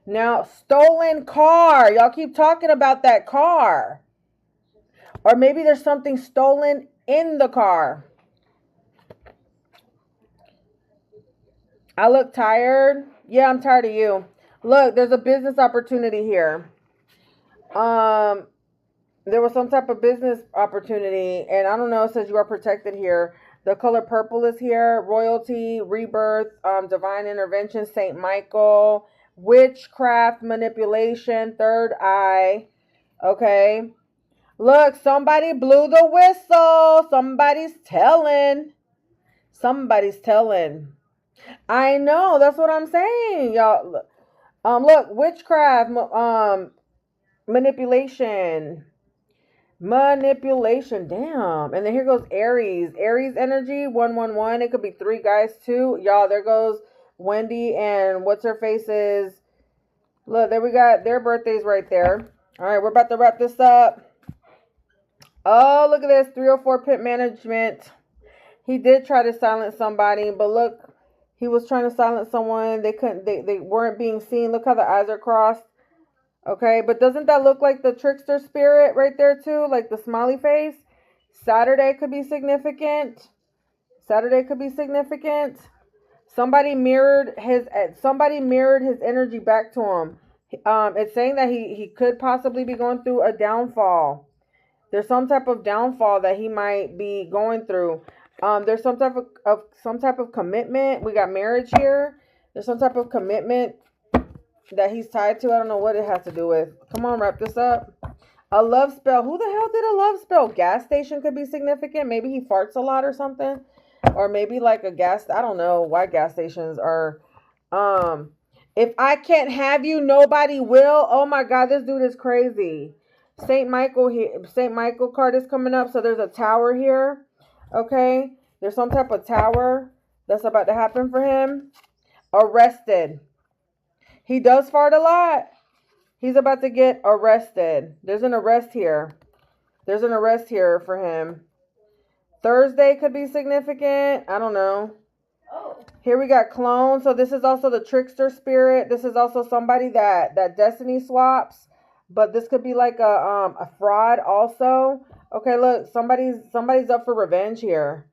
Now, stolen car. Y'all keep talking about that car. Or maybe there's something stolen in the car. I look tired. Yeah, I'm tired of you. Look, there's a business opportunity here. There was some type of business opportunity, and I don't know, it says you are protected here. The color purple is here. Royalty, rebirth, divine intervention, Saint Michael, witchcraft, manipulation, third eye. Okay. Look, somebody blew the whistle. Somebody's telling. Somebody's telling. I know, that's what I'm saying, y'all. Look, witchcraft, manipulation. Manipulation, damn. And then here goes Aries. Aries energy, 111. It could be 3 guys too. Y'all, there goes Wendy and what's her face's. Look, there we got their birthdays right there. All right, we're about to wrap this up. Oh, look at this. 304 pit management. He did try to silence somebody, but look, he was trying to silence someone. They couldn't, they weren't being seen. Look how the eyes are crossed. Okay, but doesn't that look like the trickster spirit right there too? Like the smiley face? Saturday could be significant. Saturday could be significant. Somebody mirrored his energy back to him. It's saying that he could possibly be going through a downfall. There's some type of downfall that he might be going through. There's some type of commitment. We got marriage here. There's some type of commitment that he's tied to. I don't know what it has to do with. Come on, wrap this up. A love spell. Who the hell did a love spell? Gas station could be significant. Maybe he farts a lot or something. Or maybe like a gas. I don't know why gas stations are. If I can't have you, nobody will. Oh my God, this dude is crazy. Saint Michael here. Saint Michael card is coming up. So there's a tower here. Okay. There's some type of tower that's about to happen for him. Arrested. He does fart a lot. He's about to get arrested. There's an arrest here. There's an arrest here for him. Thursday could be significant. I don't know. Here we got clone. So this is also the trickster spirit. This is also somebody that destiny swaps. But this could be like a fraud also. Okay, look, somebody's up for revenge here.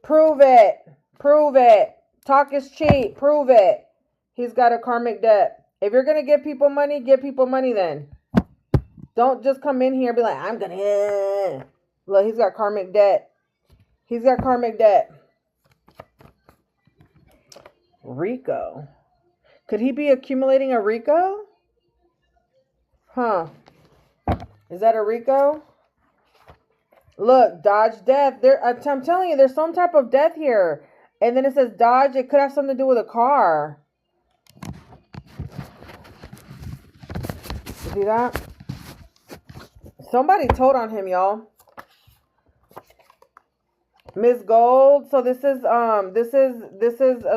Prove it. Prove it. Talk is cheap. Prove it. He's got a karmic debt. If you're going to give people money then. Don't just come in here and be like, I'm going to. Look, he's got karmic debt. He's got karmic debt. Rico. Could he be accumulating a Rico? Huh. Is that a Rico? Look, dodge death. I'm telling you, there's some type of death here. And then it says dodge. It could have something to do with a car. See that? Somebody told on him, y'all. Miss Gold. So this is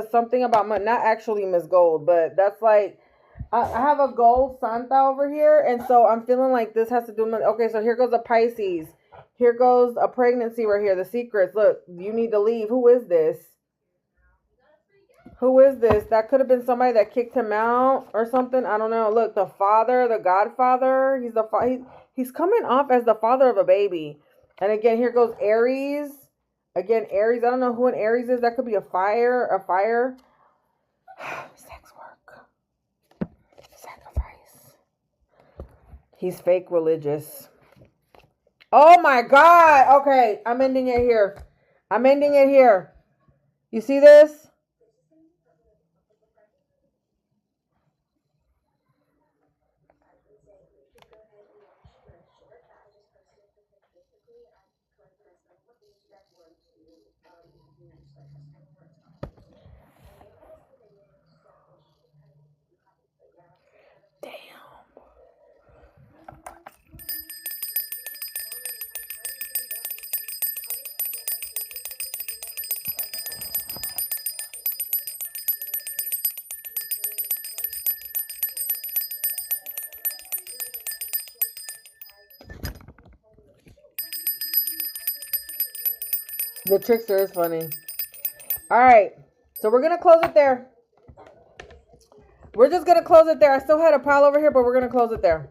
something about money. Not actually Miss Gold, but that's like I have a gold Santa over here, and so I'm feeling like this has to do with money. Okay, so here goes a Pisces. Here goes a pregnancy right here. The secrets. Look, you need to leave. Who is this? Who is this? That could have been somebody that kicked him out or something. I don't know. Look, the father, the godfather. He's coming off as the father of a baby. And again, here goes Aries. Again, Aries. I don't know who an Aries is. That could be a fire. Sex work. Sacrifice. He's fake religious. Oh my God. Okay, I'm ending it here. You see this? The trickster is funny. All right. So we're going to close it there. We're just going to close it there. I still had a pile over here, but we're going to close it there.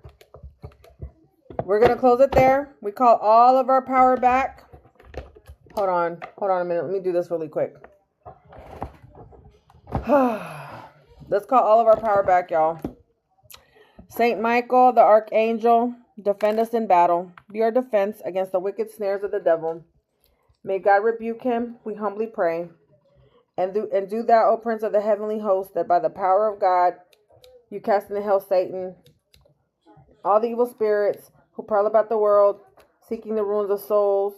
We call all of our power back. Hold on a minute. Let me do this really quick. Let's call all of our power back, y'all. Saint Michael, the archangel, defend us in battle. Be our defense against the wicked snares of the devil. May God rebuke him, we humbly pray. And do thou, O Prince of the heavenly host, that by the power of God you cast into hell Satan, all the evil spirits who prowl about the world, seeking the ruins of souls,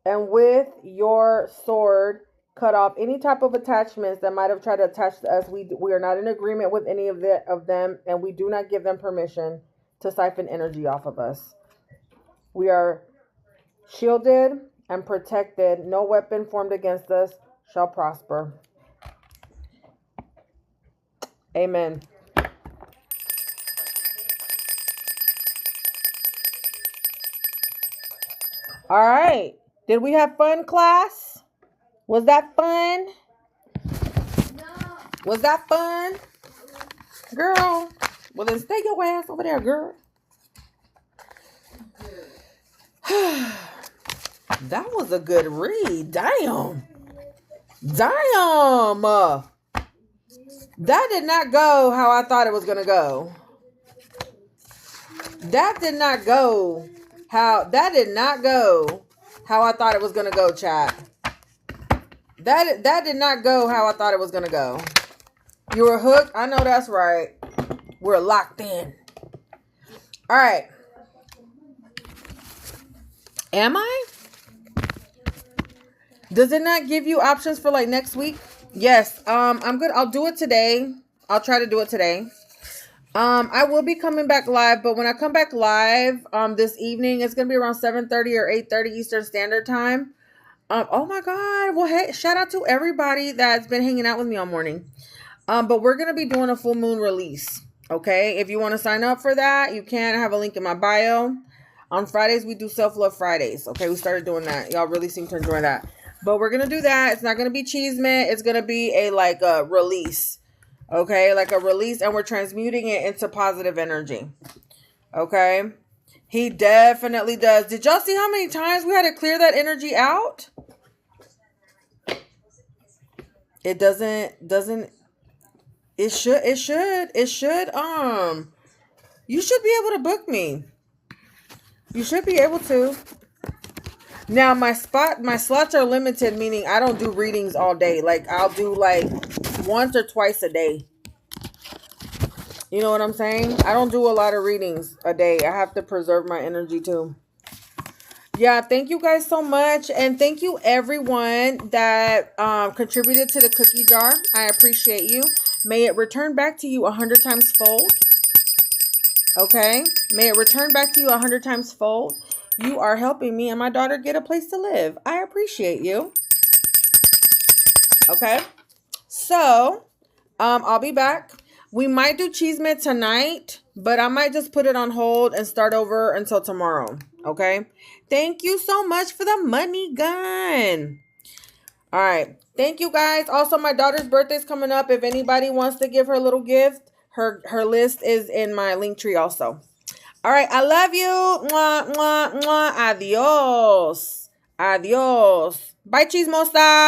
and with your sword cut off any type of attachments that might have tried to attach to us. We are not in agreement with any of them, and we do not give them permission to siphon energy off of us. We are shielded and protected. No weapon formed against us shall prosper. Amen. All right. Did we have fun, class? Was that fun? No. Was that fun? Girl. Well, then stay your ass over there, girl. That was a good read. Damn. That did not go how I thought it was going to go. That did not go how I thought it was going to go, chat. That did not go how I thought it was going to go. You were hooked? I know that's right. We're locked in. All right. Am I? Does it not give you options for like next week? Yes. I'm good. I'll do it today. I'll try to do it today. I will be coming back live, but when I come back live this evening, it's going to be around 7:30 or 8:30 Eastern Standard Time. Oh my God. Well, hey, shout out to everybody that's been hanging out with me all morning. But we're going to be doing a full moon release. Okay. If you want to sign up for that, you can. I have a link in my bio. On Fridays, we do Self-Love Fridays. Okay. We started doing that. Y'all really seem to enjoy that. But we're going to do that. It's not going to be Chisme. It's going to be a release. Okay. Like a release. And we're transmuting it into positive energy. Okay. He definitely does. Did y'all see how many times we had to clear that energy out? It doesn't, it should, you should be able to book me. You should be able to. Now my slots are limited, meaning I don't do readings all day. Like I'll do like once or twice a day. You know what I'm saying? I don't do a lot of readings a day. I have to preserve my energy too. Yeah, thank you guys so much. And thank you everyone that contributed to the cookie jar. I appreciate you. May it return back to you 100 times fold. Okay? May it return back to you 100 times fold. You are helping me and my daughter get a place to live. I appreciate you. Okay? So, I'll be back. We might do Chisme tonight, but I might just put it on hold and start over until tomorrow. Okay? Thank you so much for the money gun. All right. Thank you guys. Also, my daughter's birthday is coming up. If anybody wants to give her a little gift, her list is in my link tree also. All right. I love you. Mwah, mwah, mwah. Adios. Adios. Bye, Chismosa.